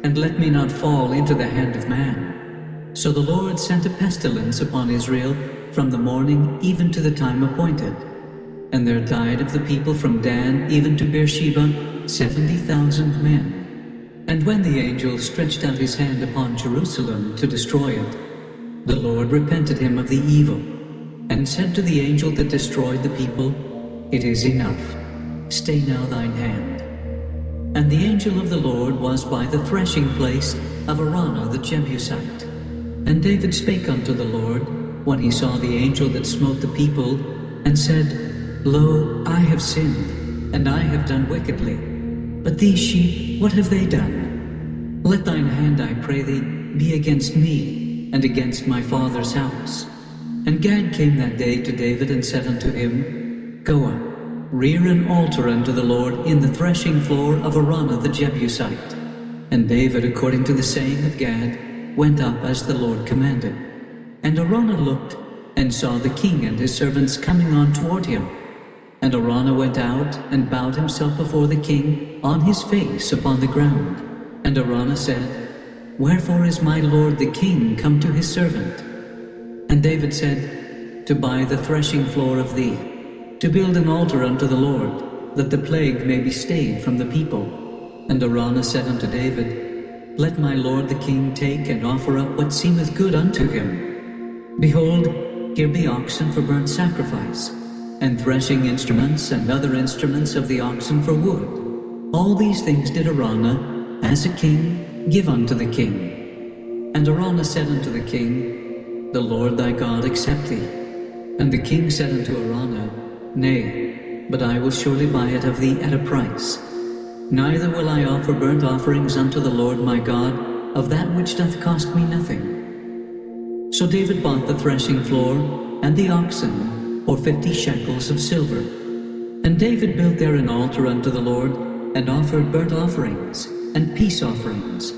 and let me not fall into the hand of man. So the Lord sent a pestilence upon Israel from the morning even to the time appointed. And there died of the people from Dan even to Beersheba 70,000 men. And when the angel stretched out his hand upon Jerusalem to destroy it, the Lord repented him of the evil, and said to the angel that destroyed the people, It is enough, stay now thine hand. And the angel of the Lord was by the threshing place of Araunah the Jebusite. And David spake unto the Lord, when he saw the angel that smote the people, and said, Lo, I have sinned, and I have done wickedly. But these sheep, what have they done? Let thine hand, I pray thee, be against me, and against my father's house. And Gad came that day to David, and said unto him, Go up, rear an altar unto the Lord in the threshing floor of Araunah the Jebusite. And David, according to the saying of Gad, went up as the Lord commanded. And Araunah looked, and saw the king and his servants coming on toward him. And Araunah went out, and bowed himself before the king on his face upon the ground. And Araunah said, Wherefore is my lord the king come to his servant? And David said, To buy the threshing floor of thee, to build an altar unto the Lord, that the plague may be stayed from the people. And Araunah said unto David, Let my lord the king take and offer up what seemeth good unto him. Behold, here be oxen for burnt sacrifice, and threshing instruments and other instruments of the oxen for wood. All these things did Araunah, as a king, give unto the king. And Araunah said unto the king, The Lord thy God accept thee. And the king said unto Araunah, Nay, but I will surely buy it of thee at a price. Neither will I offer burnt offerings unto the Lord my God of that which doth cost me nothing. So David bought the threshing floor and the oxen for 50 shekels of silver. And David built there an altar unto the Lord, and offered burnt offerings and peace offerings.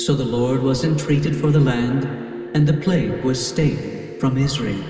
So the Lord was entreated for the land, and the plague was stayed from Israel.